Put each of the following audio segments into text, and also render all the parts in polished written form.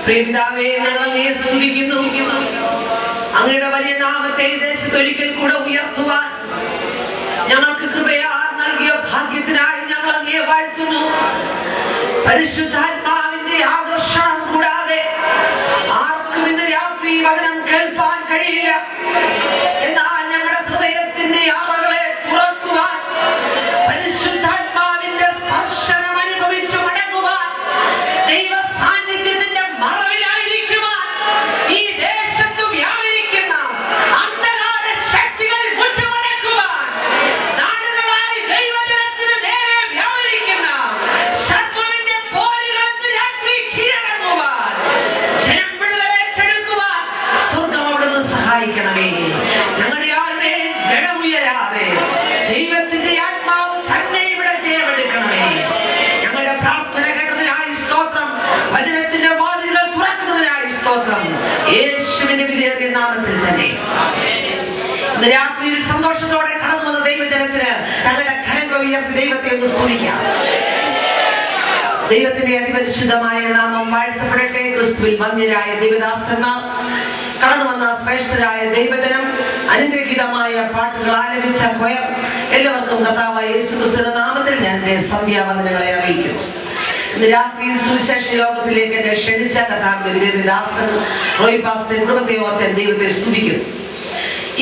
പ്രിയപിതാവേ, ഞങ്ങൾ അങ്ങയെ സ്തുതിക്കുന്നു. അങ്ങയുടെ വലിയ നാമത്തെ ഈ ദേശത്ത് ഒരിക്കൽ കൂടെ ഉയർത്തുവാൻ ഞങ്ങൾക്ക് കൃപയാ നൽകിയ ഭാഗ്യത്തിനായി ഞങ്ങൾ അങ്ങയെ വാഴ്ത്തുന്നു. പരിശുദ്ധാത്മാവിന്റെ ആകർഷണം കൂടാതെ ആർക്കും ഇന്ന് രാത്രി വചനം കേൾപ്പാൻ കഴിയില്ല. എന്നാൽ ഞങ്ങളുടെ ഹൃദയത്തിന്റെ ആവകളെ തുറക്കുവാൻ, പരിശുദ്ധാത്മാവിന്റെ സ്പർശനം അനുഭവിച്ചു മടങ്ങുവാൻ, ദൈവ സാന്നിധ്യത്തിന്റെ മറവിലായിരിക്കുവാൻ ഈ ദേശത്ത് വ്യാപരിക്കുന്ന അന്ധകാര ശക്തികൾ വിട്ടുമടക്കുവാൻ, നാടുകളായി ദൈവജനത്തിന് നേരെ വ്യാപരിക്കുന്ന ശത്രുവിന്റെ പോരുകൾ രാത്രി കീഴടങ്ങുവാൻ, ജനം വിടുതലേറ്റെടുക്കുവാൻ സ്വർഗ്ഗം അവിടുന്ന് സഹായിക്കണമേ. ഞങ്ങളുടെ ആരുടെ ജനമുയരാതെ ദൈവത്തിന്റെ ആത്മാവ് തന്നെ ഇവിടെ ജയമെടുക്കണമേ. ഞങ്ങളുടെ പ്രാർത്ഥന കേട്ടതിനായി സ്തോത്രം. വചനത്തിന്റെ വാതിലുകൾ തുറക്കുന്നതിനായി സ്തോത്രം. യേശുവിന്റെ വിലയേറിയ നാമത്തിൽ തന്നെ ഇന്ന് രാത്രിയിൽ സന്തോഷത്തോടെ കടന്നു വന്ന ദൈവജനത്തിന് തങ്ങളുടെ കരങ്ങൾ ഉയർത്തി ദൈവത്തെ ഒന്ന് സ്തുതിക്കാം. ദൈവത്തിന്റെ അതിപരിശുദ്ധമായ നാമം വാഴ്ത്തപ്പെടട്ടെ. ക്രിസ്തുവിൽ വന്യരായ ദൈവദാസന്മാർ, കടന്നു വന്ന ശ്രേഷ്ഠരായ ദൈവജനം, അനുഗ്രഹീതമായ പാട്ടുകൾ ആലപിച്ച കൊയർ, എല്ലാവർക്കും കർത്താവായ യേശുക്രിസ്തുവിന്റെ നാമത്തിൽ ഞാൻ എന്റെ സന്ധ്യാവന്ദനങ്ങളെ അറിയിക്കുന്നു. ഇന്ന് രാത്രിയിൽ സുവിശേഷ യോഗത്തിലേക്ക് എന്നെ ക്ഷണിച്ച കർത്താവിന്റെ ദാസൻ റോയ് പാസ്റ്റർ കുടുംബത്തെ ഓർത്ത് ദൈവത്തെ സ്തുതിക്കുന്നു.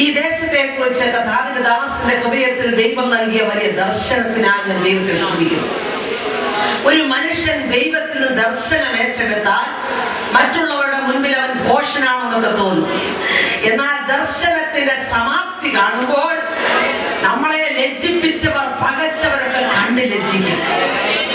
ഈ ദേശത്തെ കുറിച്ച് കർത്താവിന്റെ ദാസന്റെ ഹൃദയത്തിൽ ദൈവം നൽകിയ വലിയ ദർശനത്തിനായി ഞാൻ ദൈവത്തെ സ്തുതിക്കുന്നു. ഒരു മനുഷ്യൻ ദൈവത്തിന് ദർശനം ഏറ്റെടുത്താൽ മറ്റുള്ളവരുടെ മുൻപിൽ അവൻ ഘോഷനാണെന്നൊക്കെ തോന്നും. എന്നാൽ ദർശനത്തിന്റെ സമാപ്തി കാണുമ്പോൾ നമ്മളെ ലജ്ജിപ്പിച്ചവർ, പകച്ചവരൊക്കെ കണ്ട് ലജ്ജിക്കും.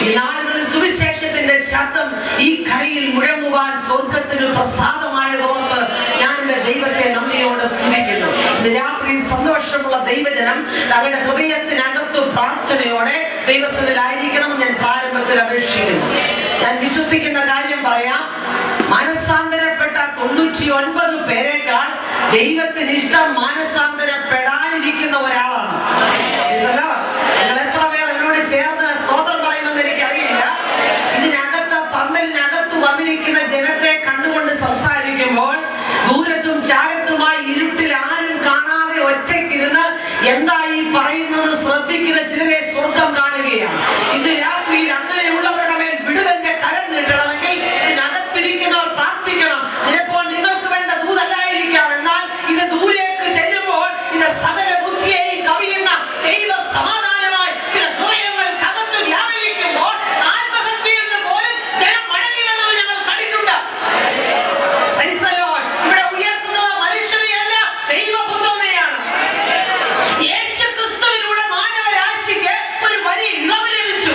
ഈ നാളുകളിൽ സുവിശേഷത്തിന്റെ ശബ്ദം ഈ കരയിൽ മുഴങ്ങുവാൻ സ്വർഗത്തിന് പ്രസാദമായതോർത്ത് ഞാൻ എന്റെ ദൈവത്തെ നന്ദിയോടെ സ്തുതിക്കുന്നു. ഇന്ന് രാത്രിയിൽ സന്തോഷമുള്ള ദൈവജനം തങ്ങളുടെ ഹൃദയത്തിനകത്ത് പ്രാർത്ഥനയോടെ ദൈവസന്നിധിയിലായിരിക്കണം ഞാൻ പ്രാരംഭത്തിൽ അപേക്ഷിക്കുന്നു. ഞാൻ വിശ്വസിക്കുന്ന കാര്യം പറയാം. മാനസാന്തരപ്പെട്ട 99 പേരെക്കാൾ ദൈവത്തിന് ഇഷ്ടം മാനസാന്തരപ്പെടാനിരിക്കുന്ന ഒരാളാണ്. നിങ്ങൾ എത്ര പേർ എന്നോട് ചേർന്ന് സ്തോത്രം പറയുമെന്ന് എനിക്കറിയില്ല. ഇതിനകത്ത് പന്തലിനകത്ത് വന്നിരിക്കുന്ന ജനത്തെ കണ്ടുകൊണ്ട് സംസാരിക്കുമ്പോൾ ദൂരത്തും ചാരത്തുമായി ഇരുട്ടിൽ ആരും കാണാതെ ഒറ്റയ്ക്കിരുന്ന് എന്തായി പറയുന്നത് ശ്രദ്ധിക്കുന്ന ചിലരെ സ്വർഗം കാണുകയാണ്. ഇത് രാത്രിയിൽ അങ്ങനെയുള്ളവരുടെ മേൽ വിടുതലിന്റെ കരം നീട്ടണമെങ്കിൽ ഇതിനകത്തിരിക്കുന്നവർ പ്രാർത്ഥിക്കണം. ചിലപ്പോൾ നിങ്ങൾക്ക് വേണ്ട ദൂതല്ലായിരിക്കാം, എന്നാൽ ഇത് ദൂരേക്ക് ചെല്ലുമ്പോൾ ഇത് സകല ബുദ്ധിയെയും കവിയുന്ന ദൈവ സമാധാനമായി ചില ഹൃദയങ്ങൾക്കകത്ത് വ്യാപരിക്കുമ്പോൾ ആത്മഹത്യയെന്ന് പോലും ജനം മടങ്ങി വരുന്നത് ഞങ്ങൾ കണ്ടിട്ടുണ്ട്. ഇവിടെ ഉയർത്തുന്നത് മനുഷ്യനെയല്ല, ദൈവപുത്രനെയാണ്. യേശുക്രിസ്തുവിലൂടെ മാനവരാശിക്ക് ഒരു വലിയ ഇളവ് ലഭിച്ചു.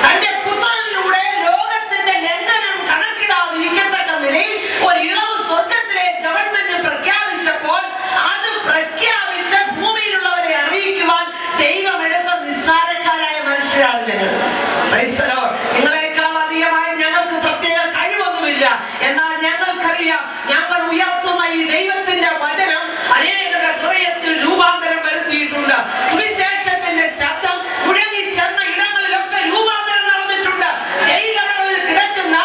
തന്റെ പുത്രനിലൂടെ ലോകത്തിന്റെ ലംഘനം കണക്കിടാതിരിക്കത്തക്ക നിലയിൽ ഒരു ഇളവ് സ്വർഗത്തിലെ ഗവൺമെന്റ് പ്രഖ്യാപിച്ചപ്പോൾ അത് പ്രഖ്യാപിച്ച ഭൂമിയിലുള്ളവരെ അറിയിക്കുവാൻ ദൈവമെടുത്ത നിസ്സാരക്കാരായ മനുഷ്യരാണ് ഞങ്ങൾ. നിങ്ങളെക്കാൾ അധികമായി ഞങ്ങൾക്ക് പ്രത്യേക കഴിവൊന്നുമില്ല. എന്നാൽ ഞങ്ങൾക്കറിയാം, ഞങ്ങൾ ഉയർത്തുന്ന ഈ ദൈവത്തിന്റെ വചനം അനേകരുടെ ഹൃദയത്തിൽ രൂപാന്തരം വരുത്തിയിട്ടുണ്ട്. സുവിശേഷത്തിന്റെ ശബ്ദം മുഴങ്ങിച്ചെന്ന ഇടങ്ങളിലൊക്കെ രൂപാന്തരം നടന്നിട്ടുണ്ട്. ജയിലറകളിൽ കിടക്കുന്ന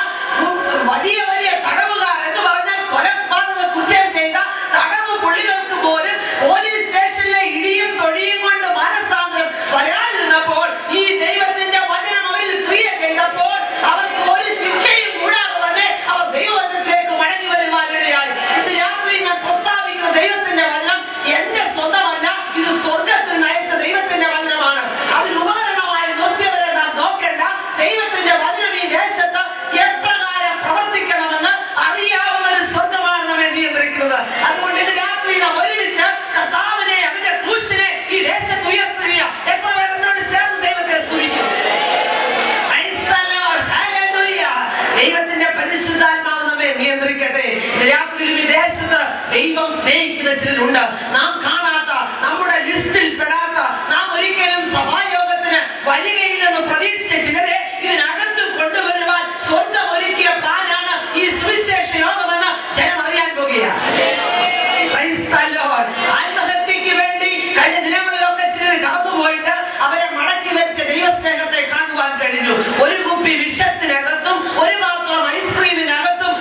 വലിയ വലിയ തടവുകാർ എന്ന് പറഞ്ഞാൽ കൊലപാതക കുറ്റം ചെയ്ത തടവ് പുള്ളികൾക്ക് പോലും പോലീസ് സ്റ്റേഷനിലെ ഇടിയും തൊഴിയും കൊണ്ട് മാനസാന്തരം വരാതിരുന്നപ്പോൾ ഈ ദൈവത്തിന്റെ വചനം അവരിൽ ക്രിയ ചെയ്തപ്പോൾ അവർക്ക് ഒരു ശിക്ഷയും കൂടാതെ തന്നെ അവർ ദൈവവചനത്തിലേക്ക് മടങ്ങി വരുവാനിടയായി. ഇന്ന് രാത്രി ഞാൻ പ്രസ്താവിക്കുന്ന ദൈവത്തിന്റെ വചനം എന്റെ സ്വന്തമല്ല, ഇത് സ്വർഗത്തിൽ നയിച്ച ദൈവത്തിന്റെ വചനമാണ്. അതിന് ഉപകരണമായി നിർത്തിയവരെ നാം നോക്കേണ്ട. ദൈവത്തിന്റെ വചനം ഈ ദേശത്ത് എപ്രകാരം പ്രവർത്തിക്കണമെന്ന് അറിയാവുന്ന ഒരു സ്വർഗമാണ് നമ്മെ നിയന്ത്രിക്കുന്നത്. അതുകൊണ്ട് ഇന്ന് രാത്രി നാം ഒരുമിച്ച് കർത്താവിനെ, അവന്റെ ക്രൂശിനെ ഈ ദേശത്ത് ഉയർത്തുക. എത്ര പേർ എന്നോട് ചേർന്ന് ദൈവത്തെ സ്തുതിക്കും? ദൈവത്തിന്റെ പരിശുദ്ധാത്മാവ് നമ്മെ നിയന്ത്രിക്കട്ടെ. രാത്രിയിൽ ഈ ദേശത്ത് ദൈവം സ്നേഹിക്കുന്ന ചിലരുണ്ട്. നാം കാണാത്ത, നമ്മുടെ ലിസ്റ്റിൽ പെടാത്ത, നാം ഒരിക്കലും സഭായോഗത്തിന് വരികയില്ലെന്ന് പ്രതീക്ഷിച്ച ചിലരെ ഇതിനകത്ത് കൊണ്ടുവരുവാൻ സ്വർഗം ഒരുക്കിയ പ്ലാനാണ് ഈ സുവിശേഷ യോഗമെന്ന് ജനം അറിയാൻ പോകുകയാണ്. ആത്മഹത്യക്ക് വേണ്ടി കഴിഞ്ഞ ദിനങ്ങളിലൊക്കെ ചിലർ കടന്നുപോയിട്ട് അവരെ മടക്കി വെച്ച ദൈവസ്നേഹത്തെ കാണുവാൻ കഴിഞ്ഞു. ഒരു കുപ്പി വിഷത്തിനകത്തും ഒരു പാത്രം ഐസ്ക്രീമിനകത്തും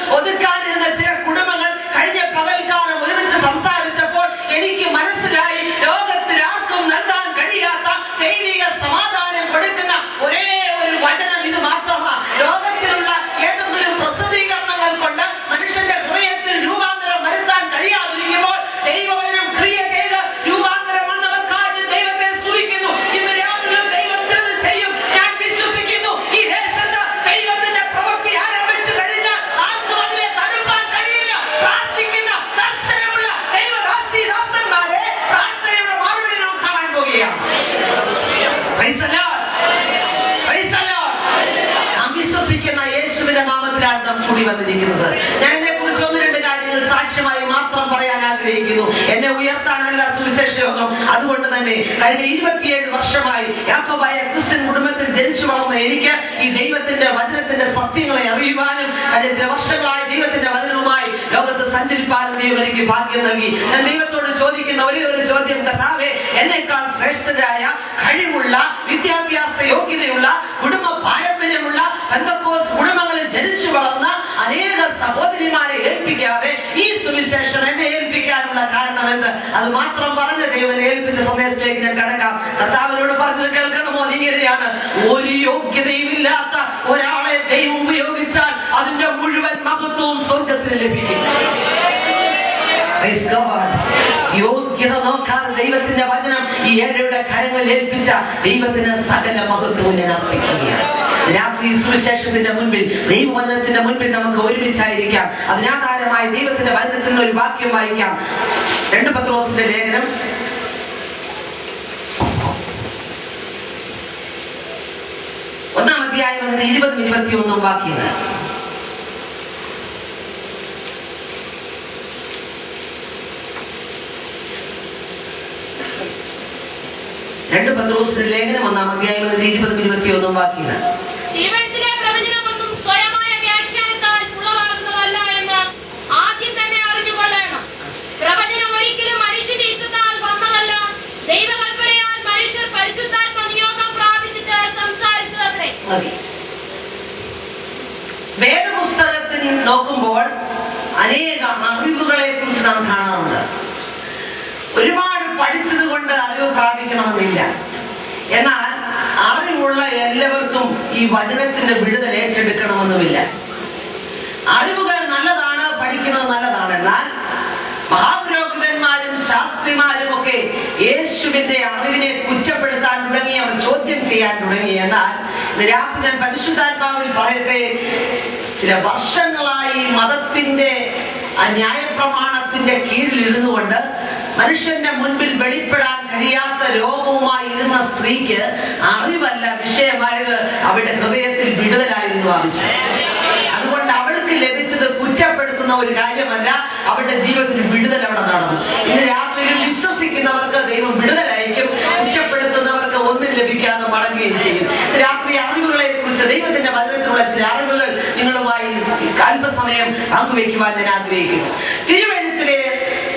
വസിക്കുന്ന യേശുവിന്റെ നാമത്തിലാണ് നാം കൂടി വന്നിരിക്കുന്നത്. ഞാൻ എന്നെ കുറിച്ച് ഒന്ന് രണ്ട് കാര്യങ്ങൾ സാക്ഷ്യമായി മാത്രം പറയാൻ ആഗ്രഹിക്കുന്നു. എന്നെ ഉയർത്താനല്ല സുവിശേഷ യോഗം. അതുകൊണ്ട് തന്നെ കഴിഞ്ഞ 27 വർഷമായി യാക്കോബായ ക്രിസ്ത്യൻ കുടുംബത്തിൽ ജനിച്ചു വളർന്ന എനിക്ക് ഈ ദൈവത്തിന്റെ വചനത്തിന്റെ സത്യങ്ങളെ അറിയുവാനും കഴിഞ്ഞ ചില വർഷങ്ങളായി ദൈവത്തിന്റെ വചനവുമായി ലോകത്ത് സഞ്ചരിപ്പാനും ദൈവം എനിക്ക് ഭാഗ്യം നൽകി. ഞാൻ ദൈവത്തോട് ചോദിക്കുന്ന ഒരേ ഒരു ചോദ്യം, കർത്താവേ, എന്നേക്കാൾ ശ്രേഷ്ഠരായ കഴിവുള്ള വിദ്യാഭ്യാസ യോഗ്യതയുള്ള കുടുംബ പാരമ്പര്യമുള്ള പെന്തക്കോസ്ത് കുടുംബങ്ങളിൽ ജനിച്ചു വളർന്ന അനേക സഹോദരിമാരെ ഏൽപ്പിക്കാതെ ഈ സുവിശേഷം എന്നെ ഏൽപ്പിക്കാനുള്ള കാരണം എന്ത്? അത് മാത്രം പറഞ്ഞ ദൈവനെ ഏൽപ്പിച്ച സന്ദേശത്തിലേക്ക് ഞാൻ കടക്കാം. കർത്താവിനോട് പറഞ്ഞത് കേൾക്കണമോ? ഇങ്ങനെയാണ്, ഒരു യോഗ്യതയും ഇല്ലാത്ത ഒരാളെ ദൈവം ഉപയോഗിച്ചാൽ അതിന്റെ മുഴുവൻ മഹത്വവും സ്വർഗത്തിന് ലഭിക്കും. യോഗ്യത നോക്കാതെ ദൈവത്തിന്റെ വചനം ഈ ഏഴയുടെ കരങ്ങളിൽ ഏൽപ്പിച്ച ദൈവത്തിന് സകല മഹത്വവും ഞാൻ അർപ്പിക്കുകയാണ്. രാത്രി സുവിശേഷത്തിന്റെ മുൻപിൽ, ദൈവവചനത്തിന്റെ മുൻപിൽ നമുക്ക് ഒരുമിച്ചായിരിക്കാം. അതിനാധാരമായി ദൈവത്തിന്റെ വചനത്തിൽ നിന്ന് ഒരു വാക്യം വായിക്കാം. 2 പത്രോസിന്റെ ലേഖനം 1-ാം അധ്യായം 20-21 വാക്യങ്ങൾ. പത്രോസിന്റെ ലേഖനം 1-ാം അധ്യായം 20-21 വാക്യങ്ങൾ. ദൈവത്തിന്റെ പ്രവചനമൊന്നും സ്വയമായ വ്യാഖ്യാനത്താൽ ഉളവാകുന്നതല്ല എന്ന് ആദ്യം തന്നെ അറിഞ്ഞുകൊള്ളണം. പ്രവചനം ഒരിക്കലും മനുഷ്യന്റെ ഇഷ്ടത്താൽ വന്നതല്ല, ദൈവകൽപ്പനയാൽ മനുഷ്യർ പരിശുദ്ധാത്മ നിയോഗം പ്രാപിച്ചിട്ട് സംസാരിച്ചതത്രേ. വേദപുസ്തകത്തിൽ നോക്കുമ്പോൾ അനേക അറിവുകളെ കുറിച്ച് നാം കാണാറുണ്ട്. ഒരുപാട് പഠിച്ചത് കൊണ്ട് അറിവ് പ്രാപിക്കണമെന്നില്ല. എന്നാൽ അറിവുള്ള എല്ലാവർക്കും ഈ വചനത്തിന്റെ വിടുതൽ ഏറ്റെടുക്കണമെന്നുമില്ല. അറിവുകൾ നല്ലതാണ്, പഠിക്കുന്നത് നല്ലതാണ്. എന്നാൽ മഹാപുരോഹിതന്മാരും ശാസ്ത്രിമാരും ഒക്കെ യേശുവിന്റെ അറിവിനെ കുറ്റപ്പെടുത്താൻ തുടങ്ങി, അവർ ചോദ്യം ചെയ്യാൻ തുടങ്ങി. എന്നാൽ രാത്രി ഞാൻ പരിശുദ്ധാത്മാവിൽ പറയട്ടെ, ചില വർഷങ്ങളായി മതത്തിന്റെ ന്യായപ്രമാണത്തിന്റെ കീഴിൽ ഇരുന്നു കൊണ്ട് മനുഷ്യന്റെ മുൻപിൽ വെളിപ്പെടാൻ കഴിയാത്ത രോഗവുമായി ഇരുന്ന സ്ത്രീക്ക് അറിവല്ല വിഷയമായത്, അവരുടെ ഹൃദയത്തിൽ വിടുതലായിരുന്നു ആവശ്യം. അതുകൊണ്ട് അവൾക്ക് ലഭിച്ചത് കുറ്റപ്പെടുത്തുന്ന ഒരു കാര്യമല്ല, അവരുടെ ജീവിതത്തിൽ വിടുതൽ അവിടെ നടന്നു. ഇന്ന് രാത്രിയിൽ വിശ്വസിക്കുന്നവർക്ക് ദൈവം വിടുതലായിരിക്കും, കുറ്റപ്പെടുത്തുന്നവർക്ക് ഒന്നും ലഭിക്കാതെ മടങ്ങുകയും ചെയ്യും. രാത്രി അറിവുകളെ കുറിച്ച് ദൈവത്തിന്റെ വചനത്തിലുള്ള ചില അറിവുകൾ നിങ്ങളുമായി അല്പസമയം പങ്കുവയ്ക്കുവാൻ ഞാൻ ആഗ്രഹിക്കുന്നു. തിരുവെഴുത്തിലെ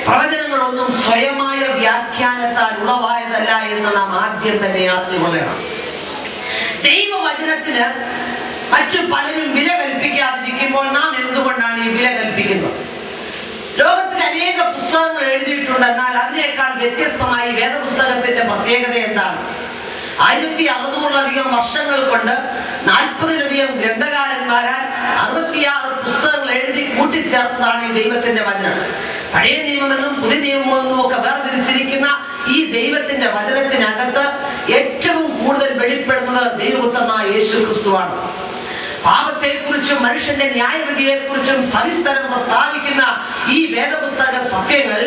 പ്രവചനങ്ങളൊന്നും സ്വയമായ വ്യാഖ്യാനത്താൽ ഉളവായതല്ല എന്ന് നാം ആദ്യം തന്നെ അറിഞ്ഞുകൊള്ളണം. ദൈവവചനത്തിന് മറ്റു പലരും വില കൽപ്പിക്കാതിരിക്കുമ്പോൾ നാം എന്തുകൊണ്ടാണ് ഈ വില കൽപ്പിക്കുന്നത്? ലോകത്തിൽ അനേക പുസ്തകങ്ങൾ എഴുതിയിട്ടുണ്ട്. എന്നാൽ അതിനേക്കാൾ വ്യത്യസ്തമായി വേദപുസ്തകത്തിന്റെ പ്രത്യേകത എന്താണ്? 1600-ലധികം വർഷങ്ങൾ കൊണ്ട് 40-ലധികം ഗ്രന്ഥകാരന്മാരാൽ 66 പുസ്തകങ്ങൾ എഴുതി കൂട്ടിച്ചേർത്തതാണ് ഈ ദൈവത്തിന്റെ വചനം. പഴയ നിയമമെന്നും പുതിയ നിയമമെന്നും ഒക്കെ വേർതിരിച്ചിരിക്കുന്ന ഈ ദൈവത്തിന്റെ വചനത്തിനകത്ത് ഏറ്റവും കൂടുതൽ വെളിപ്പെടുന്നത് ദൈവപുത്രനായ യേശു ക്രിസ്തുവാണ്. പാപത്തെക്കുറിച്ചും മനുഷ്യന്റെ ന്യായവിധിയെക്കുറിച്ചും സവിസ്തരം പ്രസ്താവിക്കുന്ന ഈ വേദപുസ്തക സത്യങ്ങൾ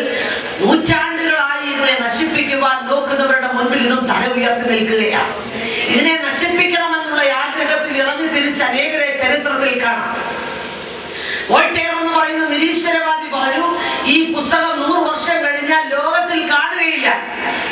നൂറ്റാണ്ടുകളായി ഇതിനെ നശിപ്പിക്കുവാൻ നോക്കുന്നവരുടെ മുൻപിൽ നിന്നും തല ഉയർത്തി നിൽക്കുകയാണ്. ഇതിനെ നശിപ്പിക്കണമെന്നുള്ള ആഗ്രഹത്തിൽ ഇറങ്ങി തിരിച്ച് അനേകരെ ചരിത്രത്തിൽ കാണാം. വോൾട്ടയർ എന്ന് പറയുന്ന നിരീശ്വരവാദി പറഞ്ഞു, ഈ പുസ്തകം 100 വർഷം കഴിഞ്ഞാൽ ലോകത്തിൽ കാണുകയില്ല,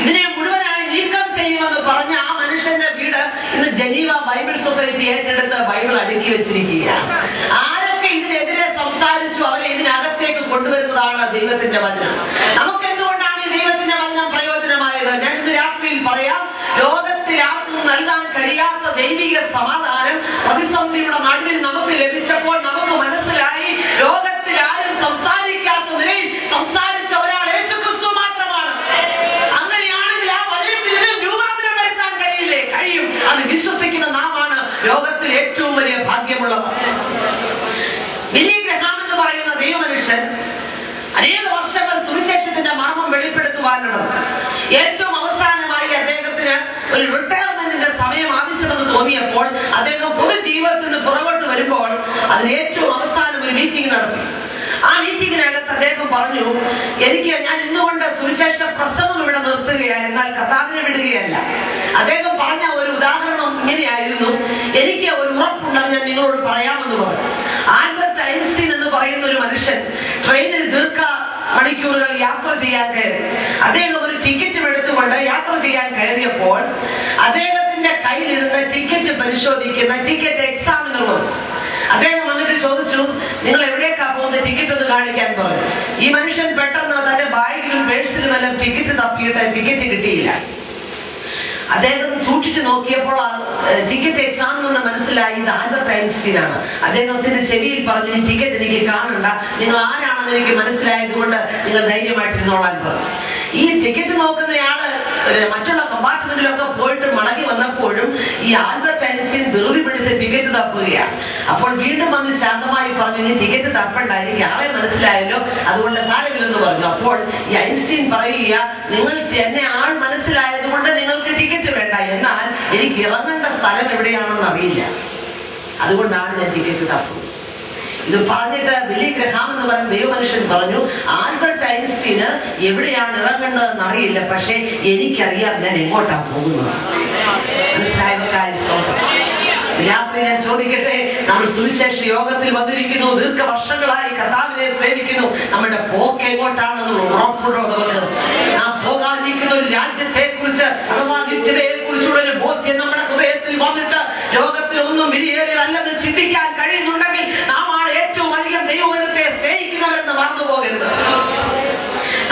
ഇതിനെ മുഴുവനായി നീക്കം ചെയ്യുമെന്ന് പറഞ്ഞ ആ മനുഷ്യന്റെ വീട് ഇന്ന് ജനീവ ബൈബിൾ സൊസൈറ്റി ഏറ്റെടുത്ത് ബൈബിൾ അടുക്കി വെച്ചിരിക്കുകയാണ്. ആരൊക്കെ ഇതിനെതിരെ സംസാരിച്ചു അവരെ ഇതിനകത്തേക്ക് കൊണ്ടുവരുന്നതാണ് ദൈവത്തിന്റെ വചനം. നമുക്ക് എന്തുകൊണ്ടാണ് ഈ ദൈവത്തിന്റെ വചനം പ്രയോജനമായത്? ഞാൻ ഇന്ന് രാത്രിയിൽ പറയാം. ലോകത്തിൽ ആർക്കും നൽകാൻ കഴിയാത്ത ദൈവിക സമാധാനം പ്രതിസന്ധിയുടെ നടുവിൽ നമുക്ക് ലഭിച്ചപ്പോൾ നമുക്ക് മനസ്സിലായി, ലോകത്തിൽ ആരും സംസാരിക്കാത്ത നിലയിൽ സംസാരിച്ച ഒരാൾ യേശുക്രിസ്തു മാത്രമാണ്. അങ്ങനെയാണെങ്കിൽ ആ വചനത്തിൽ രൂപാന്തരം വരുത്താൻ കഴിയില്ലേ? കഴിയും. അത് വിശ്വസിക്കുന്ന നാമാണ് ലോകത്തിൽ ഏറ്റവും വലിയ ഭാഗ്യമുള്ളവർ. ബിലി ഗ്രഹാം എന്ന് പറയുന്ന ദൈവമനുഷ്യൻ അനേക വർഷങ്ങൾ സുവിശേഷത്തിന്റെ മർമ്മം വെളിപ്പെടുത്തുവാനുള്ളത്. ഏറ്റവും അവസാനമായി അദ്ദേഹത്തിന് ഒരു റിട്ടയർമെന്റിന്റെ സമയം ആവശ്യമെന്ന് തോന്നിയപ്പോൾ അദ്ദേഹം പൊതുജീവിതത്തിന് പുറകോട്ട് വരുമ്പോൾ അതിന് ഏറ്റവും അവസാനം ഒരു മീറ്റിംഗ് നടത്തി. ആ മീറ്റിംഗിനകത്ത് അദ്ദേഹം പറഞ്ഞു, ഞാൻ ഇന്നുകൊണ്ട് സുവിശേഷ പ്രസംഗം ഇവിടെ നിർത്തുകയാണ്, എന്നാൽ കർത്താവിനെ വിടുകയല്ല. അദ്ദേഹം പറഞ്ഞ ഒരു ഉദാഹരണം ഇങ്ങനെയായിരുന്നു, എനിക്ക് ഒരു ഉറപ്പുണ്ടെന്ന് ഞാൻ നിങ്ങളോട് പറയാമെന്ന് പറഞ്ഞു. ആൽബർട്ട് ഐൻസ്റ്റീൻ എന്ന് പറയുന്ന ഒരു മനുഷ്യൻ ട്രെയിനിൽ മണിക്കൂറുകൾ യാത്ര ചെയ്യാൻ കയറി. അദ്ദേഹം ഒരു ടിക്കറ്റും എടുത്തുകൊണ്ട് യാത്ര ചെയ്യാൻ കയറിയപ്പോൾ അദ്ദേഹത്തിന്റെ കയ്യിലിരുന്ന ടിക്കറ്റ് പരിശോധിക്കുന്ന ടിക്കറ്റ് എക്സാമിനർ വന്നു. അദ്ദേഹം വന്നിട്ട് ചോദിച്ചു, നിങ്ങൾ എവിടേക്കാ പോകുന്ന ടിക്കറ്റ് ഒന്ന് കാണിക്കാൻ പറഞ്ഞു. ഈ മനുഷ്യൻ പെട്ടെന്ന് തന്റെ ബാഗിലും പേഴ്സിലും എല്ലാം ടിക്കറ്റ് തപ്പിയിട്ട് ടിക്കറ്റ് കിട്ടിയില്ല. അദ്ദേഹം സൂക്ഷിച്ചു നോക്കിയപ്പോൾ ടിക്കറ്റ് എക്സാമിനൊന്ന് മനസ്സിലായി ഇത് ആൽബർട്ട് ഐൻസ്റ്റീൻ ആണ്. അദ്ദേഹത്തിന്റെ ചെവിയിൽ പറഞ്ഞു, ഈ ടിക്കറ്റ് എനിക്ക് കാണണ്ട, നിങ്ങൾ ആരാണെന്ന് എനിക്ക് മനസ്സിലായത് കൊണ്ട് നിങ്ങൾ ധൈര്യമായിട്ടിരുന്നോളാൻ പറഞ്ഞു. ഈ ടിക്കറ്റ് നോക്കുന്നയാള് മറ്റുള്ള കമ്പാർട്ട്മെന്റിലൊക്കെ പോയിട്ട് മടങ്ങി വന്നപ്പോഴും ഈ ആൽബർട്ട് ഐൻസ്റ്റീൻ ധൃതി പിടിച്ച് ടിക്കറ്റ് തപ്പുകയാണ്. അപ്പോൾ വീണ്ടും വന്ന് ശാന്തമായി പറഞ്ഞു, ഇനി ടിക്കറ്റ് തപ്പണ്ട, എനിക്ക് ആളെ മനസ്സിലായല്ലോ, അതുകൊണ്ട് സാരമില്ലെന്ന് പറഞ്ഞു. അപ്പോൾ ഈ ഐൻസ്റ്റീൻ പറയുക, നിങ്ങൾക്ക് എന്നെ ആൾ മനസ്സിലായത് കൊണ്ട് നിങ്ങൾക്ക് ടിക്കറ്റ് വേണ്ട, എന്നാൽ എനിക്ക് ഇറങ്ങേണ്ട സ്ഥലം എവിടെയാണെന്ന് അറിയില്ല, അതുകൊണ്ടാണ് ഞാൻ ടിക്കറ്റ് തപ്പുന്നത്. ഇത് പറഞ്ഞിട്ട് ബില്ലി ഗ്രഹാം എന്ന് പറയുന്ന ദൈവമനുഷ്യൻ പറഞ്ഞു, ആൽബർട്ട് ഐൻസ്റ്റീന് എവിടെയാണ് ഇറങ്ങേണ്ടതെന്ന് അറിയില്ല, പക്ഷെ എനിക്കറിയാം ഞാൻ എങ്ങോട്ടാണ് പോകുന്നത്. രാത്രി ഞാൻ ചോദിക്കട്ടെ, നമ്മൾ സുവിശേഷ യോഗത്തിൽ വന്നിരിക്കുന്നു, ദീർഘവർഷങ്ങളായി കർത്താവിനെ സേവിക്കുന്നു, നമ്മുടെ പോക്ക് എങ്ങോട്ടാണെന്ന് ഉറപ്പുണ്ടോ നമുക്ക്? ആ പോകാതിരിക്കുന്ന ഒരു രാജ്യത്തെ കുറിച്ച് അഥവാ നിത്യതയെ കുറിച്ചുള്ള ഒരു ബോധ്യം നമ്മുടെ ഹൃദയത്തിൽ വന്നിട്ട് ലോകത്തിൽ ഒന്നും വിലയേറിയതല്ലെന്ന് ചിന്തിക്കാൻ കഴിയുന്നുണ്ടെങ്കിൽ നാം ആണ് ഏറ്റവും അധികം ദൈവവചനത്തെ സ്നേഹിക്കുന്നവരെന്ന് മറന്നു പോകരുത്.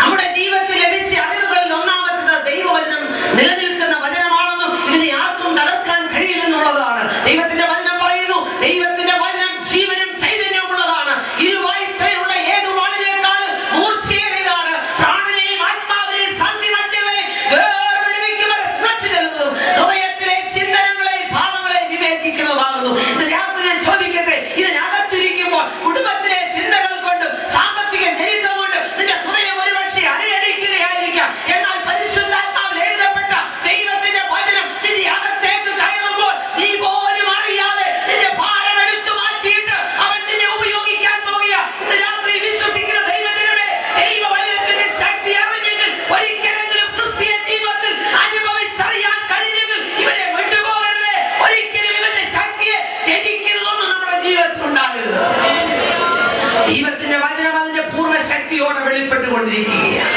നമ്മുടെ ജീവിതത്തിൽ ലഭിച്ച അറിവുകളിൽ ഒന്നാമത്തത് ദൈവവചനം നിലനിൽക്കുന്ന വചനമാണെന്നും ഇതിനെ ആർക്കും തകർക്കാൻ കഴിയില്ലെന്നുള്ളതാണ്. ദൈവത്തിന്റെ വചനം പറയുന്നു, ദൈവത്തിന്റെ വചനം ജീവനും ചൈതന്യമുള്ളതാണ്, ഇരുവായ്ത്തലുള്ള ഏതു വാളിനേക്കാളും മൂർച്ചയേറിയതാണ്, പ്രാണനെയും ആത്മാവിനെയും സന്ധിമറ്റങ്ങളെ വേർപിടിവിക്കുന്നവർ ഉറച്ചു നിൽക്കുന്നു, ഹൃദയത്തിലെ ചിന്തനങ്ങളെയും ഭാവങ്ങളെയും വിവേചിക്കുന്നതാകുന്നു. ഇത് രാത്രി ഞാൻ ചോദിക്കട്ടെ, ഇതിനകത്തിരിക്കുമ്പോൾ കുടുംബത്തിലെ ചിന്തകൾ കൊണ്ടും സാമ്പത്തിക ഞെരുക്കം കൊണ്ടും നിന്റെ ഹൃദയം ഒരുപക്ഷെ അലയടിക്കുകയായിരിക്കാം, എന്നാൽ പരിശുദ്ധാത്മാവിൽ എഴുതപ്പെട്ട ദൈവത്തിന്റെ വചനം നിന്റെ അകത്തേക്ക് കയറുമ്പോൾ നീ പോലും അറിയാതെ നിന്റെ ഭാരം എടുത്തു മാറ്റിയിട്ട് അവൻ നിന്നെ ഉപയോഗിക്കാൻ പോകുക. ഇന്ന് രാത്രി വിശ്വസിക്കുന്ന ദൈവജനമേ, ദൈവവചനത്തിന്റെ ശക്തി അറിഞ്ഞെങ്കിൽ, ഒരിക്കലെങ്കിലും ക്രിസ്തീയ ജീവിതത്തിൽ അനുഭവിച്ചറിയാൻ കഴിഞ്ഞെങ്കിൽ ഇവരെ വിട്ടുപോകരുത്. ഒരിക്കലും ഇവന്റെ ശക്തിയെ ത്യജിക്കുന്നതൊന്നും നമ്മുടെ ജീവിതത്തിൽ ഉണ്ടാകരുത്. ദൈവത്തിന്റെ വചനം അതിന്റെ പൂർണ്ണ ശക്തിയോടെ വെളിപ്പെട്ടുകൊണ്ടിരിക്കുകയാണ്.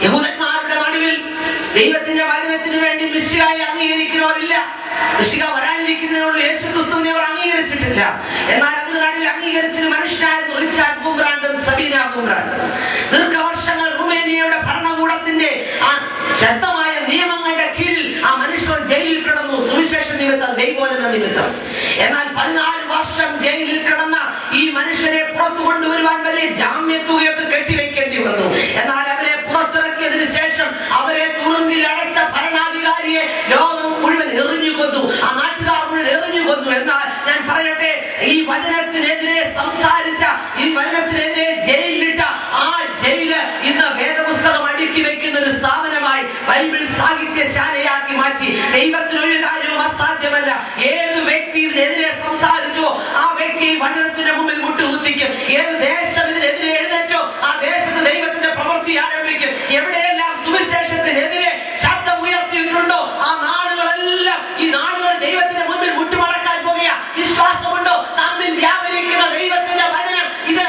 യഹൂദന്മാരുടെ നടുവിൽ ദൈവത്തിന്റെ വചനത്തിന് വേണ്ടി മിശിഹായെ അംഗീകരിക്കുന്നവരില്ല. മിശിഹ വരാനിരിക്കുന്നതിനുള്ള യേശു ക്രിസ്തുവിനെ അവർ അംഗീകരിച്ചിട്ടില്ല. എന്നാൽ അതിന് നടുവിൽ അംഗീകരിച്ചൊരു മനുഷ്യനായിരുന്നു റിച്ചാർഡ് കുംബ്രാണ്ടും സബീന കുംബ്രാണ്ടും. ദീർഘവർഷങ്ങൾ റുമേനിയയുടെ ഭരണകൂടത്തിന്റെ ആ ശക്തമായ നിയമങ്ങളുടെ കീഴിൽ ആ മനുഷ്യർ ജയിലിൽ കിടന്നു, സുവിശേഷ നിമിത്തം, ദൈവവചന നിമിത്തം. എന്നാൽ 14 വർഷം ജയിലിൽ കിടന്ന ഈ മനുഷ്യരെ പുറത്തു കൊണ്ടുവരുവാൻ വലിയ ജാമ്യത്തുകയൊക്കെ കെട്ടിവെക്കേണ്ടി വന്നു. എന്നാൽ അവരെ പുറത്തിറക്കിയതിനു ശേഷം അവരെ തുറുങ്കിൽ അടച്ച ഭരണാധികാരിയെ ലോകം മുഴുവൻ എറിഞ്ഞുകൊന്നു, ആ നാട്ടുകാർ മുഴുവൻ എറിഞ്ഞുകൊന്നു. എന്നാൽ ഞാൻ പറയട്ടെ, ഈ വചനത്തിനെതിരെ സംസാരിച്ച, ഈ വചനത്തിനെതിരെ ജയിലിലിട്ട ആ ജയില് ഇന്ന് വേദപുസ്തകം അടുക്കി വെക്കുന്ന ഒരു സ്ഥാപനമായി ബൈബിൾ സാഹിത്യശാലയാക്കി മാറ്റി. ദൈവത്തിന് ഒരു കാര്യവും അസാധ്യമല്ല. ഏത് വ്യക്തി ഇതിനെതിരെ സംസാരിച്ചോ ആ വ്യക്തി വചനത്തിന്റെ മുമ്പിൽ മുട്ടുകുത്തിക്കും. ഏത് ദേശം ഇതിനെതിരെ എഴുന്നേറ്റോ ആ ദേശത്ത് ദൈവത്തിന്റെ പ്രവൃത്തി ആരംഭിക്കും. എവിടെയെല്ലാം സുവിശേഷത്തിനെതിരെ ശബ്ദം ഉയർത്തിയിട്ടുണ്ടോ ആ നാടുകളെല്ലാം ഈ നാടുകൾ ദൈവത്തിന്റെ മുമ്പിൽ മുട്ടുമടക്കാൻ പോകുക. വിശ്വാസമുണ്ടോ നമ്മിൽ വ്യാപരിക്കുന്ന ദൈവത്തിന്റെ വചനം? ഇത്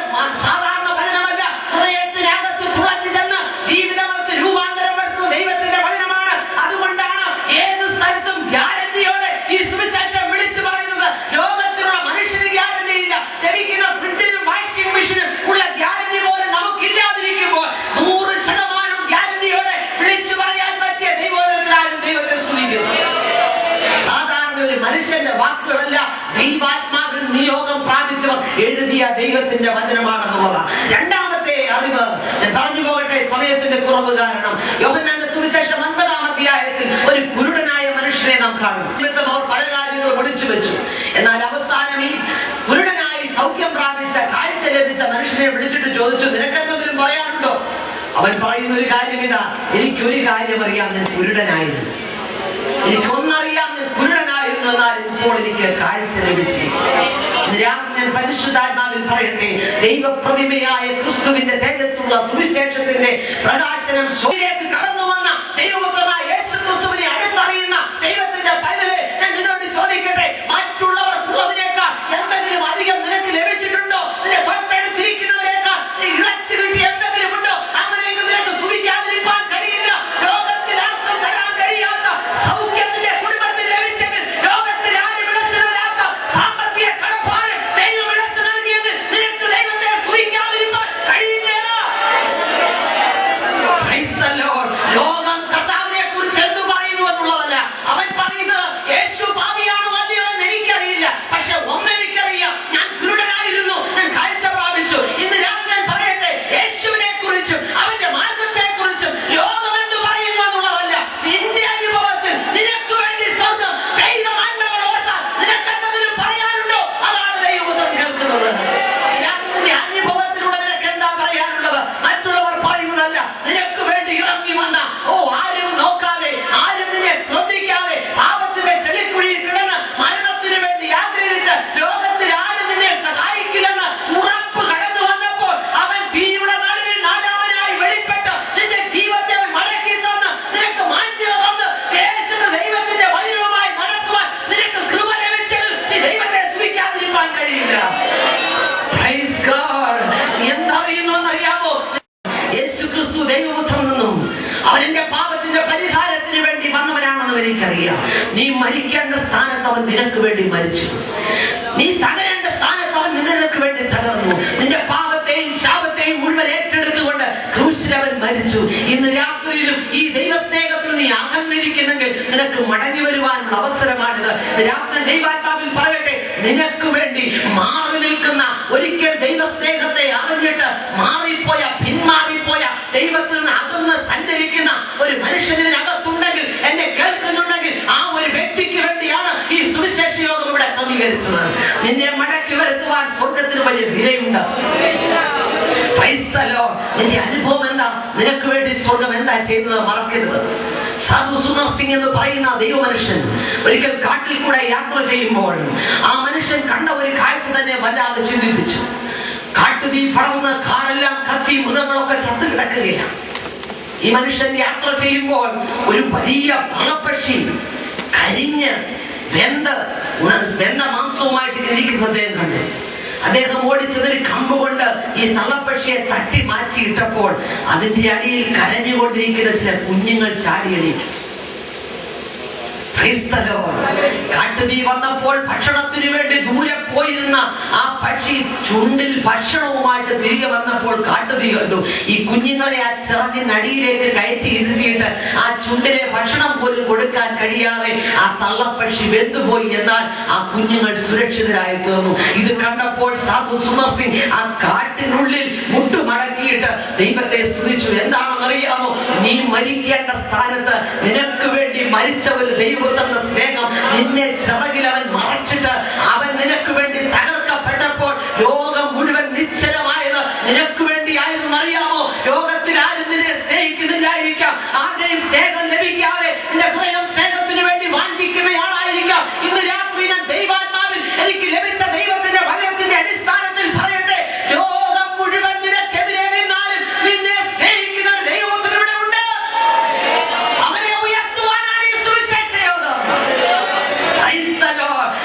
സാധാരണ വചനമല്ല, ഹൃദയത്തിനകത്ത് തുളഞ്ഞു ചെന്ന് ജീവിതങ്ങൾക്ക് രൂപാന്തരപ്പെടുത്തുന്ന ദൈവത്തിന്റെ വചനമാണ്. അതുകൊണ്ടാണ് ഏത് സ്ഥലത്തും ഗ്യാരണ്ടിയോടെ ഈ സുവിശേഷം വിളിച്ചു പറയുന്നത്. ലോകത്തിലുള്ള മനുഷ്യന് ഗ്യാരണ്ടിയില്ല, ലഭിക്കുന്ന ഫ്രിഡ്ജിനും വാഷിംഗ് മെഷീനും ഉള്ള ഗ്യാരണ്ടി പോലെ നമുക്കില്ലാതിരിക്കുമ്പോൾ 100% ഗ്യാരണ്ടിയോടെ വിളിച്ചു പറയാൻ പറ്റിയ ദൈവത്തിലാരും ദൈവത്തെ സ്തുതിക്കും. സാധാരണ ഒരു മനുഷ്യന്റെ വാക്കുകളല്ല, ദൈവാത്മാവിൽ നിയോഗം പ്രാപിച്ചവർ എഴുതിയ ദൈവത്തിന്റെ വചനമാണെന്നുള്ളതാണ്. രണ്ടാമത്തെ അറിവ് ഞാൻ പറഞ്ഞു പോകട്ടെ, സമയത്തിന്റെ കുറവ് കാരണം. യോഹന്നാന്റെ സുവിശേഷം 9-ാം അധ്യായത്തിൽ ഒരു കുരുടനായ മനുഷ്യനെ നാം കാണുന്നു. അവർ പല കാര്യങ്ങളും ഒളിച്ചു വെച്ചു. എന്നാൽ അവസാനം ഈ കുരുടനായി സൗഖ്യം പ്രാപിച്ച, കാഴ്ച ലഭിച്ച മനുഷ്യനെ വിളിച്ചിട്ട് ചോദിച്ചു, നിനക്കെന്തെങ്കിലും പറയാനുണ്ടോ? അവൻ പറയുന്ന ഒരു കാര്യം ഇതാ, എനിക്കൊരു കാര്യം അറിയാം, ഞാൻ കുരുടനായിരുന്നു. എനിക്കൊന്നറിയാം, ഞാൻ കുരുടനായിരുന്നു, എന്നാൽ ഇപ്പോൾ എനിക്ക് കാഴ്ച ലഭിച്ചിരിക്കുന്നു. ഞാൻ പരിശുദ്ധാത്മാവിൽ പറയട്ടെ, ദൈവപ്രതിമയായ ക്രിസ്തുവിന്റെ തേജസ്സുള്ള സുവിശേഷത്തിന്റെ പ്രകാശനം ശോഭയിലേക്ക് കടന്നു വന്ന ദൈവപുത്രനായ യേശു ക്രിസ്തുവിനെ അടുത്തറിയുന്ന ദൈവത്തിന്റെ പൈതലെ, ഞാൻ നിന്നോട് ചോദിക്കട്ടെ, അവൻ നിനക്ക് വേണ്ടി മരിച്ചു. നീ തകരേണ്ട സ്ഥാനത്ത് അവൻ നിനക്ക് വേണ്ടി തകർന്നു. നിന്റെ പാപത്തെയും ശാപത്തെയും മുഴുവൻ ഏറ്റെടുത്തുകൊണ്ട് ക്രൂശിൽ അവൻ മരിച്ചു. ഇന്ന് രാത്രിയിലും ഈ ദൈവസ്നേഹത്തിൽ നീ അകന്നിരിക്കുന്നെങ്കിൽ നിനക്ക് മടങ്ങി വരുവാനുള്ള അവസരമാണിത്. രാത്രി ദൈവാത്മാവിൽ പറയട്ടെ, നിനക്ക് വേണ്ടി മാറി നിൽക്കുന്ന, ഒരിക്കൽ ദൈവസ്നേഹത്തെ അറിഞ്ഞിട്ട് മാറിപ്പോയ, പിന്മാറിപ്പോയ, ദൈവത്തിൽ നിന്ന് അകന്ന് സഞ്ചരിക്കുന്ന ഒരു മനുഷ്യനകത്തുണ്ടെങ്കിൽ, എന്നെ കേൾക്കുന്നുണ്ടെങ്കിൽ, ആ ഒരു വ്യക്തിക്ക് വേണ്ടിയാണ് ഈ സുവിശേഷ യോഗം ഇവിടെ ക്രമീകരിച്ചത്. നിന്നെ മടക്കി വരുത്തുവാൻ സ്വർഗത്തിന് വലിയ വിലയുണ്ട്. നിന്റെ അനുഭവം എന്താ? നിനക്ക് വേണ്ടി സ്വർഗം എന്താ ചെയ്യുന്നത് മറക്കരുത്. സാധു സുന്ദർ സിംഗ് എന്ന് പറയുന്ന ദൈവമനുഷ്യൻ ഒരിക്കൽ കാട്ടിൽ കൂടെ യാത്ര ചെയ്യുമ്പോൾ ആ മനുഷ്യൻ കണ്ട ഒരു കാഴ്ച തന്നെ വല്ലാതെ ചിന്തിപ്പിച്ചു. കാട്ടുതീ പടർന്ന് കാടെല്ലാം കത്തി, മൃഗങ്ങളൊക്കെ ചത്തു കിടക്കുകയാണ്. ഈ മനുഷ്യൻ യാത്ര ചെയ്യുമ്പോൾ ഒരു വലിയ വളപ്പക്ഷി കരിഞ്ഞ് വെന്ത മാംസവുമായിട്ട് ഇരിക്കുന്നത് കണ്ടു. അദ്ദേഹം ഓടിച്ചതൊരു കമ്പ് കൊണ്ട് ഈ തള്ളപ്പക്ഷിയെ തട്ടി മാറ്റിയിട്ടപ്പോൾ അതിന്റെ അടിയിൽ കരഞ്ഞുകൊണ്ടിരിക്കുന്ന ചില കുഞ്ഞുങ്ങൾ ചാടിയടിക്കും. കാട്ടുതീ വന്നപ്പോൾ ഭക്ഷണത്തിന് വേണ്ടി ദൂരെ പോയിരുന്ന ആ പക്ഷി ചുണ്ടിൽ ഭക്ഷണവുമായിട്ട് തിരികെ വന്നപ്പോൾ കാട്ടുതീ കണ്ടു. ഈ കുഞ്ഞുങ്ങളെ ആ ചിറകിനടിയിലേക്ക് കയറ്റി ഇരുത്തിയിട്ട് ആ ചുണ്ടിലെ ഭക്ഷണം പോലും കൊടുക്കാൻ കഴിയാതെ ആ തള്ളപ്പക്ഷി വെന്തുപോയി. എന്നാൽ ആ കുഞ്ഞുങ്ങൾ സുരക്ഷിതരായി തീർന്നു. ഇത് കണ്ടപ്പോൾ സാധു സുന്ദർ സിംഗ് ആ കാട്ടിനുള്ളിൽ മുട്ടുമടക്കിയിട്ട് ദൈവത്തെ സ്തുതിച്ചു. എന്താണെന്നറിയാമോ? നീ മരിക്കേണ്ട സ്ഥാനത്ത് നിനക്ക് വേണ്ടി മരിച്ച ഒരു ദൈവത്തിന്റെ സ്നേഹം നിന്നെ ചിറകിൽ അവൻ മറച്ചിട്ട് അവൻ നിനക്ക് വേണ്ടി തകർക്കപ്പെട്ടപ്പോൾ ലോകം മുഴുവൻ നിശ്ചലമായത് നിനക്ക് വേണ്ടിയായിരുന്നു. അറിയാമോ? ലോകത്തിൽ ആരും നിന്നെ സ്നേഹിക്കുന്നില്ലായിരിക്കാം. ആരുടെയും സ്നേഹം ലഭിക്കാതെ നിന്റെ ഹൃദയം സ്നേഹത്തിന് വേണ്ടി വാഞ്ചിക്കുന്നയാളായിരിക്കാം. ഇന്ന് രാത്രി ഞാൻ ദൈവാത്മാവിൽ എനിക്ക് ലഭിച്ച ദൈവത്തിന്റെ വചനത്തിന്റെ അടിസ്ഥാനത്തിൽ പറയട്ടെ, ലോകം മുഴുവൻ നിനക്കെതിരെ നിന്നാലും നിന്നെ സ്നേഹിക്കുന്ന ഒരു ദൈവത്തിന് ഇവിടെ ഉണ്ട്. അവനെ ഉയർത്തുവാനാണ് ഈ സുവിശേഷ യോഗം.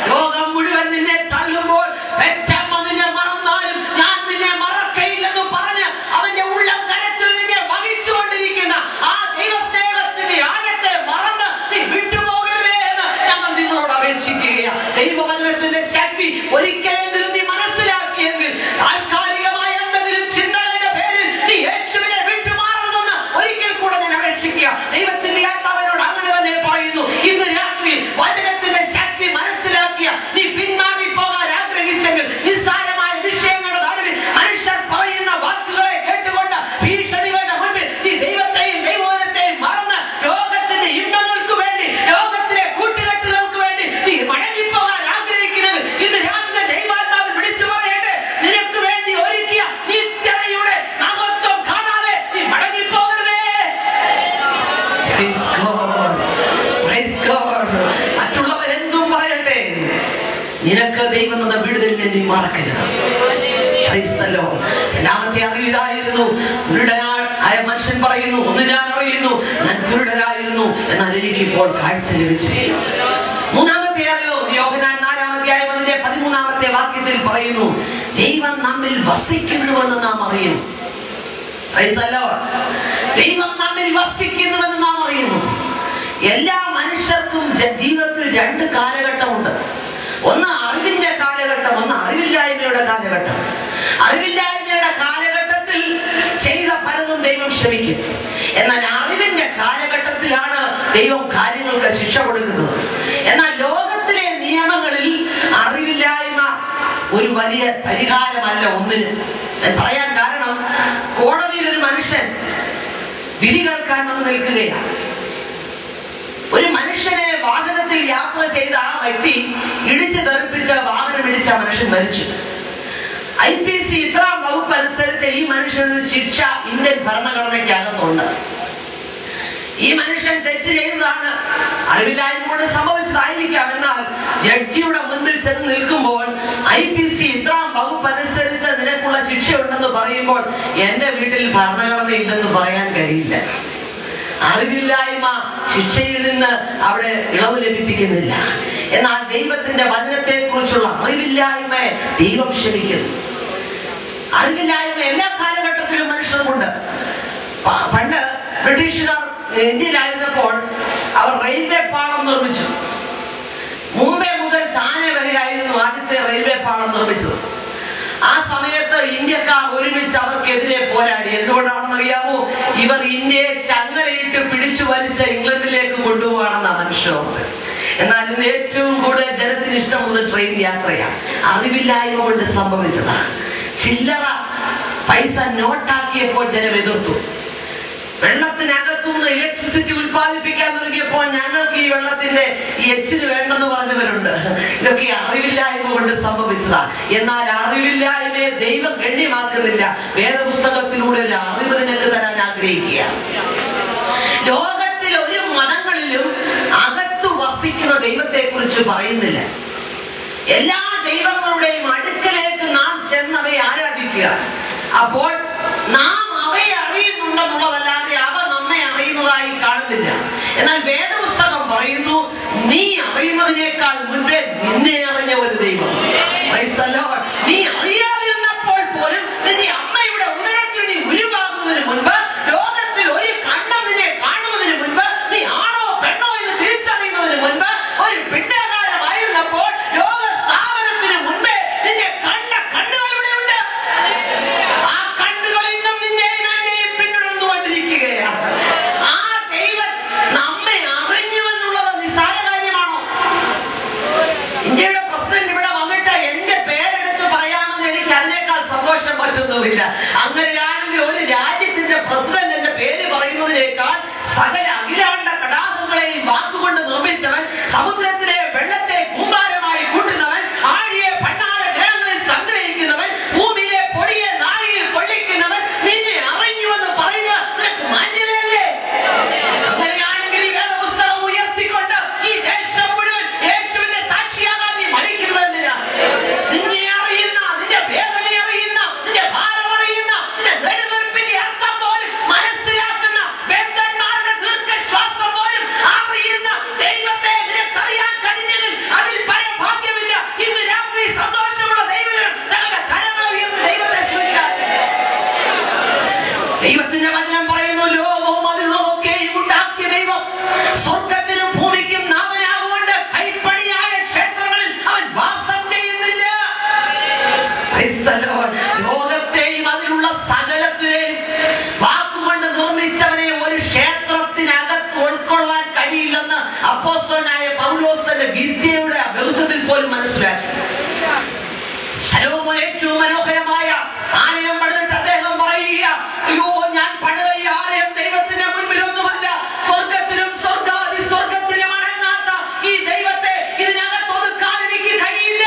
ലോകം മുഴുവൻ നിന്നെ തള്ളുമ്പോൾ പെറ്റമ്മ നിന്നെ മറന്നാലും ഞാൻ നിന്നെ മറക്കയില്ലെന്ന് പറഞ്ഞ് അവന്റെ ഉള്ളം കരത്തിൽ നിന്നെ വഹിച്ചുകൊണ്ടിരിക്കുന്ന ആ ദൈവസ്നേഹത്തിന്റെ ആഴത്തെ മറന്ന് നീ വിട്ടുപോകരുതേ എന്ന് ഞങ്ങൾ നിങ്ങളോട് അപേക്ഷിക്കുകയാണ്. ദൈവവചനത്തിന്റെ ശക്തി ഒരിക്കലെങ്കിലും നീ മനസ്സിലാക്കിയെങ്കിൽ താൽക്കാലികമായ എന്തെങ്കിലും ചിന്തകളുടെ പേരിൽ നീ യേശുവിനെ വിട്ടുമാറരുതെന്ന് ഒരിക്കൽ കൂടെ ഞാൻ അപേക്ഷിക്കുക. ദൈവത്തിന്റെ ആത്മാവിനോട് അങ്ങനെ തന്നെ പറയുന്നു. ഇന്ന് രാത്രി വചനത്തിന്റെ ശക്തി മനസ്സിലാക്കിയ നീ പിന്മാറി പോകാൻ ആഗ്രഹിച്ചെങ്കിൽ നിസ്സാരമായ വിഷയങ്ങളുടെ നടുവിൽ മനുഷ്യർ പറയുന്ന വാക്കുകളെ കേട്ടുകൊണ്ട് ഭീഷണികളുടെ മുൻപിൽ നീ ദൈവത്തെയും ദൈവവചനത്തെയും മറന്ന് ലോകത്തിന്റെ ഇമ്പങ്ങൾക്ക് വേണ്ടി, ലോകത്തിലെ കൂട്ടുകെട്ടുകൾക്ക് വേണ്ടി നീ മടങ്ങിപ്പോകാൻ ആഗ്രഹിക്കുന്നത് ഇന്ന് രാത്രി ദൈവാത്മാവിൽ വിളിച്ചു പറയട്ടെ, നിനക്ക് വേണ്ടി ഒരുക്കിയ നിത്യതയുടെ മഹത്വം കാണാതെ നീ മടങ്ങിപ്പോകരുതേ. മറ്റുള്ളവരെന്തും പറയട്ടെ, നിനക്ക് ദൈവം എന്ന വിടുതലിനെ നീ മറക്കരുത്. രണ്ടാമത്തെ അറിവിലായിരുന്നു. കുരുടനായ മനുഷ്യൻ പറയുന്നു, ഒന്ന് ഞാൻ അറിയുന്നു, ഞാൻ കുരുടനായിരുന്നു, എന്നാൽ എനിക്കിപ്പോൾ കാഴ്ച ലഭിച്ചു. മൂന്നാമത്തെ അറിവ് യോഹന്നാൻ 4-ാം അധ്യായം 13-ാമത്തെ വാക്യത്തിൽ പറയുന്നു, ദൈവം നമ്മിൽ വസിക്കുന്നുവെന്ന് നാം അറിയുന്നു. ദൈവം നമ്മിൽ വസിക്കുന്നുവെന്ന് നാം അറിയുന്നു. എല്ലാ മനുഷ്യർക്കും ജീവിതത്തിൽ രണ്ട് കാലഘട്ടമുണ്ട്. ഒന്ന് അറിവിന്റെ കാലഘട്ടം, ഒന്ന് അറിവില്ലായ്മയുടെ കാലഘട്ടം. അറിവില്ലായ്മയുടെ കാലഘട്ടത്തിൽ ചെയ്ത പലതും ദൈവം ക്ഷമിക്കും. എന്നാൽ അറിവിന്റെ കാലഘട്ടത്തിലാണ് ദൈവം കാര്യങ്ങൾക്ക് ശിക്ഷ കൊടുക്കുന്നത്. എന്നാൽ ലോകത്തിലെ നിയമങ്ങളിൽ അറിവില്ലായ്മ ഒരു വലിയ പരിഹാരമല്ല ഒന്നിനും. പറയാൻ കാരണം, കോടതിയിൽ ഒരു മനുഷ്യൻ വിധി കേൾക്കാൻ വന്ന് നിൽക്കുകയാണ്. ഒരു മനുഷ്യനെ വാഹനത്തിൽ യാത്ര ചെയ്ത ആ വ്യക്തി ഇടിച്ചു തെറിപ്പിച്ച വാഹനം ഇടിച്ച മനുഷ്യൻ മരിച്ചു. IPC ഇത്രാം വകുപ്പ് അനുസരിച്ച് ഈ മനുഷ്യന് ശിക്ഷ ഇന്ത്യൻ ഭരണഘടനയ്ക്കകത്തുണ്ട്. ഈ മനുഷ്യൻ തെറ്റ് ചെയ്തതാണ്, അറിവില്ലായ്മ കൊണ്ട് സംഭവിച്ചതായിരിക്കാം. എന്നാൽ ജഡ്ജിയുടെ മുൻപിൽ ചെന്ന് നിൽക്കുമ്പോൾ IPC ഇത്രാം വകുപ്പ് അനുസരിച്ച് നിനക്കുള്ള ശിക്ഷയുണ്ടെന്ന് പറയുമ്പോൾ എന്റെ വീട്ടിൽ ഭരണഘടനയില്ലെന്ന് പറയാൻ കഴിയില്ല. അറിവില്ലായ്മ ശിക്ഷയിൽ നിന്ന് അവിടെ ഇളവ് ലഭിപ്പിക്കുന്നില്ല. എന്നാൽ ദൈവത്തിന്റെ വചനത്തെ കുറിച്ചുള്ള അറിവില്ലായ്മയെ ദൈവം ക്ഷമിക്കുന്നു. അറിവില്ലായ്മ എല്ലാ കാലഘട്ടത്തിലും മനുഷ്യർക്കുണ്ട്. പണ്ട് ബ്രിട്ടീഷുകാർ ഇന്ത്യയിലായിരുന്നപ്പോൾ അവർ റെയിൽവേ പാളം നിർമ്മിച്ചു. മുംബൈ മുതൽ മുതൽ താനെ വരെയായിരുന്നു ആദ്യത്തെ റെയിൽവേ പാളം നിർമ്മിച്ചത്. ആ സമയത്ത് ഇന്ത്യക്കാർ ഒരുമിച്ച് അവർക്കെതിരെ പോരാടി. എന്തുകൊണ്ടാണെന്ന് അറിയാമോ? ഇവർ ഇന്ത്യയെ ചങ്ങലയിട്ട് പിടിച്ചു വലിച്ച ഇംഗ്ലണ്ടിലേക്ക് കൊണ്ടുപോകാണെന്ന മനുഷ്യർ. എന്നാൽ ഇന്ന് ഏറ്റവും കൂടുതൽ ജനത്തിന് ഇഷ്ടമുള്ളത് ട്രെയിൻ യാത്രയാണ്. അറിവില്ലായ്മ കൊണ്ട് സംഭവിച്ചതാണ്. ചില്ലറ പൈസ നോട്ടാക്കിയപ്പോൾ ജനം എതിർത്തു. വെള്ളത്തിനകത്തുനിന്ന് ഇലക്ട്രിസിറ്റി ഉത്പാദിപ്പിക്കാൻ തുടങ്ങിയപ്പോൾ ഞങ്ങൾക്ക് ഈ വെള്ളത്തിന്റെ ഈ എച്ചിന് വേണ്ടെന്ന് പറഞ്ഞവരുണ്ട്. ഇതൊക്കെ അറിവില്ലായ്മ കൊണ്ട് സംഭവിച്ചതാണ്. എന്നാൽ അറിവില്ലായ്മയെ ദൈവം ഗണ്യമാക്കുന്നില്ല. വേദപുസ്തകത്തിലൂടെ ഒരു അറിവ് നിനക്ക് തരാൻ ആഗ്രഹിക്കുക. ലോകത്തിൽ ഒരു മതങ്ങളിലും അകത്തു വസിക്കുന്ന ദൈവത്തെ കുറിച്ച് പറയുന്നില്ല. എല്ലാ ദൈവങ്ങളുടെയും അടുക്കലേക്ക് നാം ചെന്നവയെ ആരാധിക്കുക. അപ്പോൾ നാം അവയെ അറിയുന്നുണ്ടെന്നുള്ളതല്ലാതെ അവ നമ്മെ അറിയുന്നതായി കാണുന്നില്ല. എന്നാൽ വേദപുസ്തകം പറയുന്നു, നീ അറിയുന്നതിനേക്കാൾ മുൻപേ നിന്നെ അറിഞ്ഞ ഒരു ദൈവം. നീ അറിയാതിരുന്നപ്പോൾ പോലും നിന്റെ അമ്മയുടെ ഉദരത്തിൽ നീ ഉരുവാകുന്നതിന് മുൻപ്, ലോകത്തിൽ ഒരു കണ്ണം നിന്നെ കാണുന്നതിന് മുൻപ്, നീ ആണോ പെണ്ണോ എന്ന് തിരിച്ചറിയുന്നതിന് മുൻപ്, ഒരു പിണ്ടകാരമായിരുന്നപ്പോൾ ലോക സ്ഥാപനത്തിന് മുൻപേ നിന്നെ കണ്ട കണ്ണുകളുടെ ഉണ്ട്. ആ കണ്ണുകൾ ഇന്നും നിന്നെയും എന്നെയും പിന്തുടർന്നുകൊണ്ടിരിക്കുകയാണ്. ആ ദൈവം നമ്മെ അറിഞ്ഞുവെന്നുള്ളത് നിസ്സാര കാര്യമാണോ? ഇന്ത്യയുടെ പ്രസിഡന്റ് ഇവിടെ വന്നിട്ട് എന്റെ പേരെടുത്ത് പറയാമെന്ന് എനിക്ക് അതിനേക്കാൾ സന്തോഷം പറ്റുന്നുമില്ല. അങ്ങനെയാണെങ്കിൽ ഒരു രാജ്യത്തിന്റെ പ്രസിഡന്റ് എന്റെ പേര് പറയുന്നതിനേക്കാൾ സകല അഖിലാണ്ട കടാഹങ്ങളെയും വാക്കുകൊണ്ട് നിർമ്മിച്ചവൻ, സമുദ്രത്തിലെ വെള്ളത്തെ കൂമ്പാരമായി കൂട്ടുന്നവൻ, ആഴിയെ പണ്ടാര ഗ്രഹങ്ങളിൽ സംഗ്രഹിക്കുന്നവൻ, ഭൂമിയിലെ പൊടിയെ നാഴിയിൽ കൊള്ളിക്കുന്നവൻ നിന്നെ അറിഞ്ഞുവെന്ന് പറയുന്നത് നിനക്ക് മാന്യതയല്ലേ? അങ്ങനെയാണെങ്കിൽ ഈ വേദപുസ്തകം ഉയർത്തിക്കൊണ്ട് ഈ ദേശം മുഴുവൻ യേശുവിന്റെ സാക്ഷിയാകാൻ നീ മടിക്കുന്നതെന്തിനാ? നിന്നെ അറിയുന്ന, നിന്റെ വേദന അറിയുന്ന, നിന്റെ ഭാരം അറിയുന്ന, നിന്റെ നെടുവീർപ്പിന്റെ അർത്ഥം പോലും മനസ്സിലാക്കുന്ന, ബന്ധന്മാരുടെ ദീർഘശ്വാസം പോലും അറിയുന്ന ദൈവത്തെ നിനക്കറിയാൻ കഴിഞ്ഞതിൽ അതിൽ പരഭാഗ്യമില്ല. ഇന്ന് രാത്രി സന്തോഷമുള്ള ദൈവം ഞങ്ങളുടെ കരങ്ങൾ ഉയർന്ന് ദൈവത്തെ സ്തുതിക്കാൻ. ദൈവത്തിന്റെ വചനം പറയുന്നു, ലോകവും അതിലുള്ളതൊക്കെയും ഉണ്ടാക്കിയ ദൈവം സ്വർഗത്തിനും ഭൂമിക്കും നാഥനാകൊണ്ട് കൈപ്പണിയായ ക്ഷേത്രങ്ങളിൽ അവൻ വാസം ചെയ്യുന്നില്ല. ലോകത്തെയും അതിലുള്ള സകലത്തെയും വാക്കുകൊണ്ട് നിർമ്മിച്ചവനെ ഒരു ക്ഷേത്രത്തിനകത്ത് ഉൾക്കൊള്ളാൻ കഴിയില്ലെന്ന് അപ്പോസ്തലനായ പൗലോസ് തന്റെ വിദ്യയുടെ ബൗദ്ധത്തിൽ പോലും മനസ്സിലാക്കി. ശലോമോൻ ഏറ്റവും മനോഹരമായ ആലയം പണിതിട്ട് അദ്ദേഹം പറയുക, അയ്യോ, ഞാൻ പണിത ഈ ആലയം ദൈവത്തിന്റെ മുൻപിലൊന്നുമല്ല, സ്വർഗത്തിലും സ്വർഗാദി സ്വർഗത്തിലും അടങ്ങാത്ത ഈ ദൈവത്തെ ഇതിനകത്ത് ഒതുക്കാൻ എനിക്ക് കഴിയില്ല.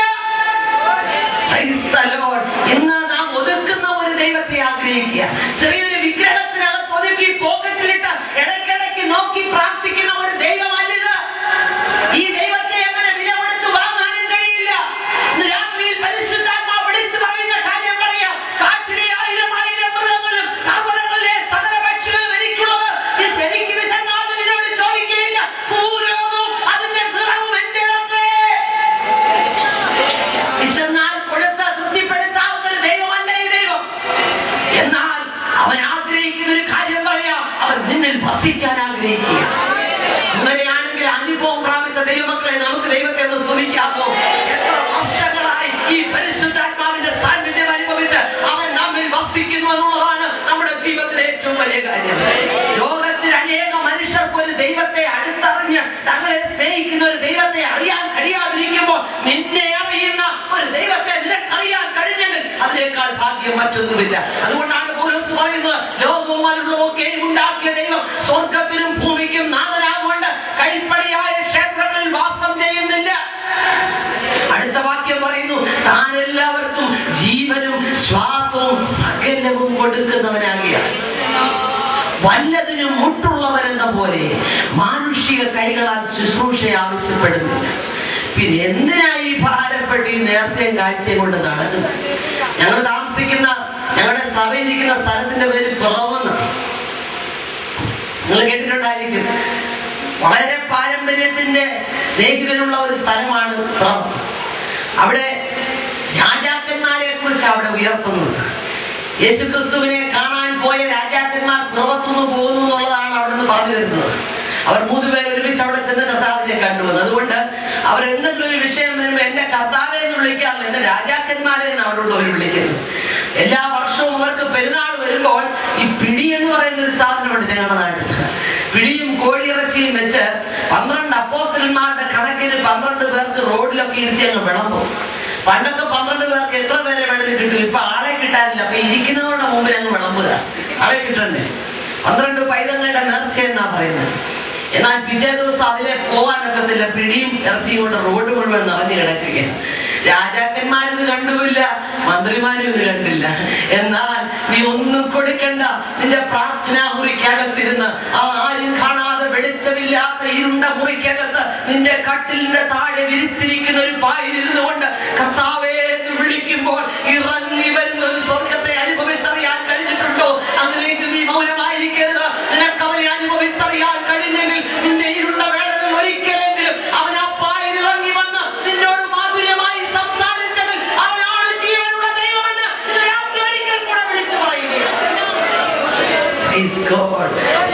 ഇന്ന് നാം ഒതുക്കുന്ന ഒരു ദൈവത്തെ ആഗ്രഹിക്കുക. ചെറിയൊരു വിഗ്രഹത്തിനകത്ത് ഒതുക്കി പോക്കറ്റിലിട്ട് ഇടയ്ക്കിടയ്ക്ക് നോക്കി പ്രാർത്ഥിക്കുന്ന ഒരു ദൈവമല്ലിത്. ഈ ദൈവത്തെ അങ്ങനെ വില കൊടുത്ത് വാങ്ങാനും കഴിയില്ല. ഇന്ന് രാത്രിയിൽ പരിശുദ്ധാത്മാവ് വിളിച്ചു പറയുന്ന കാര്യം പറയാം. കാട്ടിലെ ആയിരം മൃഗങ്ങളും പർവ്വതങ്ങളിലെ സകല പക്ഷികളും എനിക്കുള്ളത്. എനിക്ക് വിശന്നാലും ഇതിനോട് ചോദിക്കുകയില്ല. ഓരോന്നും അതിന്റെ നിറവും എന്റേതത്രേ. വിശന്നാൽ കൊടുത്ത് തൃപ്തിപ്പെടുത്താവുന്ന ഒരു ദൈവമല്ല ഈ ദൈവം. എന്നാൽ അവൻ ആഗ്രഹിക്കുന്ന ഒരു കാര്യം പറയാം, അവൻ നിന്നിൽ വസിക്കാൻ ആഗ്രഹിക്കുക. അങ്ങനെയാണെങ്കിൽ അനുഭവം പ്രാപിച്ച ദൈവമക്കളെ നമുക്ക് ദൈവത്തെ ഒന്ന് സ്തുതിക്കാമോ? എത്ര വർഷങ്ങളായി ഈ പരിശുദ്ധാത്മാവിന്റെ സാന്നിധ്യം അനുഭവിച്ച് അവൻ നമ്മിൽ വസിക്കുന്നു എന്നുള്ളതാണ് നമ്മുടെ ജീവിതത്തിലെ ഏറ്റവും വലിയ കാര്യം. ലോകത്തിൽ അനേക മനുഷ്യർക്ക് ഒരു ദൈവത്തെ അടുത്തറിഞ്ഞ് തങ്ങളെ സ്നേഹിക്കുന്ന ഒരു ദൈവത്തെ അറിയാൻ കഴിയാതിരിക്കുമ്പോൾ നിന്നെ അറിയുന്ന ഒരു ദൈവത്തെ നിനക്കറിയാൻ കഴിഞ്ഞെങ്കിൽ അതിനേക്കാൾ ഭാഗ്യം മറ്റൊന്നുമില്ല. അതുകൊണ്ടാണ് പൗലോസ് പറയുന്നത്, ലോകവും അതിലുള്ളതൊക്കെയും ഉണ്ടാക്കിയ ദൈവം സ്വർഗത്തിനും ഭൂമിക്കും നാഥനാകൊണ്ട് കൈപ്പണിയായ ക്ഷേത്രങ്ങളിൽ വാസം ചെയ്യുന്നില്ല. അടുത്ത വാക്യം പറയുന്നു, താൻ എല്ലാവർക്കും ജീവനും ശ്വാസവും സകലവും കൊടുക്കുന്നവനാകിയ വല്ലതിനും മുട്ടുള്ളവരെന്ന പോലെ മാനുഷിക കൈകളാൽ ശുശ്രൂഷ ആവശ്യപ്പെടുന്നില്ല. പിന്നെ എന്തിനാ ഈ ഭാരപ്പെട്ട് ഈ നേർച്ചയും കാഴ്ചയും കൊണ്ട് നടക്കുന്നത്? ഞങ്ങൾ താമസിക്കുന്ന, ഞങ്ങളുടെ സഭയിരിക്കുന്ന സ്ഥലത്തിന്റെ പേര് പിറവെന്ന് നിങ്ങൾ കേട്ടിട്ടുണ്ടായിരിക്കും. വളരെ പാരമ്പര്യത്തിന്റെ സ്നേഹിതനുള്ള ഒരു സ്ഥലമാണ് പിറവ്. അവിടെ രാജാക്കന്മാരെ കുറിച്ച് അവിടെ ഉയർത്തുന്നത്. യേശുക്രിസ്തുവിനെ കാണാൻ പോയ രാജാക്കന്മാർ പിറവത്തുനിന്ന് പോകുന്നു എന്നുള്ളതാണ് അവിടെ നിന്ന് പറഞ്ഞു വരുന്നത്. അവർ 3 പേർ ഒരുമിച്ച് അവിടെ ചെന്ന് കർത്താവിനെ കണ്ടുവന്നു. അതുകൊണ്ട് അവർ എന്തെങ്കിലും ഒരു വിഷയം വരുമ്പോൾ എന്റെ കർത്താവെ എന്ന് വിളിക്കാറില്ല, എന്റെ രാജാക്കന്മാരെ എന്ന് അവരുള്ളവർ വിളിക്കുന്നത്. എല്ലാ വർഷവും അവർക്ക് പെരുന്നാൾ വരുമ്പോൾ ഈ പിടി എന്ന് പറയുന്ന ഒരു സാധനമുണ്ട് ഞങ്ങളുടെ നാട്ടിൽ. പിടിയും കോഴിയിറച്ചിയും വെച്ച് 12 അപ്പോസ്തലന്മാരുടെ കണക്കിന് 12 പേർക്ക് റോഡിലൊക്കെ ഇരുത്തി അങ്ങ് വിളമ്പും. പണ്ടൊക്കെ 12 പേർക്ക് എത്ര പേരെ വേണമെങ്കിലും കിട്ടും. ഇപ്പൊ ആളെ കിട്ടാനില്ല. അപ്പൊ ഇരിക്കുന്നവരുടെ മുമ്പിൽ അങ്ങ് വിളമ്പുക. ആളെ കിട്ടണ്ടേ? 12 പൈതങ്ങളുടെ നേർച്ചയെന്നാ പറയുന്നത്. എന്നാൽ പിറ്റേ ദിവസം അതിലെ പോകാനൊക്കത്തില്ല. പിടിയും ഇറച്ചിയും കൊണ്ട് റോഡ് മുഴുവൻ നിറഞ്ഞു കിടക്കുകയാണ്. രാജാക്കന്മാരിത് കണ്ടുമില്ല, മന്ത്രിമാരും ഇത് കണ്ടില്ല. എന്നാൽ നീ ഒന്നും കൊടുക്കണ്ട, നിന്റെ പ്രാർത്ഥനാ മുറിക്കകത്തിരുന്ന് ആരും കാണാതെ വെളിച്ചമില്ലാത്ത ഇരുണ്ട മുറിക്കകത്ത് നിന്റെ കട്ടിലിന്റെ താഴെ വിരിച്ചിരിക്കുന്ന ഒരു പായിലിരുന്നു കൊണ്ട് കർത്താവേ എന്ന് വിളിക്കുമ്പോൾ ഇറങ്ങി വരുന്ന ഒരു സ്വർഗത്തെ അനുഭവിച്ചറിയാൻ കഴിഞ്ഞിട്ടുണ്ടോ? അതിലേക്ക് നീ മൗനമായിരിക്കരുത്. നിനക്ക് അവനെ അനുഭവിച്ചറിയാൻ കഴിഞ്ഞെങ്കിൽ നിന്റെ ഇരുണ്ട വേളകൾ ഒരിക്കലെങ്കിലും അവൻ ആ പായിൽ ഇറങ്ങി വന്ന് നിന്നോട് മാധുര്യമായി സംസാരിച്ചതിൽ അവനാണ് ജീവനുള്ള ദൈവമെന്ന് ഒരിക്കൽ കൂടെ വിളിച്ചു പറയുകയാണ്.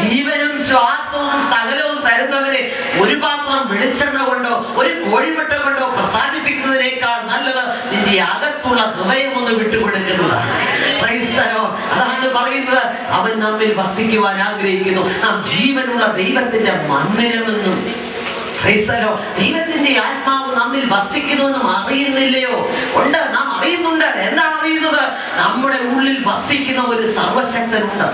ജീവനും ശ്വാസവും സകലവും തരുന്നവരെ ഒരു പാത്രം വെളിച്ചെണ്ണ കൊണ്ടോ ഒരു കോഴിമുട്ട കൊണ്ടോ പ്രസാദിപ്പിക്കുന്നതിനേക്കാൾ നല്ലത് നിന്റെ അകത്തുള്ള ഹൃദയം ഒന്ന് വിട്ടുകൊടുക്കുന്നതാണ്. അതാണ് പറയുന്നത്, അവൻ നമ്മിൽ വസിക്കുവാൻ ആഗ്രഹിക്കുന്നു. നാം ജീവനുള്ള ദൈവത്തിന്റെ മന്ദിരമെന്നും ദൈവത്തിന്റെ ആത്മാവ് നമ്മിൽ വസിക്കുന്നുവെന്നും അറിയുന്നില്ലയോ? ഉണ്ട്, നാം അറിയുന്നുണ്ട്. എന്താണ് അറിയുന്നത്? നമ്മുടെ ഉള്ളിൽ വസിക്കുന്ന ഒരു സർവശക്തനുണ്ട്.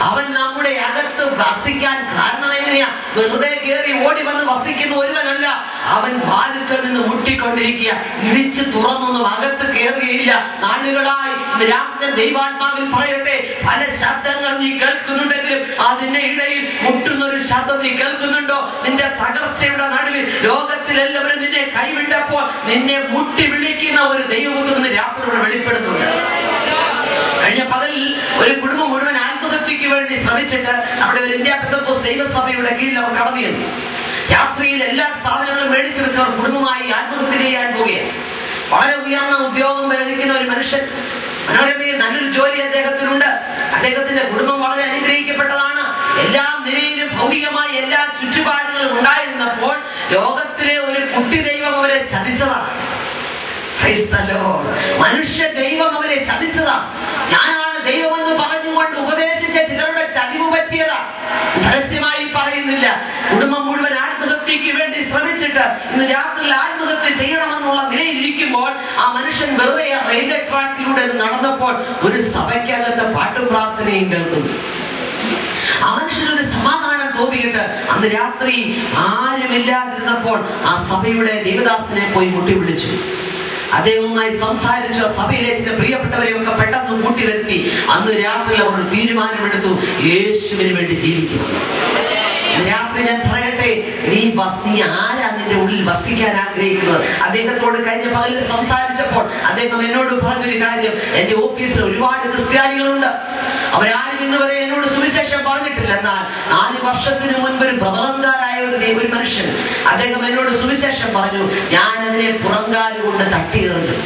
അവൻ നമ്മുടെ അകത്ത് വസിക്കാൻ കാരണം എങ്ങനെയാ? വെറുതെ കയറി ഓടി വന്ന് വസിക്കുന്ന ഒരുവനല്ല. അവൻ വാതിൽക്കൽ നിന്ന് മുട്ടിക്കൊണ്ടിരിക്കുക. ഇടിച്ച് തുറന്നൊന്നും അകത്ത് കയറുകയില്ല. നാളുകളായി രാത്രി ദൈവാത്മാവിൽ പറയട്ടെ, പല ശബ്ദങ്ങൾ നീ കേൾക്കുന്നുണ്ടെങ്കിലും അതിന്റെ ഇടയിൽ മുട്ടുന്നൊരു ശബ്ദം നീ കേൾക്കുന്നുണ്ടോ? നിന്റെ തകർച്ചയുടെ നടുവിൽ ലോകത്തിലെല്ലാവരും നിന്നെ കൈവിട്ടപ്പോൾ നിന്നെ മുട്ടി വിളിക്കുന്ന ഒരു ദൈവപുത്രനെ രാത്രിയോടെ വെളിപ്പെടുത്തുന്നുണ്ട്. കഴിഞ്ഞ പകലിൽ ഒരു കുടുംബം മുഴുവൻ ആത്മഹത്യക്ക് വേണ്ടി ശ്രമിച്ചിട്ട് നമ്മുടെ ഒരു ഇന്ത്യ പെന്തക്കോസ്ത് ദൈവസഭയുടെ കീഴിൽ അവർ കടന്നു ചെന്നു. രാത്രിയിൽ എല്ലാ സാധനങ്ങളും മേടിച്ചു വെച്ചവർ കുടുംബമായി ആത്മഹത്യ ചെയ്യാൻ പോവുകയാണ്. വളരെ ഉയർന്ന ഉദ്യോഗം ലഭിക്കുന്ന ഒരു മനുഷ്യൻ, മനോരമയിൽ നല്ലൊരു ജോലി അദ്ദേഹത്തിനുണ്ട്. അദ്ദേഹത്തിന്റെ കുടുംബം വളരെ അനുഗ്രഹിക്കപ്പെട്ടതാണ്. എല്ലാ നിലയിലും ഭൗതികമായ എല്ലാ ചുറ്റുപാടുകളും ഉണ്ടായിരുന്നപ്പോൾ ലോകത്തിലെ ഒരു കുട്ടി ദൈവം അവരെ ചതിച്ചതാണ്. മനുഷ്യ ദൈവം അവരെ ചതിച്ചതാ. ഞാനാണ് ദൈവമെന്ന് പറഞ്ഞുകൊണ്ട് ഉപദേശിച്ച ചിലരുടെ ചതിവ് പറ്റിയതാ. പരസ്യമായി പറയുന്നില്ല. കുടുംബം മുഴുവൻ ആത്മഹത്യക്ക് വേണ്ടി ശ്രമിച്ചിട്ട് ഇന്ന് രാത്രി ആത്മഹത്യ ചെയ്യണമെന്നുള്ള നിലയിലിരിക്കുമ്പോൾ ആ മനുഷ്യൻ വെറുതെ റെയിൽവേ ട്രാക്കിലൂടെ നടന്നപ്പോൾ ഒരു സഭയ്ക്കകത്ത് പാട്ടും പ്രാർത്ഥനയും കേൾക്കുന്നു. ആ മനുഷ്യനൊരു സമാധാനം തോന്നിയിട്ട് അന്ന് രാത്രി ആരുമില്ലാതിരുന്നപ്പോൾ ആ സഭയുടെ ദേവദാസനെ പോയി മുട്ടി വിളിച്ചു. അദ്ദേഹവുമായി സംസാരിച്ച സഭയിലെ ചില പ്രിയപ്പെട്ടവരെയൊക്കെ പെട്ടെന്ന് കൂട്ടിവരുത്തി അന്ന് രാത്രി അവർ തീരുമാനമെടുത്തു, യേശുവിന് വേണ്ടി ജീവിക്കുന്നു. രാത്രി ഞാൻ പറയട്ടെ, നീ ആരാ നിന്റെ ഉള്ളിൽ വസിക്കാൻ ആഗ്രഹിക്കുന്നത്? അദ്ദേഹത്തോട് കഴിഞ്ഞ പകലിൽ സംസാരിച്ചപ്പോൾ അദ്ദേഹം എന്നോട് പറഞ്ഞൊരു കാര്യം, എന്റെ ഓഫീസിൽ ഒരുപാട് ക്രിസ്ത്യാനികളുണ്ട്, അവരാരും ഇന്നുവരെ എന്നോട് സുവിശേഷം പറഞ്ഞിട്ടില്ല. എന്നാൽ 4 വർഷത്തിന് മുൻപ് ഒരു ബ്രദറൻകാരായ ഒരു മനുഷ്യൻ അദ്ദേഹം എന്നോട് സുവിശേഷം പറഞ്ഞു. ഞാൻ അതിനെ പുറങ്കാല് കൊണ്ട് തട്ടിയെറിഞ്ഞു.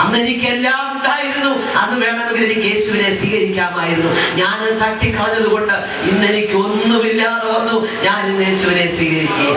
അന്ന് എനിക്കെല്ലാം ഉണ്ടായിരുന്നു. അന്ന് വേണമെങ്കിൽ എനിക്ക് യേശുവിനെ സ്വീകരിക്കാമായിരുന്നു. ഞാൻ തട്ടിക്കളഞ്ഞത് കൊണ്ട് ഇന്ന് എനിക്ക് ഒന്നുമില്ലാതെ വന്നു. ഞാൻ ഇന്ന് യേശുവിനെ സ്വീകരിക്കുക.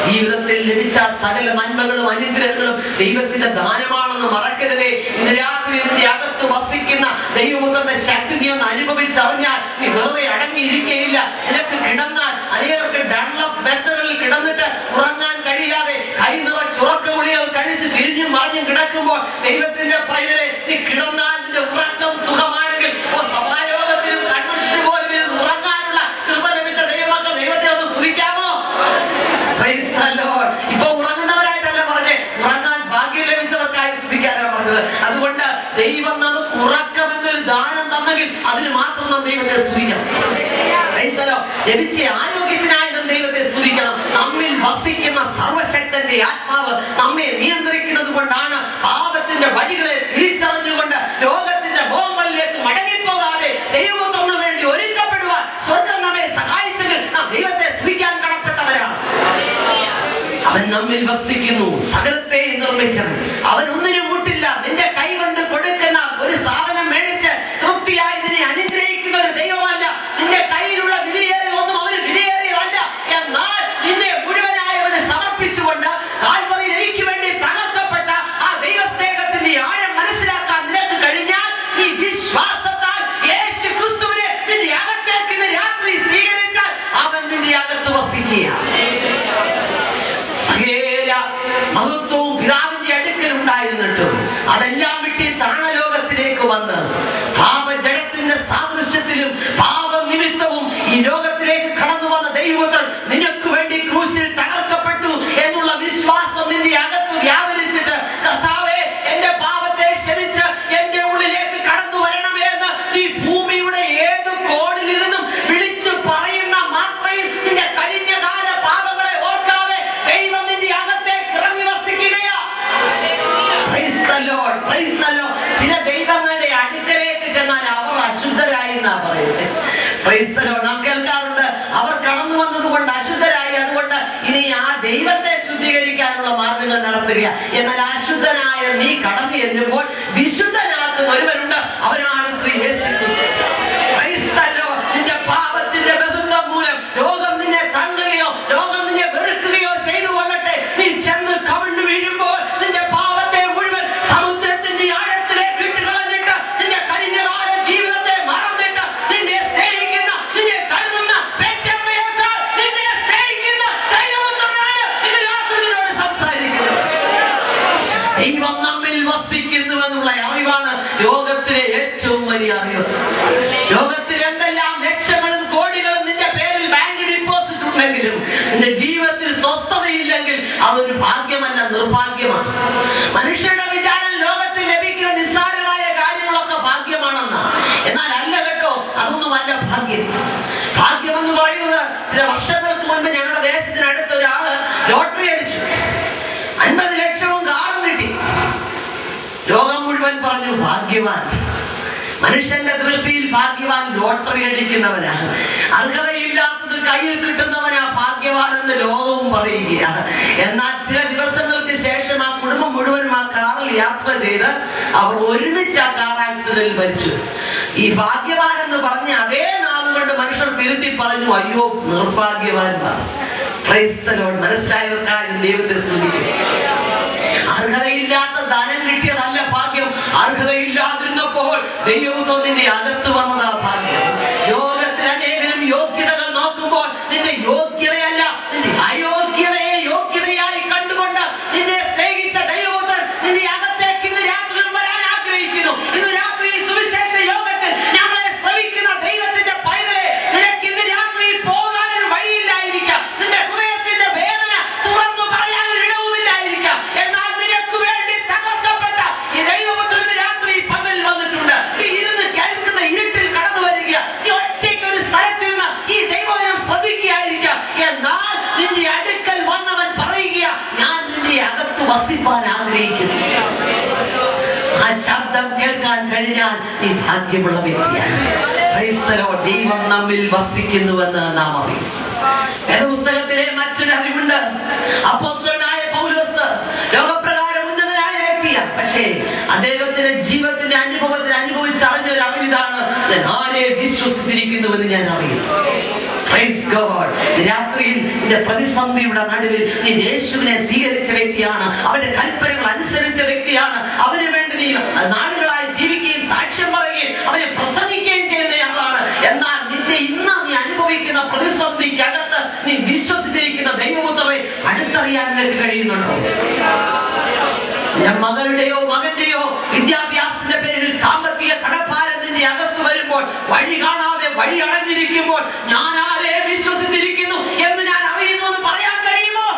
ജീവിതത്തിൽ ലഭിച്ച സകല നന്മകളും അനുഗ്രഹങ്ങളും ദൈവത്തിന്റെ ദാനമാണെന്ന് മറക്കരുതേ. ഇന്ന് രാത്രി നിന്റെ അകത്ത് വസിക്കുന്ന ദൈവപുത്രന്റെ ശക്തി നീ ഒന്ന് അനുഭവിച്ചറിഞ്ഞാൽ നീ വെറുതെ അടങ്ങിയിരിക്കുകയില്ല. നിനക്ക് കിടന്നാൽ അനേകർക്ക് ഡൺലപ്പ് ബെഡ്കളിൽ കിടന്നിട്ട് ഉറങ്ങാൻ കഴിയാതെ കൈ നിറച്ചുറക്ക ഗുളികൾ കഴിച്ച് തിരിഞ്ഞും മറിഞ്ഞും കിടക്കുമ്പോൾ ദൈവത്തിന്റെ പൈതലെ നീ കിടന്നാൽ നിന്റെ ഉറക്കം സുഖമാണെങ്കിൽ സഭായോഗത്തിലും കൺവെൻഷന് പോലും ഉറങ്ങാനുള്ള കൃപ ലഭിച്ച ദൈവമക്കൾ ദൈവത്തെ ഒന്ന് സ്തുതിക്കാമോ? ഇപ്പൊ ഉറങ്ങുന്നവരായിട്ടല്ല പറഞ്ഞേ, ഉറങ്ങാൻ ഭാഗ്യം ലഭിച്ചവർക്കായി സ്തുതിക്കാനാണ് പറഞ്ഞത്. അതുകൊണ്ട് ദൈവം നമുക്ക് ഉറക്കമെന്നൊരു ദാനം തന്നെങ്കിൽ അതിന് മാത്രം നാം ദൈവത്തെ സ്തുതിക്കണം. ലഭിച്ച ആരോഗ്യത്തിനായി നാം ദൈവത്തെ സ്തുതിക്കണം. നമ്മിൽ വസിക്കുന്ന സർവശക്തന്റെ ആത്മാവ് നമ്മെ നിയന്ത്രിക്കുന്നത് കൊണ്ടാണ് പാപത്തിന്റെ വഴികളെ തിരിച്ചറിഞ്ഞുകൊണ്ട് ലോകത്തിന്റെ മോഹങ്ങളിലേക്ക് മടങ്ങിപ്പോകാതെ ദൈവത്തിന് വേണ്ടി ഒരുക്കപ്പെടുവാൻ സ്വർഗം നമ്മെ സഹായിച്ചതിൽ നാം ദൈവത്തെ സ്തുതിക്കാൻ കടപ്പെട്ടവരാണ്. അവൻ നമ്മിൽ വസിക്കുന്നു, സകലത്തെ നിർമ്മിച്ചവൻ. അവൻ ഒന്നിനും മുട്ടില്ല. നിന്റെ കൈ കൊണ്ട് കൊടുക്കുന്ന ഒരു സാധനം മേടിച്ച് തൃപ്തിയായി ഇതിനെ അനുഗ്രഹിക്കുന്ന ഒരു ദൈവമല്ല. നിന്റെ കയ്യിലുള്ള വിലയേറിയ ഒന്നും അവന് വിലയേറിയതല്ല. എന്നാൽ അതെല്ലാം വിട്ട് താണലോകത്തിലേക്ക് വന്ന് പാപജടത്തിന്റെ സാദൃശ്യത്തിലും പാപനിമിത്തവും ഈ ലോകത്തിലേക്ക് കടന്നു വന്ന ദൈവങ്ങൾ നിനക്ക് വേണ്ടി ക്രൂശിൽ തകർക്കപ്പെട്ടു എന്നുള്ള വിശ്വാസം നിന്റെ അകത്ത് വ്യാപരിച്ചിട്ട് കർത്താവേ എന്റെ പാപത്തെ ക്ഷമിച്ച് എന്റെ ഉള്ളിലേക്ക് കടന്നു വരണമേ എന്ന് ഈ ഭൂമിയുടെ ഏത് കോണിലിരുന്നും വിളിച്ചു പറയുന്ന മാത്രയിൽ നിന്റെ കഴിഞ്ഞകാല പാപങ്ങളെ ഓർക്കാതെ ദൈവം നിന്റെ അകത്തേക്ക് ഇറങ്ങി വസിക്കുകയാ. ചില ദൈവങ്ങളുടെ അടുക്കലേക്ക് ചെന്നാൽ അവർ അശുദ്ധരായി എന്നാ പറയുന്നത്. നാം കേൾക്കാറുണ്ട്, അവർ കടന്നു വന്നത് കൊണ്ട് അശുദ്ധരായി, അതുകൊണ്ട് ഇനി ആ ദൈവത്തെ ശുദ്ധീകരിക്കാനുള്ള മാർഗങ്ങൾ നടത്തുക. എന്നാൽ അശുദ്ധനായ നീ കടന്നു ചെല്ലുമ്പോൾ വിശുദ്ധനാക്കുന്ന ഒരുവരുണ്ട്, അവനാണ് ശ്രീ യേശു ക്രിസ്തു. നിന്റെ പാപത്തിന്റെ ബന്ധം മൂലം രോഗം നിന്നെ തള്ളുകയോ രോഗം നിന്നെ വെറുക്കുകയോ ചെയ്തു കൊള്ളട്ടെ, നീ ചെന്ന് കവിണ്ണു വീഴുമ്പോൾ നിന്റെ പാപത്തെ മുഴുവൻ സമുദ്രത്തിന്റെ ആഴത്തിലേക്ക് ഇട്ടുകളഞ്ഞിട്ട് നിന്റെ കഴിഞ്ഞകാല ജീവിതത്തെ മറന്നിട്ട് നിന്നെ സ്നേഹിക്കുന്ന, നിന്നെ കരുതുന്ന പെറ്റമ്മയേക്കാൾ നിന്നെ സ്നേഹിക്കുന്ന ദൈവമാണ് ഇന്ന് രാത്രി നിന്നോട് സംസാരിക്കുന്നത്. ദൈവം നമ്മിൽ വസിക്കുന്നുവെന്നുള്ള അറിവാണ് ലോകത്തിലെ ഏറ്റവും വലിയ അറിവ്. ലോകത്തിൽ എന്തെല്ലാം ലക്ഷങ്ങളും കോടികളും നിന്റെ പേരിൽ ബാങ്ക് ഡിപ്പോസിറ്റ് ഉണ്ടെങ്കിലും നിന്റെ ജീവിതത്തിൽ സ്വസ്ഥതയില്ലെങ്കിൽ അതൊരു ഭാഗ്യമല്ല, നിർഭാഗ്യമാണ്. മനുഷ്യരുടെ വിചാരം ലോകത്തിൽ ലഭിക്കുന്ന നിസ്സാരമായ കാര്യങ്ങളൊക്കെ ഭാഗ്യമാണെന്ന്. എന്നാൽ അല്ല കേട്ടോ, അതൊന്നുമല്ല ഭാഗ്യം. ഭാഗ്യമെന്ന് പറയുന്നത്, ചില വർഷങ്ങൾക്ക് മുൻപ് ഞങ്ങളുടെ ദേശത്തിനടുത്ത് ഒരാള് ലോട്ടറി അടിച്ചു, 50 ലക്ഷവും കാറും കിട്ടി. ലോകം മുഴുവൻ പറഞ്ഞു ഭാഗ്യവാൻ. മനുഷ്യന്റെ ദൃഷ്ടിയിൽ ഭാഗ്യവാൻ ലോട്ടറി അടിക്കുന്നവനാണ്. അർഹതയില്ലാത്തത് കയ്യിൽ കിട്ടുന്നവനാ ഭാഗ്യവാൻ എന്ന് ലോകവും പറയുകയാണ്. എന്നാൽ ചില ദിവസങ്ങൾക്ക് ശേഷം ആ കുടുംബം മുഴുവനും ആ കാറിൽ യാത്ര ചെയ്ത് അവർ ഒരുമിച്ച് ആ കാർ ആക്സിഡന്റിൽ മരിച്ചു. ഈ ഭാഗ്യവാൻ എന്ന് പറഞ്ഞ അതേ നാമം കൊണ്ട് മനുഷ്യർ തിരുത്തി പറഞ്ഞു, അയ്യോ നിർഭാഗ്യവാൻ. മനസ്സിലായവർക്കാരും ദൈവത്തെ സ്തുതിക്കും. അർഹതയില്ലാത്ത ധനം കിട്ടിയതല്ല ഭാഗ്യം, അർഹതയില്ലാതിരുന്നപ്പോൾ ദൈവം നിന്റെ അകത്ത് വന്നതാ ഭാഗ്യം. ലോകത്തിൽ അനേകരും യോഗ്യതകൾ നോക്കുമ്പോൾ നിന്റെ യോഗ്യതയല്ല, നിന്റെ അയോഗ്യതയെ യോഗ്യതയായി കണ്ടുകൊണ്ട് നിന്നെ സ്നേഹിച്ച ദൈവത്തിൽ നിന്റെ അകത്തേക്ക് ഇന്ന് രാത്രി വരാൻ ആഗ്രഹിക്കുന്നു. ഇന്ന് രാത്രി സുവിശേഷ യോഗത്തിൽ ഞങ്ങളെ ശ്രമിക്കുന്ന ദൈവത്തിന്റെ പൈതലെ, നിനക്ക് ഇന്ന് രാത്രി പോകാനൊരു വഴിയില്ലായിരിക്കാം, നിന്റെ ഹൃദയത്തിന്റെ വേദന തുറന്നു പറയാനൊരു ഇടവുമില്ലായിരിക്കാം. എന്നാൽ നിനക്ക് വേണ്ടി തകർക്കപ്പെട്ട ഈ ദൈവപുത്രൻ ഇന്ന് രാത്രി പകൽ വന്നിട്ടുണ്ട്. ഈ ഇരുന്ന് കേൾക്കുന്ന ഇരുട്ടിൽ കടന്നു വരിക, ഈ ഒറ്റയ്ക്ക് ഒരു സ്ഥലത്ത് നിന്ന് ഈ ദൈവം ശ്രദ്ധിക്കുകയായിരിക്കാം. എന്നാൽ നിന്റെ അടുക്കൽ വന്നവൻ പറയുക, ഞാൻ നിന്റെ അകത്ത് വസിപ്പാൻ ആഗ്രഹിക്കുന്നു. ആ ശബ്ദം കേൾക്കാൻ കഴിഞ്ഞാൽ നീ ഭാഗ്യമുള്ള വ്യക്തിയാണ്. ദൈവം നമ്മിൽ വസിക്കുന്നുവെന്ന് നാം അറിയും. പുസ്തകത്തിലെ മറ്റൊരു അറിവുണ്ട്, അപ്പോസ്തലനായ പൗലോസ് ലോകപ്രകാരം ഉന്നതനായ വ്യക്തിയാണ്. പക്ഷേ അദ്ദേഹത്തിന്റെ ജീവിതത്തിന്റെ അനുഭവത്തിൽ അനുഭവിച്ചറിഞ്ഞൊരു അറിവിതാണ്, ഞാൻ ആരെ വിശ്വസിച്ചിരിക്കുന്നുവെന്ന് ഞാൻ അറിയും. രാത്രിയിൽ നിന്റെ പ്രതിസന്ധിയുടെ നടുവിൽ നീ യേശുവിനെ സ്വീകരിച്ച വ്യക്തിയാണ്, അവന്റെ കൽപ്പനകൾ അനുസരിച്ച വ്യക്തിയാണ്. അവന് വേണ്ടി നീ നാളുകളായി ജീവിക്കുകയും സാക്ഷ്യം പറയുകയും അവനെ പ്രസംഗിക്കുകയും ചെയ്യുന്നയാളാണ്. എന്നാൽ നിന്റെ ഇന്ന് നീ അനുഭവിക്കുന്ന പ്രതിസന്ധിക്കകത്ത് നീ വിശ്വസിച്ചിരിക്കുന്ന ദൈവപുത്രനെ അടുത്തറിയാൻ നിനക്ക് കഴിയുന്നുണ്ടോ? മകളുടെയോ മകന്റെയോ വിദ്യാഭ്യാസത്തിന്റെ പേരിൽ സാമ്പത്തിക കടപ്പാരം നിന്റെ അകത്ത് വരുമ്പോൾ, വഴി കാണാതെ വഴി അടഞ്ഞിരിക്കുമ്പോൾ, ഞാൻ ആരെ വിശ്വസിച്ചിരിക്കുന്നു എന്ന് ഞാൻ അറിയുന്നു എന്ന് പറയാൻ കഴിയുമോ?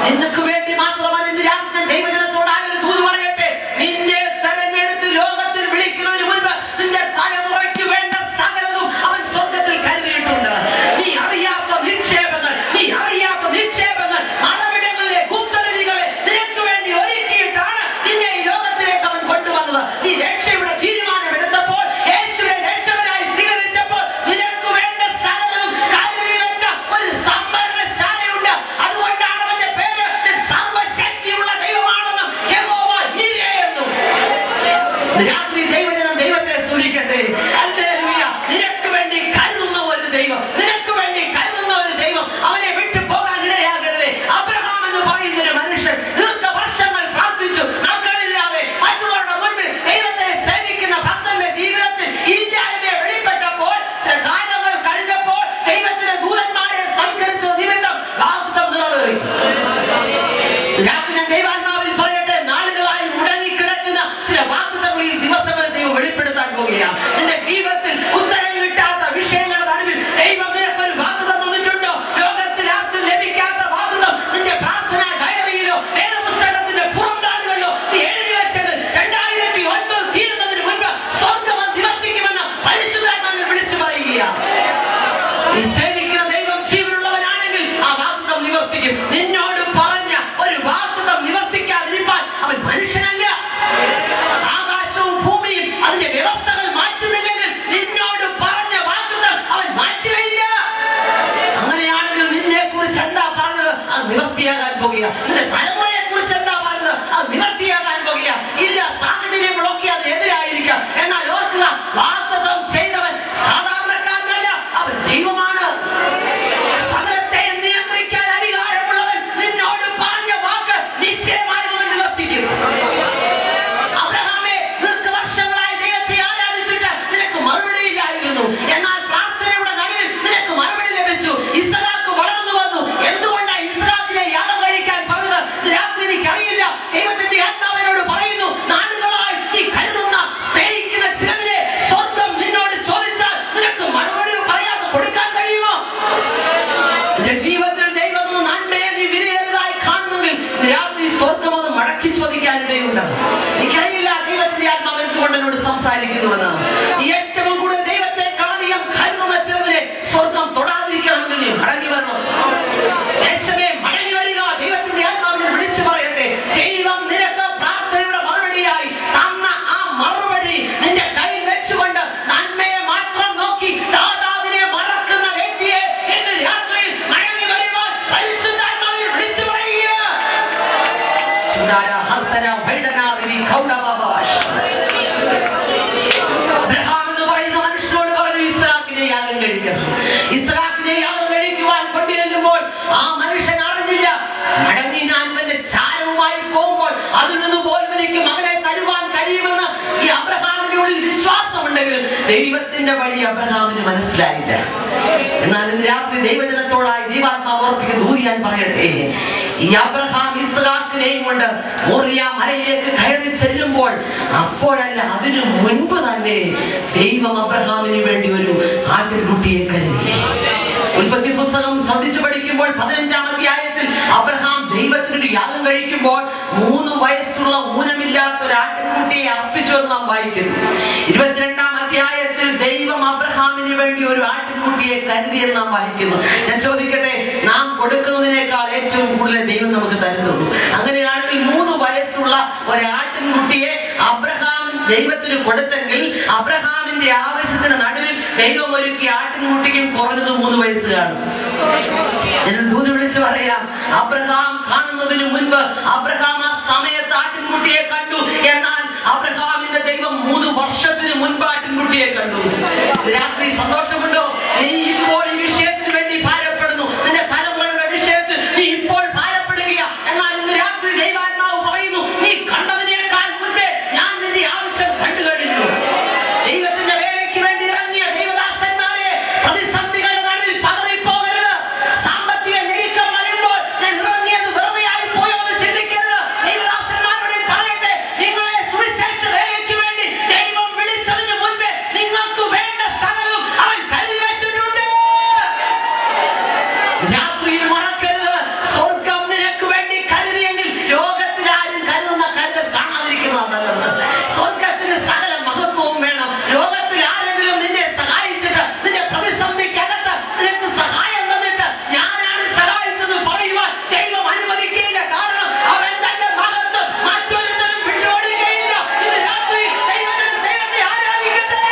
നിനക്ക് വേണ്ടി മാത്രമല്ല ഇന്ന് രാത്രി ദൈവജനത്തോടായ ഒരു ദൂത് പറയട്ടെ, നിന്നെ തെരഞ്ഞെടുത്ത് ലോകത്തിൽ വിളിക്കുന്നതിന് മുൻപ് നിന്റെ തലമുറയ്ക്ക് വേണ്ട സകലതും അവൻ സ്വർഗത്തിൽ കരുതിയിട്ടുണ്ട്. നീ അറിയാത്ത നിക്ഷേപങ്ങൾ മറവിടങ്ങളിലെ ഗുപ്തനിധികളെ നിനക്ക് വേണ്ടി ഒരുക്കിയിട്ടാണ് നിന്നെ ഈ ലോകത്തിലേക്ക് അവൻ കൊണ്ടുവന്നത്. നീ രക്ഷയുടെ തീരുമാനമെടുത്തപ്പോൾ, യേശുവിനെ രക്ഷകനായി സ്വീകരിച്ചപ്പോൾ, നിനക്ക് വിളിക്കും. അബ്രഹാമേ, ദീർഘവർഷങ്ങളായി ദൈവത്തെ ആരാധിച്ചിട്ട് നിനക്ക് മറുപടി ഇല്ലായിരുന്നു. എന്നാൽ പ്രാർത്ഥനയുടെ നടുവിൽ നിനക്ക് മറുപടി ലഭിച്ചു. ഇസ്ഹാക്ക് വളർന്നു വന്നു. എന്തുകൊണ്ടാണ് ഇസ്ഹാക്കിനെ യാഗം കഴിക്കാൻ പറഞ്ഞത്? രാത്രി എനിക്കറിയില്ല. ദൈവത്തിന്റെ ആത്മാവിനോട് പറയുന്നു, നാളുകളായി നീ കരുതുന്ന സ്നേഹിക്കുന്ന ചിലതിനെ സ്വർഗം നിന്നോട് ചോദിച്ചാൽ നിനക്ക് മറുപടി പറയാതെ കൊടുക്കാൻ കഴിയുമോ? നിന്റെ ജീവിതത്തിൽ ദൈവം നന്മയെ നീ വിലയേറിയതായി കാണുന്നെങ്കിൽ രാത്രി സ്വർഗം അത് മടക്കി ചോദിക്കാനിടയുണ്ട്. എനിക്കറിയില്ല ദൈവത്തിന്റെ ആത്മാവ് എന്തുകൊണ്ട് എന്നോട് സംസാരിക്കുന്നുവെന്ന്. ഏറ്റവും കൂടുതൽ ദൈവത്തെ കളറിയാൻ കരുതുന്ന ചിലതിനെ സ്വർഗം തൊടാതിരിക്കണമെങ്കിൽ നീ മടങ്ങി വരണം. യേശുവേ, മടങ്ങി വരിക. ദൈവത്തിന്റെ ആത്മാവിനെ വിളിച്ചു പറയട്ടെ, ദൈവം നിനക്ക് പ്രാർത്ഥനയുടെ മറുപടിയായി തന്ന ആ മറുപടി നിന്റെ കയ്യിൽ വെച്ചുകൊണ്ട് നന്മയെ മാത്രം നോക്കി ദാതാവിനെ മറക്കുന്ന വ്യക്തിയെ ഇന്ന് രാത്രിയിൽ മടങ്ങി വരുവാൻ പരിശുദ്ധാത്മാവിനെ വിളിച്ചു പറയുക. അബ്രഹാം എന്ന് പറയുന്ന മനുഷ്യനോട് പറഞ്ഞു, ഇസ്ഹാക്കിനെ യാഗം കഴിക്കണം. ഇസ്ഹാക്കിനെ യാഗം കഴിക്കുവാൻ കൊണ്ടുചെല്ലുമ്പോൾ ആ മനുഷ്യൻ അറിഞ്ഞില്ല. മടങ്ങി ഞാൻ എന്റെ ചാരവുമായി പോകുമ്പോൾ അതിൽ നിന്ന് പോലും എനിക്ക് മകനെ തരുവാൻ കഴിയുമെന്ന് ഈ അബ്രഹാമിന്റെ ഉള്ളിൽ വിശ്വാസമുണ്ടെങ്കിലും ദൈവത്തിന്റെ വഴി അബ്രഹാമിന് മനസ്സിലായില്ല. എന്നാൽ ഇന്ന് രാത്രി ദൈവജനത്തോടായി ദൈവാത്മാവ് ഓർപ്പിക്കുന്ന ഊരിയാൻ പറയട്ടെ, ഈ അബ്രഹാം ഇസ്ഹാക്കിനെയും കൊണ്ട് മോറിയ മലയിലേക്ക് കയറി ചെല്ലുമ്പോൾ അപ്പോഴല്ല, അതിനു മുൻപ് തന്നെ ദൈവം അബ്രഹാമിന് വേണ്ടി ഒരു ആട്ടിൻകുട്ടിയെ കരുതി. ഉൽപ്പത്തി പുസ്തകം ശ്രദ്ധിച്ചു പഠിക്കുമ്പോൾ 15-ാം അധ്യായത്തിൽ അബ്രഹാം ദൈവത്തിനൊരു യാഗം കഴിക്കുമ്പോൾ 3 വയസ്സുള്ള ഊനമില്ലാത്ത ഒരു ആട്ടിൻകുട്ടിയെ അർപ്പിച്ചു എന്ന് നാം വായിക്കുന്നു. 22-ാം അധ്യായത്തിൽ ദൈവം അബ്രഹാമിന് വേണ്ടി ഒരു ആട്ടിൻകുട്ടിയെ കരുതിയെന്ന് നാം വായിക്കുന്നു. ഞാൻ ചോദിക്കട്ടെ, നാം കൊടുക്കുന്നതിനേക്കാൾ ഏറ്റവും കൂടുതൽ ദൈവം നമുക്ക് തരുന്നുള്ളൂ. അങ്ങനെയാണെങ്കിൽ 3 വയസ്സുള്ള ഒരു ആട്ടിൻകുട്ടിയെ അബ്രഹാം ദൈവത്തിന് കൊടുത്തെങ്കിൽ അബ്രഹാമിന്റെ ആവശ്യത്തിന് നടുവിൽ ദൈവം ഒരുക്കിയ ആട്ടിൻകുട്ടിക്കും കുറഞ്ഞത് 3 വയസ്സ് കാണും. ഞാൻ ദൂരെ വിളിച്ചു പറയാം, അബ്രഹാം കാണുന്നതിന് മുൻപ് അബ്രഹാം ആ സമയത്ത് ആട്ടിൻകുട്ടിയെ കണ്ടു. എന്നാൽ അബ്രഹാമിന്റെ ദൈവം 3 വർഷത്തിന് മുൻപ് ആട്ടിൻകുട്ടിയെ കണ്ടു. രാത്രി സന്തോഷമുണ്ടോ? നീ ഇപ്പോൾ ഈ വിഷയത്തിന് വേണ്ടി ഭാരപ്പെടുന്നു. നിന്റെ തലമുറയുടെ വിഷയത്തിൽ നീ ഇപ്പോൾ ഭാരപ്പെടുക. എന്നാൽ ഇന്ന് രാത്രി ദൈവാത്മാവ് പറയുന്നു, നീ കണ്ടതിനേക്കാൾ മുൻപേ ഞാൻ നിന്റെ ആവശ്യം കണ്ടു കഴിഞ്ഞു. ദൈവത്തിന്റെ വേലയ്ക്ക് വേണ്ടി ഇറങ്ങിയ ദൈവദാസന്മാരെ പ്രതിസന്ധികളുടെ നടുവിൽ പതറിപ്പോകരുത്. സാമ്പത്തിക ഞെരുക്കം വരുമ്പോൾ ഞാൻ ഇറങ്ങിയത് വെറുതെ ആയി പോയോ എന്ന് ചിന്തിക്കരുത്. ദൈവദാസന്മാരോട് പറയട്ടെ, നിങ്ങളെ സുവിശേഷ വേലയ്ക്ക് വേണ്ടി ദൈവം വിളിച്ചതിന് മുൻപേ നിങ്ങൾക്ക് വേണ്ട സകലവും അവൻ കരുതി വെച്ചിട്ടുണ്ട്. രാത്രിയിൽ മറക്കരുത്, സ്വർഗം നിനക്ക് വേണ്ടി കരുതിയെങ്കിൽ ലോകത്തിൽ ആരും കരുതുന്ന കരുതൽ കാണാതിരിക്കുന്നത് നല്ലത്. സ്വർഗത്തിന് സകല മഹത്വവും വേണം. ലോകത്തിൽ ആരെങ്കിലും നിന്നെ സഹായിച്ചിട്ട് നിന്റെ പ്രതിസന്ധിക്കകത്ത് നിനക്ക് സഹായം തന്നിട്ട് ഞാനാണ് സഹായിച്ചത് പറയുവാൻ ദൈവം അനുവദിക്കുകയില്ല. കാരണം അവൻ തന്റെ മഹത്വം മറ്റൊരുത്തരും വിട്ടുകൊടുക്കുകയില്ല. ഇന്ന് രാത്രി ദൈവത്തെ ആരാധിക്കട്ടെ.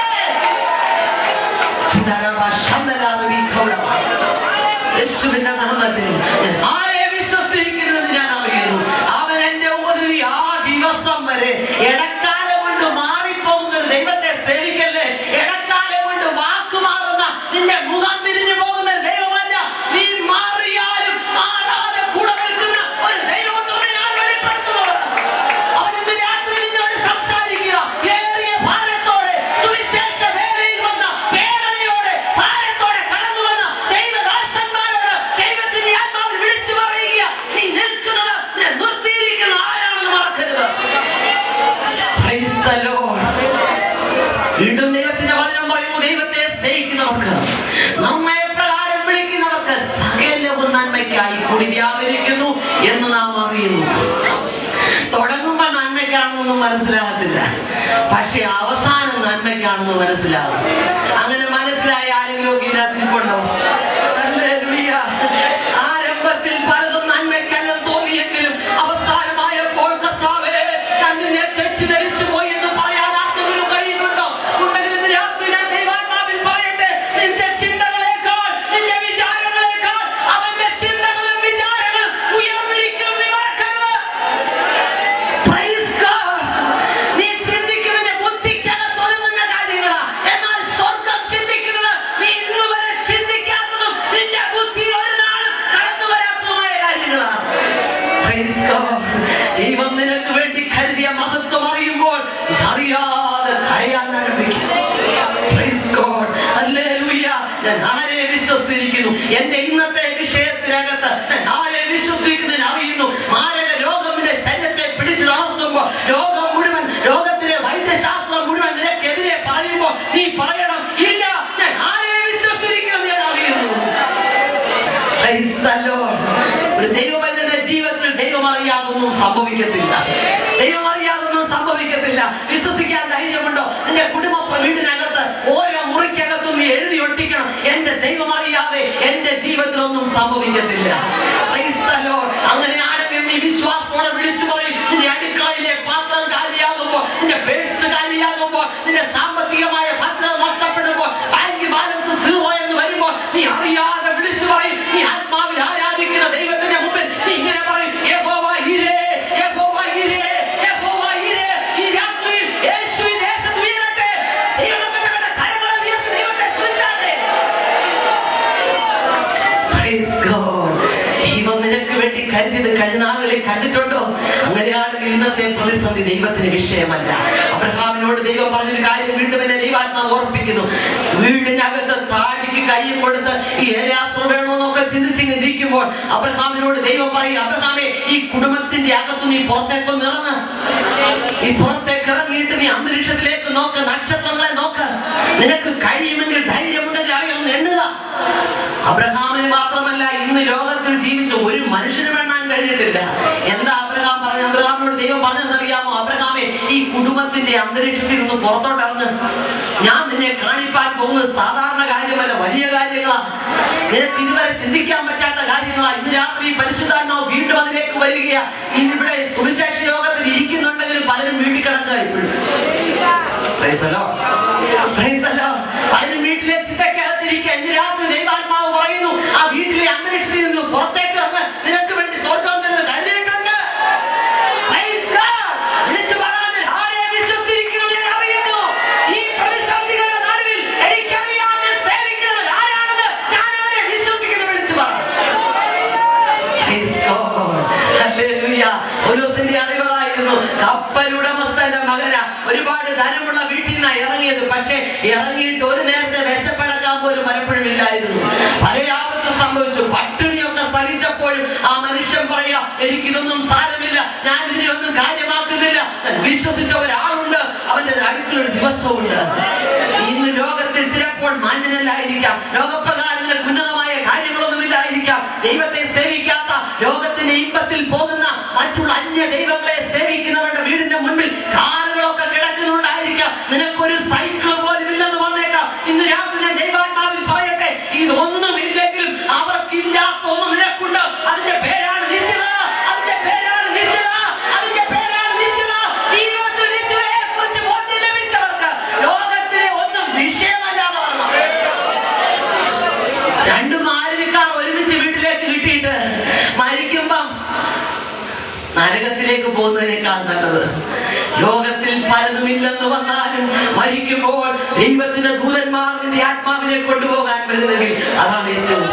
യേശുവിന്റെ നാമത്തിൽ ഞാൻ ആരെ വിശ്വസിക്കുന്നത് ഞാൻ അറിയുന്നു. അവൻ എന്റെ ഉപദ്രവി ആ ദിവസം വരെ. ഇടക്കാലം കൊണ്ട് മാറിപ്പോകുന്ന ദൈവത്തെ സേവിക്കല്ലേ. ഇടക്കാലം കൊണ്ട് വാക്കുമാറുന്ന നിന്റെ മുഖം തിരിഞ്ഞു പോകുന്ന ദൈവമല്ല. നീ മാറിയാലും മാറാതെ കൂടെ നിൽക്കുന്ന ഒരു ദൈവത്തോടെ ഞാൻ വെളിപ്പെടുത്തുന്നത്. അവൻ ഇന്ന് രാത്രി നിന്നോട് സംസാരിക്കുക. ഏറിയ ഭാരത്തോടെ സുവിശേഷ വേലയിൽ വന്ന വേദനയോടെ ഭാരത്തോടെ കടന്നു വന്ന ദൈവദാസന്മാരോട് ദൈവത്തിന്റെ ആത്മാവിൽ വിളിച്ചു പറയുക, നീ നിൽക്കുന്നത് നിർത്തിയിരിക്കുന്ന ആരാണെന്ന് മറക്കരുത്. Praise the Lord. വീണ്ടും ദൈവത്തിന്റെ വചനം പറയുന്നു, ദൈവത്തെ സ്നേഹിക്കുന്നവർക്ക് നമ്മെ പ്രകാരം വിളിക്കുന്നവർക്ക് സകലവും നന്മയ്ക്കായി കൂടി വ്യാപരിക്കുന്നു എന്ന് നാം അറിയുന്നു. തുടങ്ങുമ്പോൾ നന്മയ്ക്കാണെന്നൊന്നും മനസ്സിലാകത്തില്ല, പക്ഷെ അവസാനം നന്മയ്ക്കാണെന്ന് മനസ്സിലാകും. അങ്ങനെ മനസ്സിലായ ആരെങ്കിലും ഇതിനകത്തിരിപ്പുണ്ടോ? ഹല്ലേലൂയ. ആരംഭത്തിൽ പലതും നന്മയ്ക്കല്ലെന്ന് തോന്നിയെങ്കിലും അവസാനമായപ്പോൾ കർത്താവേ കണ്ണിനെ തെറ്റിദ്ധരിച്ചു പോയി എന്ന് പറയാൻ ആർക്കെങ്കിലും കഴിയുന്നുണ്ടോ? ഉണ്ടെങ്കിൽ ഇന്ന് രാത്രി ഞാൻ ദൈവാത്മാവിൽ പറയട്ടെ, നിന്റെ ചിന്തകളേക്കാൾ നിന്റെ വിചാരങ്ങളേക്കാൾ അവന്റെ ചിന്തകളും വിചാരങ്ങളും ഉയർന്നിരിക്കും. നീ മറക്കരുത്. Praise God. നീ ചിന്തിക്കുന്നതിന്റെ ബുദ്ധിക്കകത്ത് ഒതുങ്ങുന്ന കാര്യങ്ങളാ. എന്നാൽ സ്വർഗ കരയാൻ ആരംഭിക്കും. Praise God. Hallelujah. ഞാൻ ആരെ വിശ്വസിച്ചിരിക്കുന്നു? എന്റെ ഇന്നത്തെ വിഷയത്തിനകത്ത് ഞാൻ ആരെ വിശ്വസിക്കുന്നതിന് അറിയുന്നു. മാരക രോഗത്തിന്റെ ശരീരത്തെ പിടിച്ചു നടത്തുമ്പോ ലോകം മുഴുവൻ, ലോകത്തിലെ വൈദ്യശാസ്ത്രം മുഴുവൻ നിനക്കെതിരെ പറയുമ്പോ നീ പറയണം, ഇല്ല, ഞാൻ ആരെ വിശ്വസിച്ചിരിക്കുന്നു ഞാൻ അറിയുന്നു. Praise the Lord. ഒരു ദൈവവൈദ്യന്റെ ജീവിതത്തിൽ ദൈവം അറിയാതൊന്നും സംഭവിക്കത്തില്ല. ദൈവം അറിയാതൊന്നും സംഭവിക്കത്തില്ല. വിശ്വസിക്കാൻ ധൈര്യമുണ്ടോ? നിന്റെ കുടുംബ വീടിനകത്ത് ഓരോ മുറിക്കകത്തും നീ എഴുതി ഒട്ടിക്കണം, എന്റെ ദൈവം അറിയാതെ എന്റെ ജീവിതത്തിലൊന്നും സംഭവിക്കത്തില്ല. Praise the Lord. അങ്ങനെയാണെങ്കിൽ നീ വിശ്വാസത്തോടെ വിളിച്ചു പറയും. നിന്റെ അടുക്കളയിലെ പാത്രം കാലിയാകുമ്പോ, നിന്റെ പേഴ്സ് കാലിയാകുമ്പോ, നിന്റെ സാമ്പത്തികമായ ഭദ്രത നഷ്ടപ്പെടുമ്പോ, ബാങ്ക് ബാലൻസ് 0 എന്ന് വരുമ്പോ നീ അറിയാതെ വിളിച്ചു പറയും. നീ ആത്മാവിൽ ആരാധിക്കുന്ന ദൈവത്തിന്റെ മുമ്പിൽ നീ ഇങ്ങനെ പറയും, യഹോവ ഈരേ, യഹോവ ഈരേ, യഹോവ ഈരേ. ഈ രാത്രിയിൽ യേശു ഈ ദേശത്ത് വീഴട്ടെ. ദൈവത്തിന്റെ കരങ്ങളെ ഉയർത്തി ദൈവത്തെ സ്തുതിച്ചാട്ടെ. Praise God. ദൈവം നിനക്ക് വേണ്ടി കരുതിയത് കഴിഞ്ഞ നാളുകളിൽ കണ്ടിട്ടുണ്ടോ? അങ്ങനെയാണെങ്കിൽ ഇന്നത്തെ പ്രതിസന്ധി ദൈവത്തിന് വിഷയമല്ല. അബ്രഹാമിനോട് ദൈവം പറഞ്ഞൊരു കാര്യം വീണ്ടും എന്നെ ദൈവാത്മാവ് ഓർപ്പിക്കുന്നു. വീടിനകത്ത് താടിക്ക് കൈയും കൊടുത്ത് ഈ ഏലാസർ വേണമെന്നൊക്കെ ചിന്തിച്ചിരിക്കുമ്പോൾ അബ്രഹാമിനോട് ദൈവം പറയും, അബ്രഹാമേ, ഈ കുടുംബത്തിന്റെ അകത്ത് നീ പുറത്തേക്കൊന്ന് ഇറങ്ങ്. ഈ പുറത്തേക്ക് ഇറങ്ങിയിട്ട് നീ അന്തരീക്ഷത്തിലേക്ക് നോക്ക്, നക്ഷത്രങ്ങളെ നോക്ക്. നിനക്ക് കഴിയുമെങ്കിൽ ധൈര്യമുണ്ടെങ്കിൽ അവയൊന്ന് എണ്ണുക. അബ്രഹാമിന് മാത്രമല്ല, ഇന്ന് ലോകത്തിൽ ജീവിച്ച ഒരു മനുഷ്യന് എണ്ണാൻ കഴിഞ്ഞിട്ടില്ല. എന്താ അബ്രഹാം പറഞ്ഞു? അബ്രഹാമിനോട് ദൈവം പറഞ്ഞെന്നറിയാമോ? അബ്രഹാമേ, ഈ കുടുംബത്തിന്റെ അന്തരീക്ഷത്തിൽ നിന്ന് പുറത്തോട്ട് ഇറങ്ങ്. ഞാൻ നിന്നെ കാണിപ്പാൻ പോകുന്നത് സാധാരണ കാര്യമല്ല, വലിയ കാര്യങ്ങളാണ്. നിനക്ക് ഇതുവരെ ചിന്തിക്കാൻ പറ്റാത്ത കാര്യങ്ങളാണ്. ഇന്ന് രാത്രി പരിശുദ്ധാത്മാവ് വീണ്ടും അതിലേക്ക് വരികയാ. ഇന്നിവിടെ സുവിശേഷ യോഗത്തിൽ ഇരിക്കുന്നുണ്ടെങ്കിലും പലരും വീട്ടിൽ കിടക്കുക ഇപ്പോഴും. പലരും വീട്ടിലെ ചിന്തക്കകത്തിരിക്കുക. ഇന്ന് രാത്രി ദൈവാത്മാവ് പറയുന്നു, ആ വീട്ടിലെ അന്തരീക്ഷത്തിൽ നിന്ന് പുറത്തേക്ക് ഇറങ്ങ്. നിനക്ക് വേണ്ടി സ്വർഗം തന്നെ കരുതിയിട്ടുണ്ട്. അറിവായിരുന്നു കപ്പലുടമസ്ഥന്റെ മകന ഒരുപാട് ധനമുള്ള വീട്ടിൽ നിന്നാണ് ഇറങ്ങിയത്. പക്ഷെ ഇറങ്ങിയിട്ട് ഒരു നേരത്തെ വിശപ്പടക്കാൻ പോലും പലപ്പോഴും ഇല്ലായിരുന്നു. പല ആപത്ത് സംഭവിച്ചു. പട്ടിണിയൊക്കെ സഹിച്ചപ്പോഴും ആ മനുഷ്യൻ പറയാ, എനിക്കിതൊന്നും സാരമില്ല, ഞാൻ ഇതിനൊന്നും കാര്യമാക്കുന്നില്ല. വിശ്വസിച്ച ഒരാളുണ്ട്, അവന്റെ അടുത്തൊരു ദിവസമുണ്ട്. ഇന്ന് ലോകത്തിൽ ചിലപ്പോൾ മാന്യനല്ലായിരിക്കാം, ലോകപ്രകാരങ്ങൾക്ക് ഉന്നതമായ കാര്യങ്ങളൊന്നുമില്ലായിരിക്കാം. ദൈവത്തെ സേവിക്കാത്ത, ലോകത്തിന്റെ ഇമ്പത്തിൽ പോകുന്ന മറ്റുള്ള അന്യ ദൈവങ്ങളെ സേവിക്കുന്നവരുടെ വീടിന്റെ മുൻപിൽ കാറുകളൊക്കെ കിടക്കുന്നുണ്ടായിരിക്കാം. നിനക്കൊരു സൈക്കിൾ പോലും ഇല്ലെന്ന് വന്നേക്കാം. ഇന്ന് രാത്രി ഞാൻ ദൈവാത്മാവിൽ പറയട്ടെ, ഇതൊന്നുമില്ലെങ്കിലും അവർക്കില്ലാത്ത ഒന്ന് നിനക്കുണ്ട്. അതിന്റെ പേരാണ് നിത്യത. അതിന്റെ പേരാണ് നിത്യത. അതിന്റെ പേരാണ് നിത്യത. ജീവിതത്തിൽ നിത്യതയെ കുറിച്ച് ബോധ്യം ലഭിച്ചവർക്ക് ലോകത്തിലെ ഒന്നും വിഷയമല്ലാതെ വരണം. രണ്ടു മാരുതിക്കാർ ഒരുമിച്ച് വീട്ടിലേക്ക് കിട്ടിയിട്ട് മരിക്കുമ്പം നരകത്തിലേക്ക് പോകുന്നതിനേക്കാൾ നല്ലത്. ലോകത്തിൽ പലതുമില്ലെന്ന് വന്നാലും മരിക്കുമ്പോൾ ദൈവത്തിന്റെ ദൂതന്മാർ നിന്റെ ആത്മാവിനെ കൊണ്ടുപോകാൻ വരുന്നെങ്കിൽ അതാണ് ഏറ്റവും.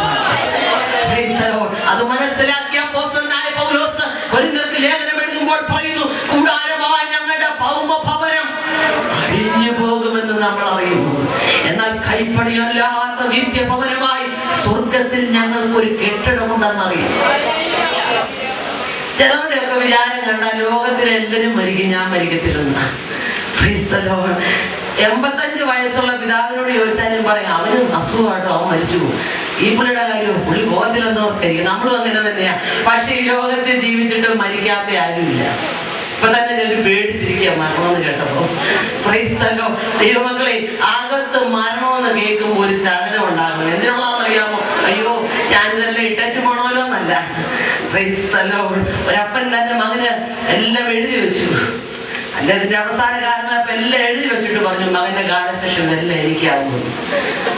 അത് മനസ്സിലാക്കിയ അപ്പോസ്തലനായ പൗലോസ് കൊരിന്ത്യർക്ക് ലേഖനം എഴുതുമ്പോൾ പറയുന്നു, കൂടാരമായ ഞങ്ങളുടെ ഭൗമഭവനം അഴിഞ്ഞു പോകുമെന്ന് നമ്മൾ അറിയുന്നു. എന്നാൽ കൈപ്പണിയല്ലാത്ത നിത്യഭവനമായി സ്വർഗത്തിൽ ഞങ്ങൾക്ക് ഒരു കെട്ടിടമുണ്ടെന്നറിയുന്നു. ചിലരുടെയൊക്കെ വിചാരം കണ്ടാൽ ലോകത്തിൽ എല്ലാവരും മരിക്കും, ഞാൻ മരിക്കത്തില്ലെന്ന്. 85 വയസ്സുള്ള പിതാവിനോട് ചോദിച്ചാലും പറയും, അവന് അസുഖമായിട്ടോ അവൻ മരിച്ചു പോകും. ഈ പുള്ളിയുടെ കാര്യം പുള്ളി ബോധത്തിലെന്നോർത്തായിരിക്കും. നമ്മളും അങ്ങനെ തന്നെയാ. പക്ഷെ ഈ ലോകത്തിൽ ജീവിച്ചിട്ട് മരിക്കാത്ത ആരുമില്ല. ഇപ്പൊ തന്നെ ഞാൻ പേടിച്ചിരിക്കുക മരണമെന്ന് കേട്ടപ്പോ. പ്രൈസ്തല്ലോ ദൈവമക്കളെ, അകത്ത് മരണമെന്ന് കേൾക്കുമ്പോ ഒരു ചലനം ഉണ്ടാകണം. എന്തിനുള്ളതെന്നറിയാമോ? അയ്യോ ഞാനിതെല്ലാം ഇട്ടച്ചു പോണമല്ലോ എന്നല്ല. പ്രൈസ്തല്ലോ ഒരപ്പൻ തന്റെ മകന് എല്ലാം എഴുതി വെച്ചു. അദ്ദേഹത്തിന്റെ അവസാന കാലമായപ്പോ എല്ലാം എഴുതി വെച്ചിട്ട് പറഞ്ഞു, മകന്റെ കാലശേഷം എല്ലാം എനിക്കാകുന്നു.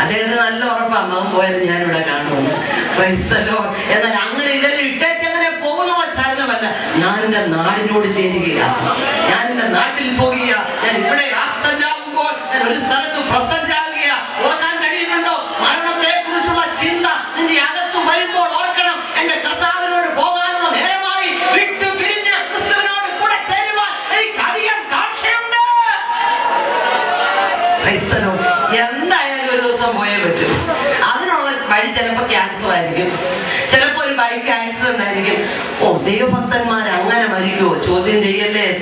അദ്ദേഹത്തിന് നല്ല ഉറപ്പാണ്, മകൻ പോയത് ഞാനിവിടെ കാണുമെന്ന്. പ്രൈസ്തല്ലോ എന്നാൽ അങ്ങനെ ഇതെല്ലാം ഇട്ടേച്ചങ്ങനെ പോകുന്നുള്ള ചലനമല്ല. ഞാൻ എന്റെ നാടിനോട് ചേരുകയാണ്. ഞാൻ എന്റെ നാട്ടിൽ പോകുക. ഞാൻ ഇവിടെ ആബ്സെന്റ് ആകുമ്പോൾ ഞാൻ ഒരു സ്ഥലത്ത് പ്രസന്റ് ആകുക. ഓർക്കാൻ കഴിയുന്നുണ്ടോ? മരണത്തെ കുറിച്ചുള്ള ചിന്ത നിന്റെ അകത്ത് വരുമ്പോൾ ഓർക്കണം, എന്റെ കർത്താവിനോട് പോകാനുള്ള നേരമായി. വിട്ടു പിരിഞ്ഞ് ക്രിസ്തുവിനോട് കൂടെ ചേരുവാൻ എനിക്ക് അധികം കാഴ്ചയുണ്ട്.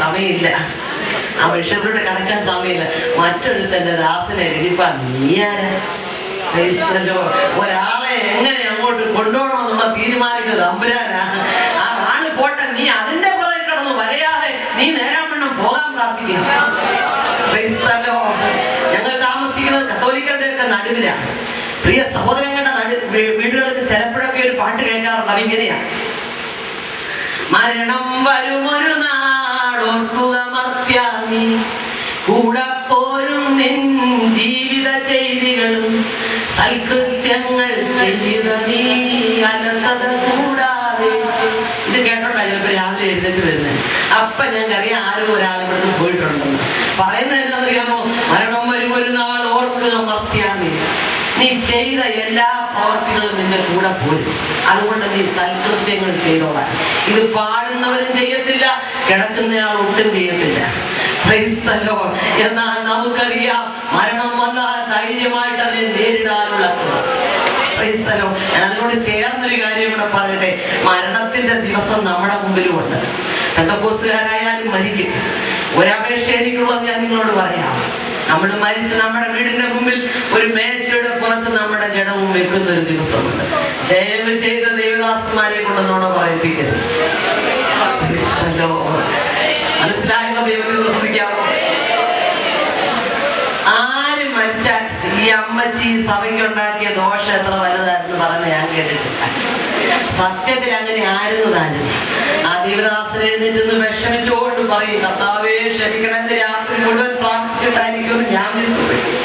സമയമില്ല, ആ വിഷയത്തോട് കടക്കാൻ സമയമില്ല. മറ്റൊരുത്തന്റെ ദാസനെ എഴുതിപ്പാ നീയാരാ? ഒരാളെ എങ്ങനെ അങ്ങോട്ട് കൊണ്ടുപോകണമെന്നുള്ള തീരുമാനിക്കുന്നത് തമ്പുരാനാ. ആ ആള് പോട്ടെ, നീ അതിന്റെ പുറകെ കിടന്ന് വരയാതെ നീ നേരാൻ വേണം പോകാൻ പ്രാർത്ഥിക്കുന്നു. ഞങ്ങൾ താമസിക്കുന്നത് കത്തോലിക്കരുടെ ഒക്കെ നടുവിലാണ്. പ്രിയ സഹോദരങ്ങളുടെ വീടുകൾക്ക് ചിലപ്പോഴൊക്കെ ഒരു പാട്ട് കേൾക്കാറുണ്ട്. അതിങ്ങനെയാ: മരണം വരുമൊരു നാടോർക്കുക മർത്യാമി, കൂടെ പോരും നിൻ ജീവിത ചെയ്തികളും, സൽകൃത്യങ്ങൾ ചെയ്ത നീ അലസത കൂടാതെ. ഇത് കേട്ടോണ്ടാ ചിലപ്പോ രാവിലെ എഴുന്നേറ്റ് വരുന്നത്. അപ്പൊ ഞങ്ങൾക്കറിയാം ആരോ ഒരാൾ ഇവിടുന്ന് പോയിട്ടുണ്ടെന്ന്. പറയുന്നത് എന്താണെന്നറിയാമോ? മരണം വരുമൊരു നാൾ ഓർക്കുക മർത്യാമി, നീ ചെയ്ത എല്ലാ പ്രവർത്തികളും നിന്റെ കൂടെ പോരും. അതുകൊണ്ട് നീ സൽകൃത്യങ്ങൾ ചെയ്തോളാം. ഇത് പാടുന്നവരും ചെയ്യത്തില്ല, കിടക്കുന്നയാൾ ഒട്ടും ചെയ്യത്തില്ല. എന്നാൽ നമുക്കറിയാം മരണം വന്നാൽ ധൈര്യമായിട്ട് അതിനെ നേരിടാനുള്ള. അതിനോട് ചേർന്നൊരു കാര്യം കൂടെ പറയട്ടെ. മരണത്തിന്റെ ദിവസം നമ്മുടെ മുമ്പിലുമുണ്ട്. പെന്തക്കോസ്തുകാരായാലും മരിക്കും. ഒരപേക്ഷ എനിക്കുള്ളത് ഞാൻ നിങ്ങളോട് പറയാം. നമ്മൾ മരിച്ച് നമ്മുടെ വീടിന്റെ മുമ്പിൽ ഒരു മേശയുടെ പുറത്ത് നമ്മുടെ ജഡവും വെക്കുന്ന ഒരു ദിവസമുണ്ട്. ദയവ് ചെയ്ത ദേവദാസന്മാരെ കൊണ്ടൊന്നോടെ പറയിപ്പിക്കരുത്. മനസ്സിലായോ? ദൈവത്തെ ശ്രമിക്കാമോ? ആര് മരിച്ചാൽ ഈ അമ്മച്ചി സഭയ്ക്കുണ്ടാക്കിയ ദോഷം എത്ര വലുതായിരുന്നു പറഞ്ഞ് ഞാൻ കേട്ടിട്ടില്ല. സത്യത്തിൽ അങ്ങനെ ആയിരുന്നു താനും. ആ ദേവദാസൻ എഴുന്നേറ്റ് വിഷമിച്ചുകൊണ്ട് പറയും, കർത്താവേ ക്ഷമിക്കണമെന്ന് രാത്രി മുഴുവൻ പ്രാർത്ഥിച്ചിട്ടായിരിക്കും ഞാൻ വിശ്വസിക്കും.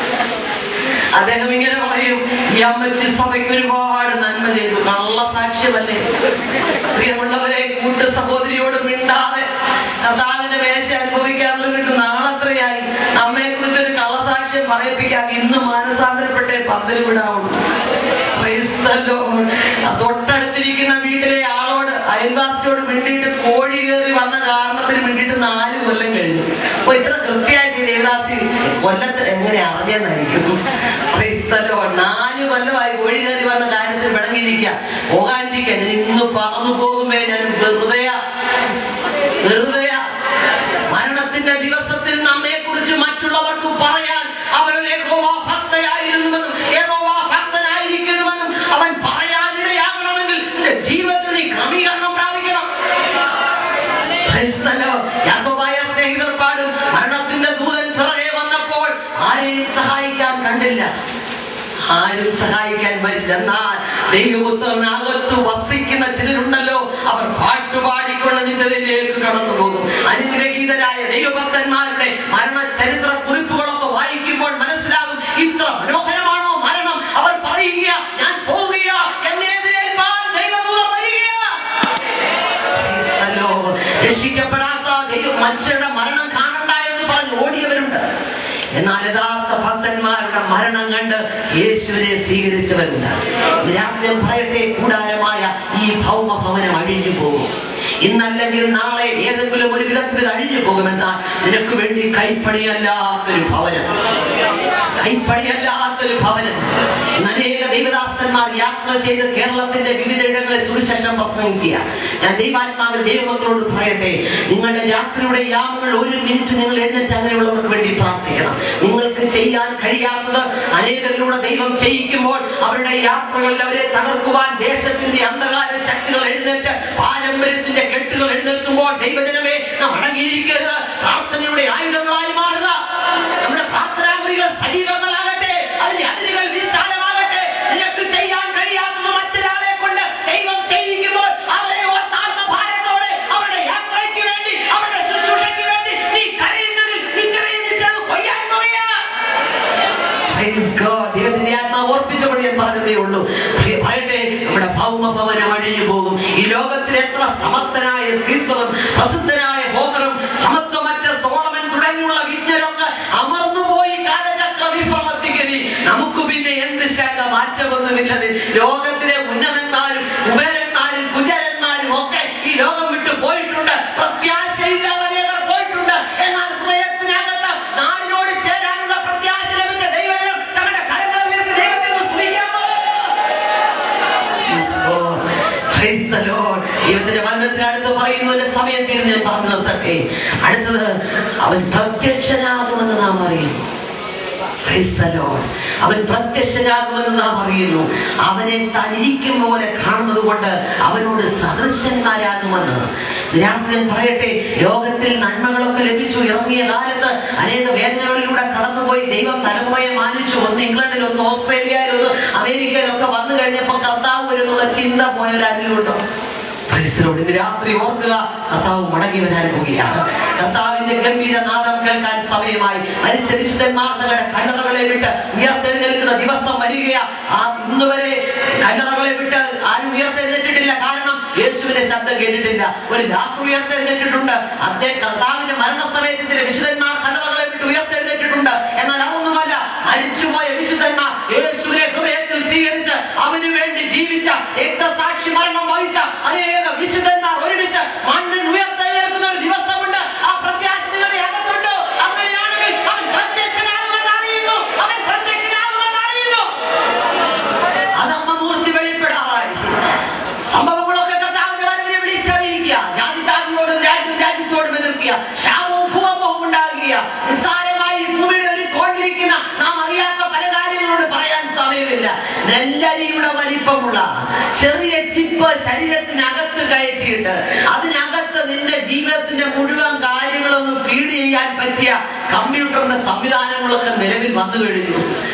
അദ്ദേഹം ഇങ്ങനെ പറയും, ഈ അമ്മച്ചി സഭയ്ക്ക് ഒരുപാട് നന്മ ചെയ്തു. കള്ള സാക്ഷ്യമല്ലേ? പ്രിയമുള്ളവരെ, കൂട്ടു സഹോദരിയോട് മിണ്ടാതെ കർത്താവിന്റെ മേശ അനുഭവിക്കാതെ വിട്ട് നാളെത്രയായി നമ്മെ കുറിച്ചൊരു കള്ളസാക്ഷ്യം പറയിപ്പിക്കാതെ ഇന്ന് മാനസാന്തരപ്പെട്ടേ പന്തല് വിടാവുള്ളൂ. തൊട്ടടുത്തിരിക്കുന്ന വീട്ടിലെ ആളോട്, അയൽവാസിയോട് മിണ്ടിയിട്ട് കോഴി കയറി വന്ന കാരണത്തിന് മിണ്ടിയിട്ട് 4 കൊല്ലം കഴിഞ്ഞു. അപ്പൊ ഇത്ര കൃത്യമായിട്ട് ദേവദാസി കൊല്ലത്തിൽ എങ്ങനെ അറിഞ്ഞെന്നായിരിക്കും. 4 കൊല്ലമായി കോഴി കയറി വന്ന കാര്യത്തിൽ വിളങ്ങിയിരിക്കുക, പോകാനിരിക്കുക. ഞാൻ ഇന്ന് പറന്നു പോകുമ്പേ ഞാൻ വെറുതെ മരണത്തിന്റെ ദിവസത്തിൽ നമ്മെ കുറിച്ച് മറ്റുള്ളവർക്ക് പറയാൻ അവരുടെ യഹോവ ഭക്തനായിരുന്നുവെന്നും യഹോവ ഭക്തനായിരിക്കണമെന്നും അവൻ പറയാനിടയാകണമെങ്കിൽ നിന്റെ ജീവിതത്തിൽ നീ ക്രമീകരണം പ്രാപിക്കണം. യാക്കോബായ സ്നേഹിതർ പാടും, മരണത്തിന്റെ ദൂതൻ പിറകെ വന്നപ്പോൾ ആരെയും സഹായിക്കാൻ കണ്ടില്ല, ആരും സഹായിക്കാൻ വരില്ല. എന്നാൽ ദൈവപുത്രനകത്ത് വസിക്കുന്ന ചിലരുണ്ടല്ലോ, അവർ പാട്ടുപാടിക്കൊണ്ട് നിത്യതയിലേക്ക് കടന്നു പോകും. അനുഗ്രഹീതരായ ദൈവഭക്തന്മാരുടെ മരണ ചരിത്ര കുറിപ്പുകളൊക്കെ വായിക്കുമ്പോൾ മനസ്സിലാകും, ഇത്ര മനോഹരമാണോ മരണം. അവർ പറയുക, ഞാൻ പോവുക, എന്നേതിരേൽപ്പാൻ ദൈവദൂതൻ വരിക. രക്ഷിക്കപ്പെടാത്ത മനുഷ്യരുടെ മരണം കാണണ്ട എന്ന് പറഞ്ഞ് ഓടിയവരുണ്ട്. എന്നാൽ യഥാർത്ഥ ഭക്തന്മാരുടെ മരണം കണ്ട് യേശുവിനെ സ്വീകരിച്ചവരുണ്ട്. രാജ്യം പറയട്ടെ, കൂടാരമായ ഈ ഭൗമഭവനം അഴിഞ്ഞു പോകും. ഇന്നല്ലെങ്കിൽ നാളെ ഏതെങ്കിലും ഒരു വിധത്തിൽ അഴിഞ്ഞു പോകുമെന്നാൽ നിനക്ക് വേണ്ടി കൈപ്പണിയല്ലാത്തൊരു ഭവനം, കൈപ്പണിയല്ലാത്തൊരു ഭവനം. അനേക ദൈവദാസന്മാർ യാത്ര ചെയ്ത് കേരളത്തിന്റെ വിവിധയിടങ്ങളിൽ സുവിശേഷം പ്രസംഗിക്കുക. ഞാൻ ദൈവാത്മാവിൽ ദൈവമക്കളോട് പറയട്ടെ, നിങ്ങളുടെ രാത്രിയുടെ യാമങ്ങൾ 1 മിനിറ്റ് നിങ്ങൾ എഴുന്നേറ്റ് അങ്ങനെയുള്ളവർക്ക് വേണ്ടി പ്രാർത്ഥിക്കണം. നിങ്ങൾക്ക് ചെയ്യാൻ കഴിയാത്തത് അനേകരിലൂടെ ദൈവം ചെയ്യിക്കുമ്പോൾ അവരുടെ യാത്രകളിൽ അവരെ തകർക്കുവാൻ ദേശത്തിന്റെ അന്ധകാര ശക്തികൾ എഴുന്നേറ്റ് പാരമ്പര്യത്തിന്റെ കെട്ടുകൾ എഴുന്നേൽക്കുമ്പോൾ ദൈവജനമേ, നാം അടങ്ങിയിരിക്കരുത്. പ്രാർത്ഥനയുടെ ആയുധങ്ങളായി മാറുക. നമ്മുടെ പ്രാർത്ഥനാമുറികൾ സജീവങ്ങളാകട്ടെ, അതിന്റെ അതിരുകൾ വിശാലമാകട്ടെ. നിനക്ക് ചെയ്യാൻ കഴിയാത്തത് മറ്റൊരാളെ കൊണ്ട് ദൈവം ചെയ്യിക്കുമ്പോൾ അവരെ ആത്മഭാരത്തോടെ അവരുടെ യാത്രയ്ക്ക് വേണ്ടി, അവരുടെ ശുശ്രൂഷയ്ക്ക് വേണ്ടി നീ കരയുന്നതിൽ നിന്റെ കൊയ്യാൻ പോകുക. ദൈവത്തിന്റെ ആത്മാവ് ഓർപ്പിച്ചപ്പോൾ ഞാൻ പറഞ്ഞതേ ഉള്ളൂ. പറയട്ടെ, നമ്മുടെ ഭൗമഭവനം അഴിഞ്ഞു പോകും. ഈ ലോകത്തിൽ എത്ര സമർത്ഥനായ സീസറും പ്രസിദ്ധനായ ഹോമറും സമത്വമറ്റ സോളമൻ തുടങ്ങിയുള്ള വിജ്ഞരൊക്കെ അമർന്നുപോയി കാലചക്ര വിഭ്രമത്തിക്കരി. നമുക്ക് പിന്നെ എന്ത് ശങ്ക, മാറ്റമൊന്നുമില്ലത്. ലോകത്തിലെ ഉന്നതന്മാരും കുബേരന്മാരും കുചരന്മാരും ഒക്കെ ഈ ലോകം വിട്ടു പോയിട്ടുണ്ട്. പ്രത്യാശയില്ലാതെ പോയിട്ടുണ്ട്. എന്നാൽ ഹൃദയത്തിനകത്ത് നാടിനോട് ചേരാനുള്ള പ്രത്യാശ ലഭിച്ച ദൈവം നമ്മുടെ കരങ്ങളെ വിളിച്ച് ദൈവത്തെ സ്തുതിക്കാമോ? ദൈവത്തിന്റെ വചനത്തിനടുത്ത് പറയുന്ന സമയം തീർന്ന് അവൻ പ്രത്യക്ഷനാകുമെന്ന് നാം അറിയുന്നു. അവൻ പ്രത്യക്ഷനാകുമെന്ന് നാം അറിയുന്നു. അവനെ തനിരിക്കും പോലെ കാണുന്നത് കൊണ്ട് അവനോട് സദൃശന്മാരാകുമെന്ന്. രാത്രി പറയട്ടെ, ലോകത്തിൽ നന്മകളൊക്കെ ലഭിച്ചു ഇറങ്ങിയ കാലത്ത് അനേക വേദനകളിലൂടെ കടന്നുപോയി ദൈവം തലമുറയെ മാനിച്ചു. ഒന്ന് ഇംഗ്ലണ്ടിൽ, ഒന്ന് ഓസ്ട്രേലിയയിൽ, ഒന്ന് അമേരിക്കയിലൊക്കെ വന്നു കഴിഞ്ഞപ്പോ കർത്താവ് വരുന്നുള്ള ചിന്ത പോയവരാരിലുണ്ടോ? ഇന്ന് രാത്രി ഓർക്കുക, കർത്താവ് മടങ്ങി വരാൻ പോവുകയാണ്. കർത്താവിന്റെ ഗംഭീര നാദം കേൾക്കാൻ സമയമായി. മരിച്ച വിശുദ്ധന്മാർ തങ്ങളുടെ കല്ലറകളെ വിട്ട് ഉയർത്തെഴുന്നേൽക്കുന്ന ദിവസം വരികയാ. ഇന്ന് വരെ കല്ലറകളെ വിട്ട് ആരും ഉയർത്തെഴുന്നേറ്റിട്ടില്ല. കാരണം യേശുവിന്റെ ശബ്ദം കേട്ടിട്ടില്ല. ഒരു ലാസർ ഉയർത്തെഴുന്നേറ്റിട്ടുണ്ട്. അദ്ദേഹം കർത്താവിന്റെ മരണസമയത്തിന്റെ വിശുദ്ധന്മാർ കല്ലറകളെ വിട്ട് ഉയർത്തെഴുന്നേറ്റിട്ടുണ്ട്. എന്നാൽ അതൊന്നുമല്ല, മരിച്ചുപോയ വിശുദ്ധന്മാർ യേശുവിനെ ഹൃദയത്തിൽ സ്വീകരിച്ച് അവന് വേണ്ടി ജീവിച്ച രക്തസാക്ഷി മരണം വഹിച്ച അനേക വിശുദ്ധന്മാർ ഒരുമിച്ച് മണ്ണിൽ ഉയർത്തെഴുന്നേൽക്കുന്ന ഒരു ദിവസമുണ്ട്. ആ പ്രത്യാശ നിങ്ങളുടെ അകത്തുണ്ട്. അങ്ങനെയാണെങ്കിൽ അവൻ പ്രത്യക്ഷനാകുമെന്ന് അറിയുന്നു. അവൻ പ്രത്യക്ഷനാകുമെന്ന് അറിയുന്നു. അതമ്മ മൂർത്തി വെളിപ്പെടാറായി. സംഭവങ്ങളൊക്കെ കർത്താവിന്റെ വരവിനെ വിളിച്ചറിയിക്കുക. ജാതിയോടും രാജ്യത്തോടും എതിർക്കുക. ശാപവും ഭൂകമ്പവും ഉണ്ടാകുക. നിസ്സാരമായി ഭൂമിയുടെ ഒരു കോണിലിരിക്കുന്ന നാം അറിയാത്ത പല കാര്യങ്ങളോട് പറയാൻ സമയമില്ല. നെല്ലരിയുടെ വലിപ്പമുള്ള ചെറിയ ചിപ്പ് ശരീരത്തിനകത്ത് കയറ്റിയിട്ട് അതിനകത്ത് നിന്റെ ജീവിതത്തിന്റെ മുഴുവൻ കാര്യങ്ങളൊന്നും ഫീഡ് ചെയ്യാൻ പറ്റിയ കമ്പ്യൂട്ടറിന്റെ സംവിധാനങ്ങളൊക്കെ നിലവിൽ വന്നു കഴിഞ്ഞു.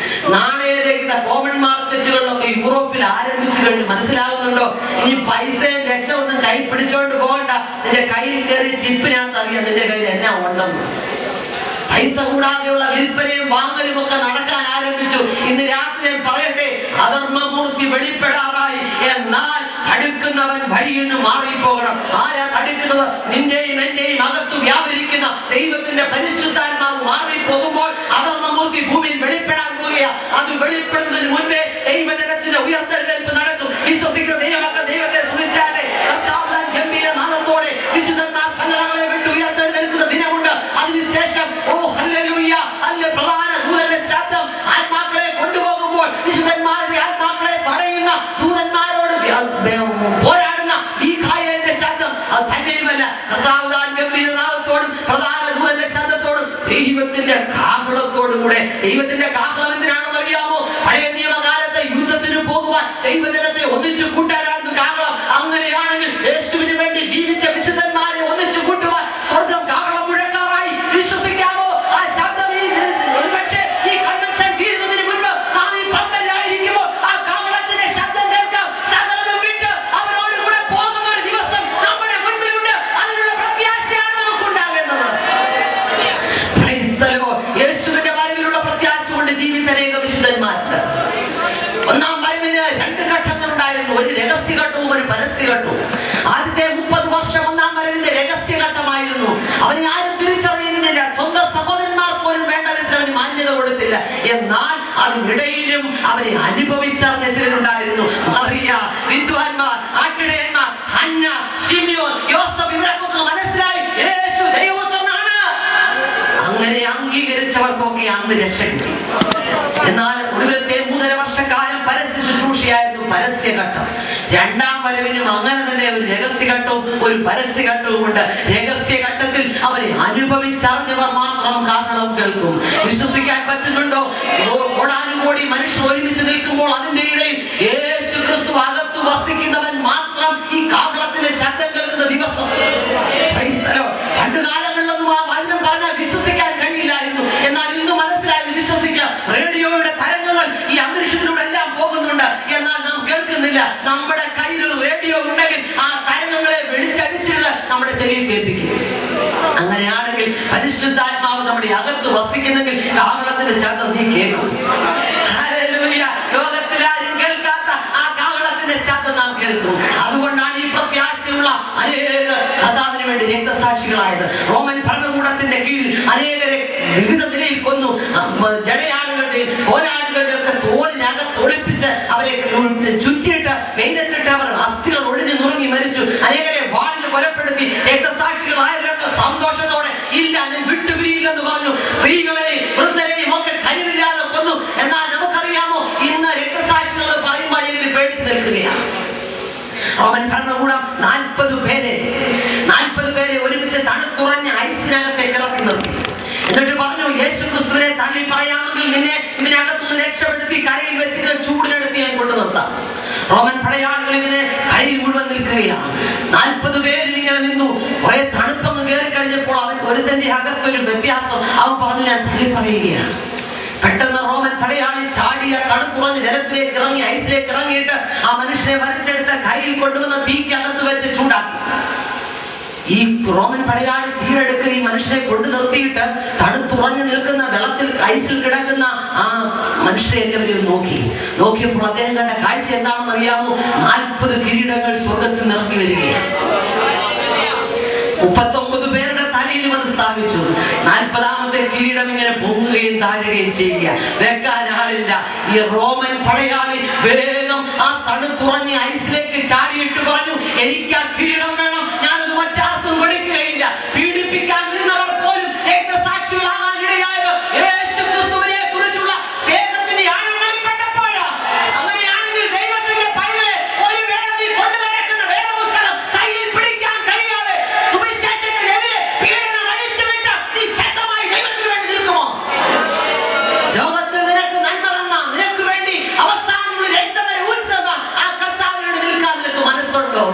നാണയരഹിത കോമൺ മാർക്കറ്റുകളിലൊക്കെ യൂറോപ്പിൽ ആരംഭിച്ചു കഴിഞ്ഞു. മനസ്സിലാകുന്നുണ്ടോ? ഇനി പൈസയും ലക്ഷമൊന്നും കൈ പിടിച്ചോണ്ട് പോകണ്ട. നിന്റെ കയ്യിൽ കയറി ചിപ്പിനകത്ത് അറിയാം നിന്റെ കയ്യിൽ എന്നാ ഉണ്ടെന്ന്. പൈസ കൂടാതെയുള്ള വിൽപ്പനയും വാങ്ങലും ഒക്കെ നടക്കാൻ ആരംഭിച്ചു. ഇന്ന് രാത്രി ഞാൻ പറയട്ടെ, അധർമ്മമൂർത്തി വെളിപ്പെടാറായി. എന്നാൽ തടുക്കുന്നവൻ വഴിയിൽ നിന്ന് മാറിപ്പോകണം. ആരാ തടുക്കുന്നത്? നിന്റെയും എന്റെയും അകത്ത് വ്യാപരിക്കുന്ന ദൈവത്തിന്റെ പരിശുദ്ധാത്മാവ് മാറിപ്പോകുമ്പോൾ അധർമ്മമൂർത്തി ഭൂമിയിൽ വെളിപ്പെടാൻ പോവുകയാ. അത് വെളിപ്പെടുന്നതിന് മുൻപേ ദൈവജനത്തിന്റെ ഉയർത്തെഴുന്നേൽപ്പ് നടക്കും. വിശ്വസിക്കുന്ന ദൈവമക്കൾ ദൈവത്തെ സ്തുതിച്ചാട്ടെ. ഗംഭീര നാദത്തോടെ വിശുദ്ധന്മാർ കല്ലറകളെ വിട്ട് ഉയർത്തെഴുന്നേൽക്കുന്ന ദിനമുണ്ട്. അതിനുശേഷം പ്രധാന ദൂതന്റെ ശബ്ദം ആത്മാക്കളെ കൊണ്ടുപോകുമ്പോൾ വിശുദ്ധന്മാരുടെ ആത്മാക്കളെ തടയുന്ന ദൂതന്മാരോട് പോരാടുന്ന ഈ കായലിന്റെ ശബ്ദം അത് തന്നെയുമല്ല, കർത്താവ് ഗംഭീര നാദത്തോടും പ്രധാന ദൂതന്റെ ശബ്ദത്തോടും ദൈവത്തിന്റെ കാഹളത്തോടും കൂടെ. ദൈവത്തിന്റെ കാഹളം എന്തിനാണെന്ന് അറിയാമോ? പഴയ നിയമകാലത്തെ യുദ്ധത്തിന് പോകുവാൻ ദൈവജനത്തെ ഒന്നിച്ചു കൂട്ടാനായിരുന്നു കാഹളം. അങ്ങനെയാണെങ്കിൽ യേശുവിന് വേണ്ടി ജീവിച്ച വിശുദ്ധന്മാരെ ഒന്നിച്ചു കൂട്ടുവാൻ സ്വർഗം കാഹളം മുഴക്കാറായി. വിശ്വസിക്കാമോ? ആ ശബ്ദം ഒരുപക്ഷെ ഈ കൺവെൻഷൻ തീരുന്നതിന് മുൻപ് നാം ഈ പന്തലിലായിരിക്കുമ്പോൾ ആ കാഹളത്തിന്റെ ശബ്ദം കേൾക്കാം. സകലതും വിട്ട് അവരോട് കൂടെ പോകുന്ന ഒരു ദിവസം നമ്മുടെ മുൻപിലുണ്ട്. അതിനുള്ള പ്രത്യാശയാണ് നമുക്കുണ്ടാകേണ്ടത്. യേശുവിന്റെ വരവിലുള്ള പ്രത്യാശ കൊണ്ട് ജീവിച്ച അനേക വിശുദ്ധന്മാരുണ്ട്. ഒന്നാം വരവിന് 2 ഘട്ടങ്ങളുണ്ടായിരുന്നു. ഒരു രഹസ്യഘട്ടവും ഒരു പരസ്യഘട്ടവും. ആദ്യത്തെ 30 വർഷം ഒന്നാം വരവിന്റെ രഹസ്യഘട്ടമായിരുന്നു. അവനെ ആരും തിരിച്ചറിയുന്നില്ല. സ്വന്തം സഹോദരന്മാർ പോലും വേണ്ട വിധത്തിൽ അവന് മാന്യത കൊടുത്തില്ല. എന്നാൽ അതിനിടയിലും അവരെ അനുഭവിച്ചറിഞ്ഞ ചിലരുണ്ടായിരുന്നു. മറിയ, വിദ്വാൻമാർ, ആട്ടിടയന്മാർ, ഹന്ന, ശിമിയോൻ, യോസഫ്, ഇവരൊക്കെ മനസ്സിലായി യേശു ദൈവപുത്രനാണ്. അങ്ങനെ അംഗീകരിച്ചവർക്കൊക്കെ അന്ന് രക്ഷ കിട്ടി. എന്നാൽ ഒടുവിലത്തെ 3.5 വർഷക്കാലം പരസ്യ ശുശ്രൂഷയായിരുന്നു പരസ്യഘട്ടം. രണ്ടാം വരവിനും അങ്ങനെ തന്നെ ഒരു രഹസ്യഘട്ടവും ഒരു പരസ്യഘട്ടവും ഉണ്ട്. രഹസ്യഘട്ടത്തിൽ അവരെ അനുഭവിച്ചറിഞ്ഞവർ മാത്രം കാരണം കേൾക്കും. വിശ്വസിക്കാൻ പറ്റുന്നുണ്ടോ? കോടാനുകോടി മനുഷ്യർ ഒരുമിച്ച് നിൽക്കുമ്പോൾ അതിന്റെ ഇടയിൽ യേശു ക്രിസ്തു അകത്തു വസിക്കുന്നവൻ മാത്രം ഈ കാഹളത്തിന്റെ ശബ്ദം കേൾക്കുന്ന ദിവസം. പണ്ട് കാലങ്ങളിലൊന്നും ആ വചനം പറഞ്ഞാൽ വിശ്വസിക്കാൻ കഴിയില്ലായിരുന്നു. എന്നാൽ ഇന്ന് മനസ്സിലായി വിശ്വസിക്കാം. റേഡിയോയുടെ തരംഗങ്ങൾ ഈ അന്തരീക്ഷത്തിലൂടെ എല്ലാം പോകുന്നുണ്ട്. എന്നാൽ നാം കേൾക്കുന്നില്ല. നമ്മുടെ കയ്യിൽ ഒരു റേഡിയോ ഉണ്ടെങ്കിൽ ആ തരംഗങ്ങളെ വെളിച്ചടിച്ചിട്ട് നമ്മുടെ ചെവിയിൽ കേൾപ്പിക്കും. അങ്ങനെയാണെങ്കിൽ പരിശുദ്ധാത്മാവ് നമ്മുടെ അകത്ത് വസിക്കുന്നെങ്കിൽ കാഹളത്തിന്റെ ശബ്ദം നീ കേൾക്കും. ലോകത്തിലാരും കേൾക്കാത്ത ആ കാഹളത്തിന്റെ ശബ്ദം നാം കേൾക്കും. അതുകൊണ്ടാണ് ഈ പ്രത്യാശയുള്ള അനേക കർത്താവിന് വേണ്ടി രക്തസാക്ഷികളായത്. റോമൻ ഭരണകൂടത്തിന്റെ കീഴിൽ അനേകരെ വിവിധ നിലയിൽ കൊന്നു. ജടയാളുകളുടെയും പോരാളികളുടെയും ഒക്കെ തോളിനകത്ത് ഒളിപ്പിച്ച് അവരെ ചുറ്റിയിട്ട് വെയിലത്തിട്ട് അവർ അസ്ഥികൾ ഒഴിഞ്ഞു നുറുങ്ങി മരിച്ചു. അനേകരെ വാളിന് കൊലപ്പെടുത്തി. രക്തസാക്ഷികളായവരൊക്കെ സന്തോഷത്തോടെ ഇല്ല, ഞാൻ വിട്ടുപിരിയില്ലെന്ന് പറഞ്ഞു. സ്ത്രീകളെയും വൃദ്ധരെയും ഒക്കെ കഴിവില്ലാതെ കൊന്നു. എന്നാൽ നമുക്കറിയാമോ, ഇന്ന് രക്തസാക്ഷികൾ പറയുമ്പോൾ പേടിച്ച് നിൽക്കുകയാണ്. റോമൻ ഭരണകൂടം 40 പേരെ ഒരുമിച്ച് തണുത്തുറഞ്ഞ ഐസിനകത്തേക്ക് ഇറക്കി നിർത്തി. എന്നിട്ട് പറഞ്ഞു, യേശു ക്രിസ്തുവിനെ തള്ളി പറയാമെങ്കിൽ നിന്നെ ഇതിനകത്തുനിന്ന് രക്ഷപ്പെടുത്തി കരയിൽ വെച്ചിട്ട് ചൂടിനെടുത്ത് ഞാൻ കൊണ്ടു നിർത്താം. റോമൻ പടയാളികൾ ഇങ്ങനെ കരയിൽ മുഴുവൻ നിൽക്കുകയാണ്. 40 പേര് ഇങ്ങനെ നിന്നു. കുറെ തണുപ്പൊന്ന് കയറി കഴിഞ്ഞപ്പോൾ അവൻ ഒരുത്തന്റെ അകത്തൊരു വ്യത്യാസം അവൻ പറഞ്ഞു, ഞാൻ തള്ളി പറയുകയാണ്. പെട്ടെന്ന് റോമൻ പടയാളി ചാടിയ തണുപ്പുറഞ്ഞ് ജലത്തിലേക്ക് ഇറങ്ങി, ഐസിലേക്ക് ഇറങ്ങിയിട്ട് ആ മനുഷ്യനെ വലിച്ചെടുത്ത് കരയിൽ കൊണ്ടുവന്ന് തീക്കകത്ത് വെച്ച് ചൂടാക്കി. ഈ റോമൻ പടയാളി തീരെടുക്കുന്ന ഈ മനുഷ്യനെ കൊണ്ടു നിർത്തിയിട്ട് തണുത്തുറഞ്ഞു നിൽക്കുന്ന വെള്ളത്തിൽ ഐസിൽ കിടക്കുന്ന ആ മനുഷ്യരെ എല്ലാവരും നോക്കിയപ്പോൾ അദ്ദേഹം കണ്ട കാഴ്ച എന്താണെന്ന് അറിയാമോ? 40 കിരീടങ്ങൾ സ്വർഗത്തിൽ നിറങ്ങി വരികയാണ്. 39 പേരുടെ തലയിലും അത് സ്ഥാപിച്ചു. 40ാമത്തെ കിരീടം ഇങ്ങനെ പൊങ്ങുകയും താഴുകയും ചെയ്യുക. വെക്കാൻ ആളില്ല. ഈ റോമൻ പടയാളി വേഗം ആ തണുത്തുറഞ്ഞ ഐസിലേക്ക് ചാടിയിട്ട് പറഞ്ഞു, എനിക്ക് ആ കിരീടം വേണം, ഞാനത് മറ്റാർക്കും കൊടുക്കുകയില്ല. പീഡിപ്പിക്കാൻ നിന്നവർ പോലും രക്തസാക്ഷികളാകാനിടയായത് യേശു ക്രിസ്തുവിനെ കുറിച്ചുള്ള സ്നേഹത്തിന്റെ ആഴങ്ങളിൽ പെട്ടപ്പോഴാണ്. അങ്ങനെയാണെങ്കിൽ ദൈവത്തിന്റെ പൈതലെ ഒരു വേള നീ കൊണ്ടുനടക്കുന്ന വേദപുസ്തകം കയ്യിൽ പിടിക്കാൻ കഴിയാതെ സുവിശേഷത്തിനെതിരെ പീഡനം അഴിച്ചുവിട്ട് നീ ശക്തമായി ദൈവത്തിന് വേണ്ടി നിൽക്കുമോ? ലോകത്തിൽ നിനക്ക് നന്മ തന്ന, നിനക്ക് വേണ്ടി അവസാനം രക്തം വരെ ഊറ്റുന്ന ആ കർത്താവിനോട് നിൽക്കാൻ നിനക്ക് മനസ്സുണ്ടോ?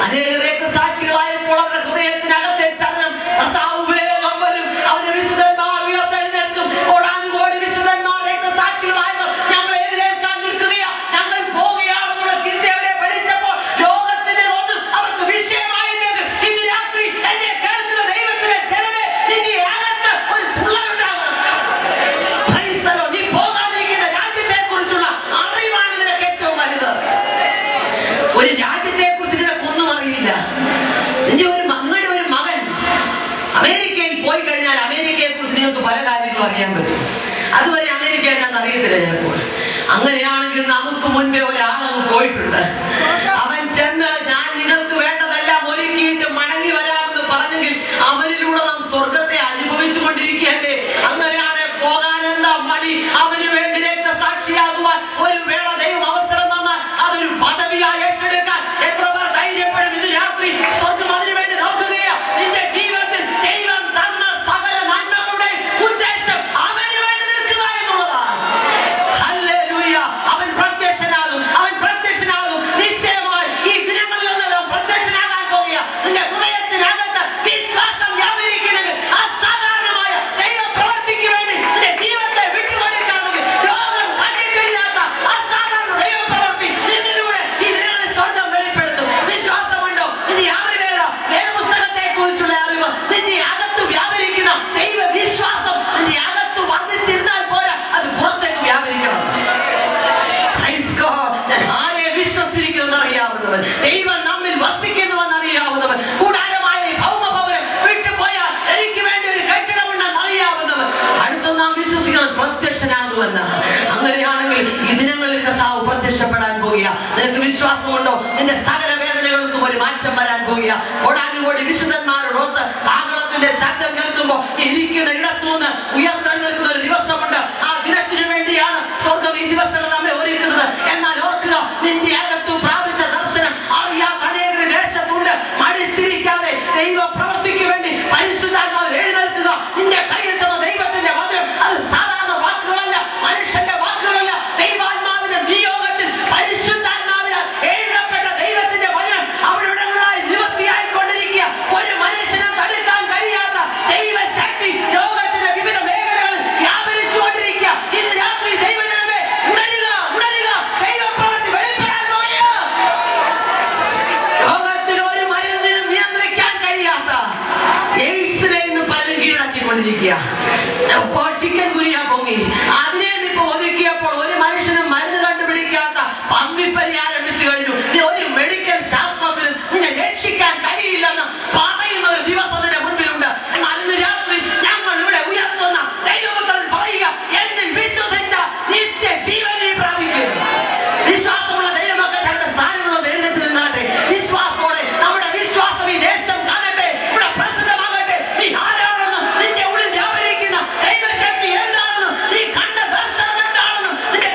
അനേക രക്തസാക്ഷികളായപ്പോൾ അവരുടെ ഹൃദയത്തിനകത്തെ ചലനം കർത്താവ് വേഗം വരും, അവരുടെ വിശുദ്ധന്മാർ ഉയർത്തെഴുന്നേൽക്കും. കോടാനുകോടി വിശുദ്ധന്മാർ രക്തസാക്ഷികളായവർ ഞങ്ങളെ എതിരേൽക്കാൻ നിൽക്കുകയാ, ഞങ്ങൾ പോവുകയാണെന്നുള്ള ചിന്ത അവരെ ഭരിച്ചപ്പോൾ ലോകത്തിന്റെ ഒന്നും അവർക്ക് വിഷയമായില്ലെങ്കിൽ ഇന്ന് രാത്രി എന്നെ കേൾക്കുന്ന ദൈവത്തിന്റെ ജനമേ, നിന്റെ അകത്ത് ഒരു തുള്ളലുണ്ടാകണം. നീ പോകാതിരിക്കുന്ന രാജ്യത്തെ കുറിച്ചുള്ള അറിവാണ് നിനക്ക് ഏറ്റവും വലുത്. ഒരു രാജ്യത്തെ കുറിച്ച് നിനക്കൊന്നും അറിയില്ല. നിങ്ങളുടെ ഒരു മകൻ അമേരിക്കയിൽ പോയി കഴിഞ്ഞാൽ അമേരിക്കയെ കുറിച്ച് നിങ്ങൾക്ക് പല കാര്യങ്ങളും അറിയാൻ പറ്റും. അതുവരെ അമേരിക്ക എന്നാന്ന് അറിയത്തില്ല ചിലപ്പോൾ. അങ്ങനെയാണെങ്കിൽ നമുക്ക് മുൻപേ ഒരാളങ്ങ് പോയിട്ടുണ്ട്. അവൻ ചെന്ന് ഞാൻ നിങ്ങൾക്ക് വേണ്ടതെല്ലാം ഒരുക്കിയിട്ട് മടങ്ങി വരാമെന്ന് പറഞ്ഞെങ്കിൽ അവനിലൂടെ നാം സ്വർഗത്തെ അനുഭവിച്ചു കൊണ്ടിരിക്കുകയല്ലേ. അങ്ങനെയാണ് പോകാൻ എന്താ മടി? അവന് വേണ്ടി രക്തസാക്ഷിയാകുവാൻ ഒരു വേള ദൈവം അവസരം തന്നാൽ അതൊരു പദവിയായി ഏറ്റെടുക്കാൻ എത്ര പേർ ധൈര്യപ്പെടും? ഇന്ന് രാത്രി സ്വർഗം അതിനു വേണ്ടി നോക്കുകയാ. നിന്റെ ജീവിതത്തിൽ ദൈവം തന്ന സകല നന്മകളുടെ ഉദ്ദേശം അവന് വേണ്ടി നിൽക്കുക എന്നുള്ളതാണ്. ഹല്ലേലൂയ. അവൻ പ്രത്യക്ഷനാകും. നിശ്ചയമായി ഈ ദിനങ്ങളിലൊന്നും പ്രത്യക്ഷനാകാൻ പോകുക. നിന്റെ ഹൃദയത്തിനകത്ത് വിശ്വാസം വ്യാപരിക്കുന്നത് അസാധാരണമായ ദൈവ പ്രവർത്തിക്ക് വേണ്ടി നിന്റെ ജീവിതത്തെ വിട്ടുകൊടുക്കാമെങ്കിൽ ലോകം കണ്ടിട്ടില്ലാത്ത അസാധാരണ ദൈവ പ്രവർത്തി നിന്നിലൂടെ ഈ ദിനങ്ങളിൽ സ്വർഗം വെളിപ്പെടുത്തും. വിശ്വാസമുണ്ടോ? നിന്റെ അറിവേല വേദപുസ്തകത്തെ കുറിച്ചുള്ള അറിവ് നിന്റെ അകത്ത് വ്യാപരിക്കുന്ന ദൈവ വിശ്വാസം നിന്റെ അകത്ത് വർദ്ധിച്ചിരുന്നാൽ പോരാ, അത് പുറത്തേക്ക് വ്യാപരിക്കണം. ഞാൻ ആരെ വിശ്വസിച്ചിരിക്കുമെന്ന് അറിയാവുന്നവൻ, ദൈവം നമ്മിൽ വസിക്കുന്നുവെന്ന് അറിയാവുന്നവൻ, കൂടാരമായ ഭൗമഭവനം വിട്ടുപോയാൽ എനിക്ക് വേണ്ടി ഒരു കെട്ടിടമുണ്ടെന്ന് അറിയാവുന്നവൻ, അടുത്ത് നാം വിശ്വസിക്കുന്നത് പ്രത്യക്ഷനാകുമെന്ന്. അങ്ങനെയാണെങ്കിൽ ഈ ദിനങ്ങളിൽ കർത്താവ് പ്രത്യക്ഷപ്പെടാൻ പോകുക. നിനക്ക് വിശ്വാസമുണ്ടോ? നിന്റെ സകല വേദനകൾക്കും ഒരു മാറ്റം വരാൻ പോകുക. കോടാനുകോടി വിശുദ്ധന്മാരോടൊത്ത് കാഹളത്തിന്റെ ശബ്ദം കേൾക്കുമ്പോൾ ഇരിക്കുന്ന ഇടത്തുനിന്ന് ഉയർത്തെഴുന്നേൽക്കുന്ന ഒരു ദിവസമുണ്ട്. ആ ദിനത്തിനു വേണ്ടിയാണ് സ്വർഗം ഈ ദിവസങ്ങൾ നമ്മെ ഒരുക്കുന്നത്. എന്നാൽ ഓർക്കുക, നിന്റെ അകത്തു പ്രാപിച്ച ദർശനം അറിയാത്ത അനേക ദേശത്തുണ്ട്. മടിച്ചിരിക്കാതെ ദൈവ പ്രവൃത്തിക്ക് വേണ്ടി പരിശുദ്ധാത്മാവ് എഴുന്നേൽക്കുക. നിന്റെ കയ്യിൽ തന്ന ദൈവത്തിന്റെ വചനം അത് സാധാരണ വാക്കുകളല്ല, മനുഷ്യന്റെ വാക്കുകളല്ല. ദൈവാത്മാവിന്റെ നിയോഗത്തിൽ പരിശുദ്ധാത്മാവിനാൽ എഴുതപ്പെട്ട ദൈവത്തിന്റെ വചനം അവിടെയുള്ളതായി നിവൃത്തിയായിക്കൊണ്ടിരിക്കുക. ഒരു മനുഷ്യനും തടുക്കാൻ കഴിയാത്ത ദൈവശക്തി ലോകത്തിന്റെ വിവിധ മേഖലകളിൽ വ്യാപരിച്ചുകൊണ്ടിരിക്കുക. ഇന്ന് രാത്രി ദൈവജനമേ, ഉണരുക, ദൈവപ്രവൃത്തി വെളിപ്പെടാൻ പോകുക. ലോകത്തിൽ ഒരു മരുന്നിനും നിയന്ത്രിക്കാൻ കഴിയാത്ത എയ്ഡ്സിനെ ഇന്ന് പലരും കീഴടക്കിക്കൊണ്ടിരിക്കുക. ചിക്കൻ ഗുനിയ പൊങ്ങി, അതിനെ ഇപ്പൊ ഒതുക്കിയപ്പോൾ ഒരു മനുഷ്യനും മരുന്ന് കണ്ടുപിടിക്കാത്ത പമ്മിപ്പനി ആരംഭിച്ചു കഴിഞ്ഞു. ഒരു മെഡിക്കൽ ശാസ്ത്രത്തിനും നിന്നെ രക്ഷിക്കാൻ കഴിയില്ലെന്ന് പറയുന്ന ഒരു ദിവസത്തിന്റെ മുൻപിലുണ്ട്. എന്നാൽ ഇന്ന് രാത്രി ഞങ്ങൾ ഇവിടെ ഉയർത്തുന്ന ദൈവപുത്രൻ പറയുക, എന്നിൽ വിശ്വസിച്ച നിത്യ ജീവനെ പ്രാപിക്കും. വിശ്വാസമുള്ള ദൈവമക്കൾ അവരുടെ സ്ഥാനങ്ങളൊന്നും എഴുന്നേറ്റ് നിന്നാട്ടെ. വിശ്വാസത്തോടെ നമ്മുടെ വിശ്വാസം ഈ ദേശം കാണട്ടെ, ഇവിടെ പ്രസിദ്ധമാകട്ടെ. നീ ആരാണെന്നും നിന്റെ ഉള്ളിൽ വ്യാപരിക്കുന്ന ദൈവശക്തി എന്താണെന്നും നീ കണ്ട ദർശനം എന്താണെന്നും നിന്റെ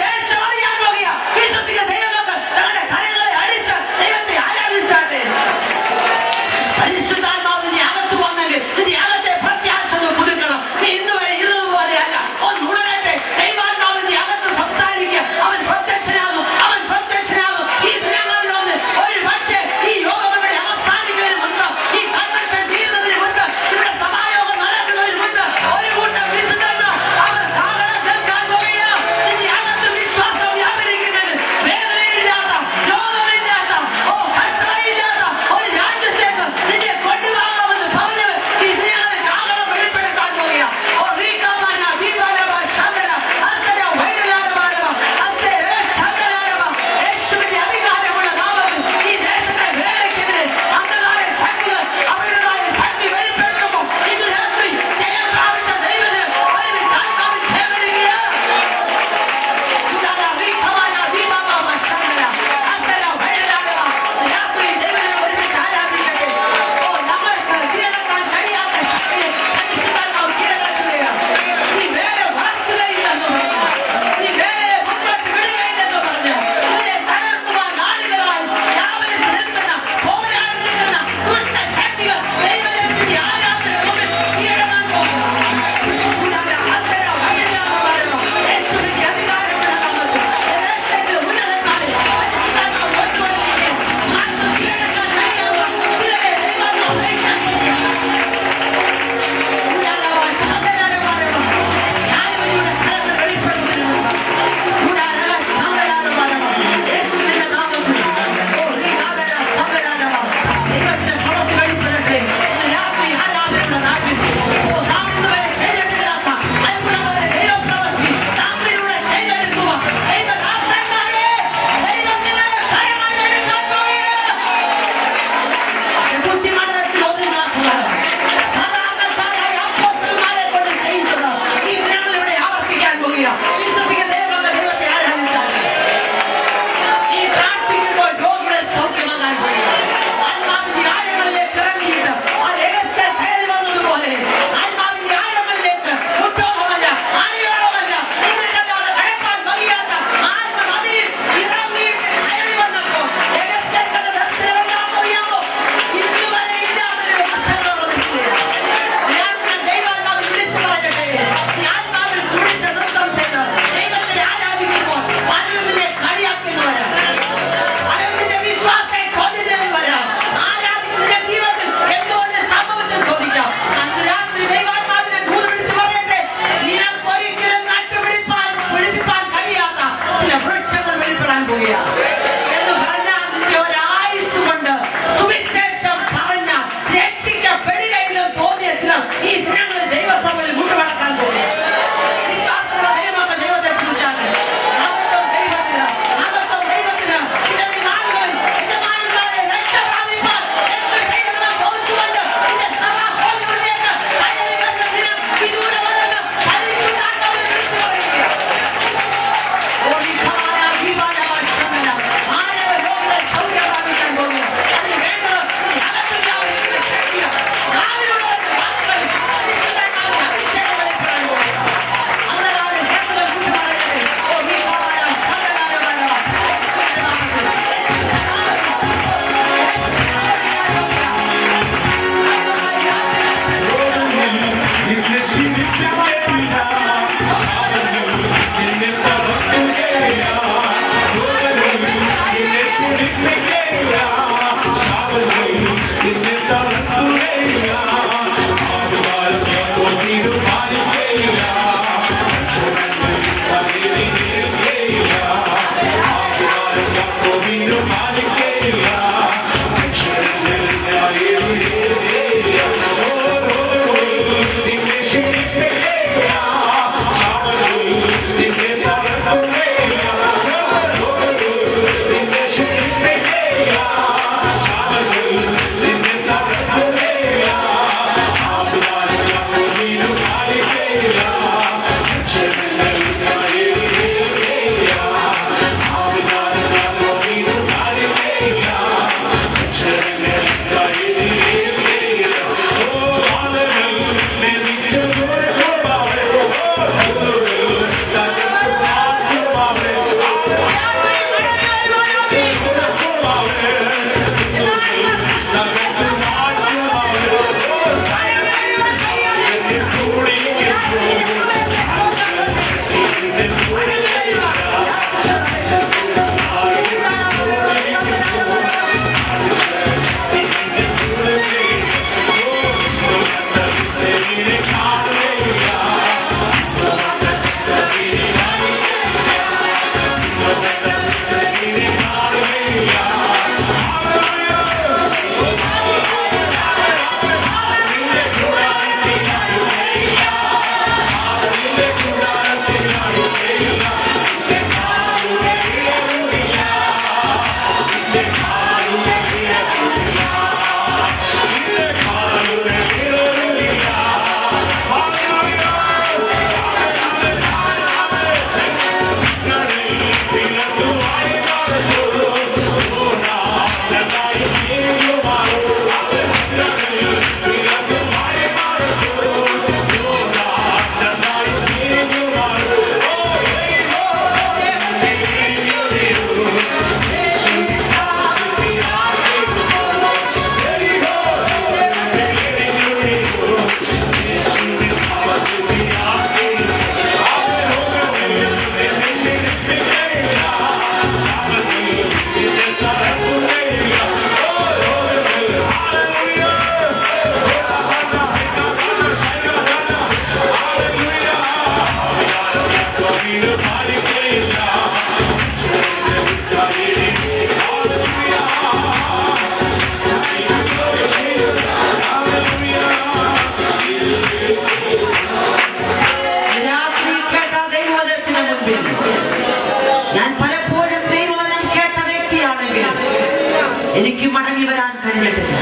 എഴുന്നേറ്റില്ല.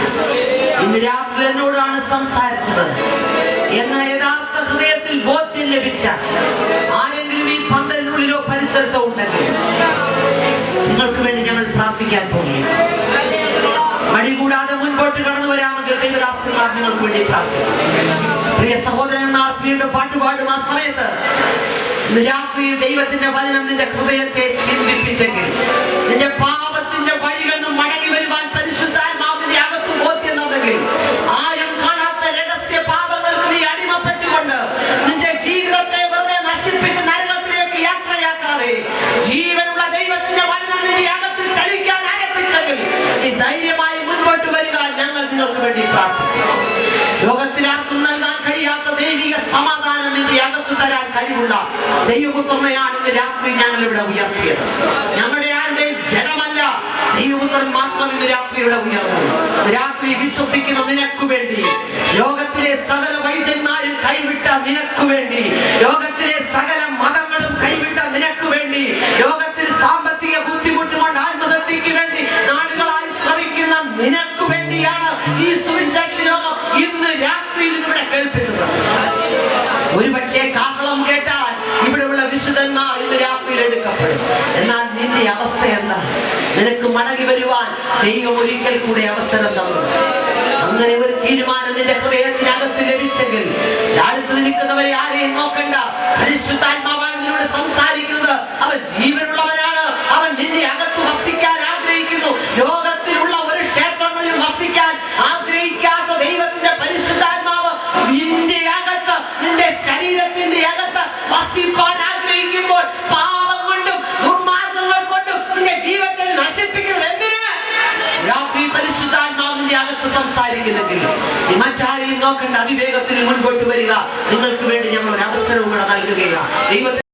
ഇന്ന് രാത്രി എന്നോടാണ് സംസാരിച്ചത് എന്ന യഥാർത്ഥ ഹൃദയത്തിൽ ബോധ്യം ലഭിച്ച ആരെങ്കിലും ഈ പന്തലിനുള്ളിലോ പരിസരത്തോ ഉണ്ടെങ്കിൽ നിങ്ങൾക്ക് വേണ്ടി ഞങ്ങൾ പ്രാർത്ഥിക്കാൻ പോകുന്നു. മടി കൂടാതെ മുൻപോട്ട് കടന്നു വരാമെങ്കിൽ ദൈവദാസന്മാർ നിങ്ങൾക്ക് വേണ്ടി പ്രാർത്ഥിക്കും. പ്രിയ സഹോദരന്മാർ, വീണ്ടും പാട്ടുപാടും ആ സമയത്ത് രാത്രിയിൽ ദൈവത്തിന്റെ വചനം നിന്റെ ഹൃദയത്തെ ചിന്തിപ്പിച്ചെങ്കിൽ നിന്റെ പാപത്തിന്റെ വഴികളിൽ നിന്ന് മടങ്ങി വരുവാൻ പരിശുദ്ധാത്മാവിന്റെ അകത്ത് ബോധ്യം തന്നെങ്കിൽ ആരും കാണാത്ത രഹസ്യ പാപങ്ങൾക്ക് നീ അടിമപ്പെട്ടുകൊണ്ട് നിന്റെ ജീവിതത്തെ വെറുതെ നശിപ്പിച്ച് നരകത്തിലേക്ക് യാത്രയാക്കാതെ ജീവനുള്ള ദൈവത്തിന്റെ വചനം നിന്റെ അകത്ത് ചലിക്കാൻ ആരംഭിച്ചെങ്കിൽ നീ ധൈര്യമായി മുൻപോട്ട് വരിക. ഞങ്ങൾ നിങ്ങൾക്ക് വേണ്ടി പ്രാർത്ഥിക്കും. ലോകത്തിൽ ആർക്കും നൽകാൻ കഴിയാത്ത ദൈവിക സമാധാനം നിന്റെ അകത്ത് തരാൻ കഴിവുള്ള ദൈവപുത്രനെയാണ് ഇന്ന് രാത്രി ഞങ്ങൾ ഇവിടെ ഉയർത്തിയത്. ഞങ്ങളുടെ ആരുടെയും ജനമല്ല, ദൈവപുത്രൻ മാത്രം ഇന്ന് രാത്രി ഇവിടെ ഉയർന്നു. രാത്രി വിശ്വസിക്കുന്ന നിനക്കു വേണ്ടി, ലോകത്തിലെ സകല വൈദ്യന്മാരും കൈവിട്ട നിനക്കു വേണ്ടി, ലോകത്തിലെ സകല മതങ്ങളും കൈവിട്ട നിനക്കു വേണ്ടി, ലോകത്തിൽ സാമ്പത്തിക ബുദ്ധിമുട്ടുകൊണ്ട് ആത്മഹത്യക്ക് വേണ്ടി നാടുകളായി ശ്രമിക്കുന്ന നിനക്കു വേണ്ടിയാണ് ഈ സുവിശേഷ ലോകം ഇന്ന് രാത്രിയിൽ ഇവിടെ കേൾപ്പിച്ചത്. ഒരുപക്ഷെ കാഹളം കേട്ടാൽ ഇവിടെയുള്ള വിശുദ്ധന്മാർ ഇന്ന് രാത്രിയിൽ എടുക്കപ്പെടും. എന്നാൽ നിന്റെ അവസ്ഥ എന്താ? നിനക്ക് മടങ്ങി വരുവാൻ ദൈവം ഒരിക്കൽ കൂടെ അവസരം തന്നു. അങ്ങനെ ഒരു തീരുമാനം നിന്റെ ഹൃദയത്തിനകത്ത് ലഭിച്ചെങ്കിൽ അടുത്ത് നിൽക്കുന്നവരെ ആരെയും നോക്കണ്ട. പരിശുദ്ധാത്മാവാണ് നിന്നോട് സംസാരിക്കുന്നത്. അവൻ ജീവനുള്ളവനാണ്. അവൻ നിന്റെ അകത്ത് വസിക്കാൻ ആഗ്രഹിക്കുന്നു. ലോകത്തിലുള്ള ഒരു ക്ഷേത്രങ്ങളിൽ വസിക്കാൻ ആഗ്രഹിക്കാത്ത ദൈവത്തിന്റെ പരിശുദ്ധാത്മാവ് നിന്റെ അകത്ത്, നിന്റെ ശരീരത്തിന്റെ അകത്ത് വസിപ്പാൻ ആഗ്രഹിക്കുമ്പോൾ പാപം കൊണ്ടും ദുർമാർഗങ്ങൾ കൊണ്ടും നിന്റെ ജീവിതത്തിൽ നശിപ്പിക്കുന്നത് എന്തിന്? രാത്രി പരിശുദ്ധാത്മാവിന്റെ അകത്ത് സംസാരിക്കുന്നെങ്കിൽ മറ്റാരെയും നോക്കേണ്ട, അതിവേഗത്തിൽ മുൻപോട്ട് വരിക. നിങ്ങൾക്ക് വേണ്ടി ഞങ്ങൾ ഒരു അവസരവും കൂടെ നൽകുകയാണ്. ദൈവത്തിൽ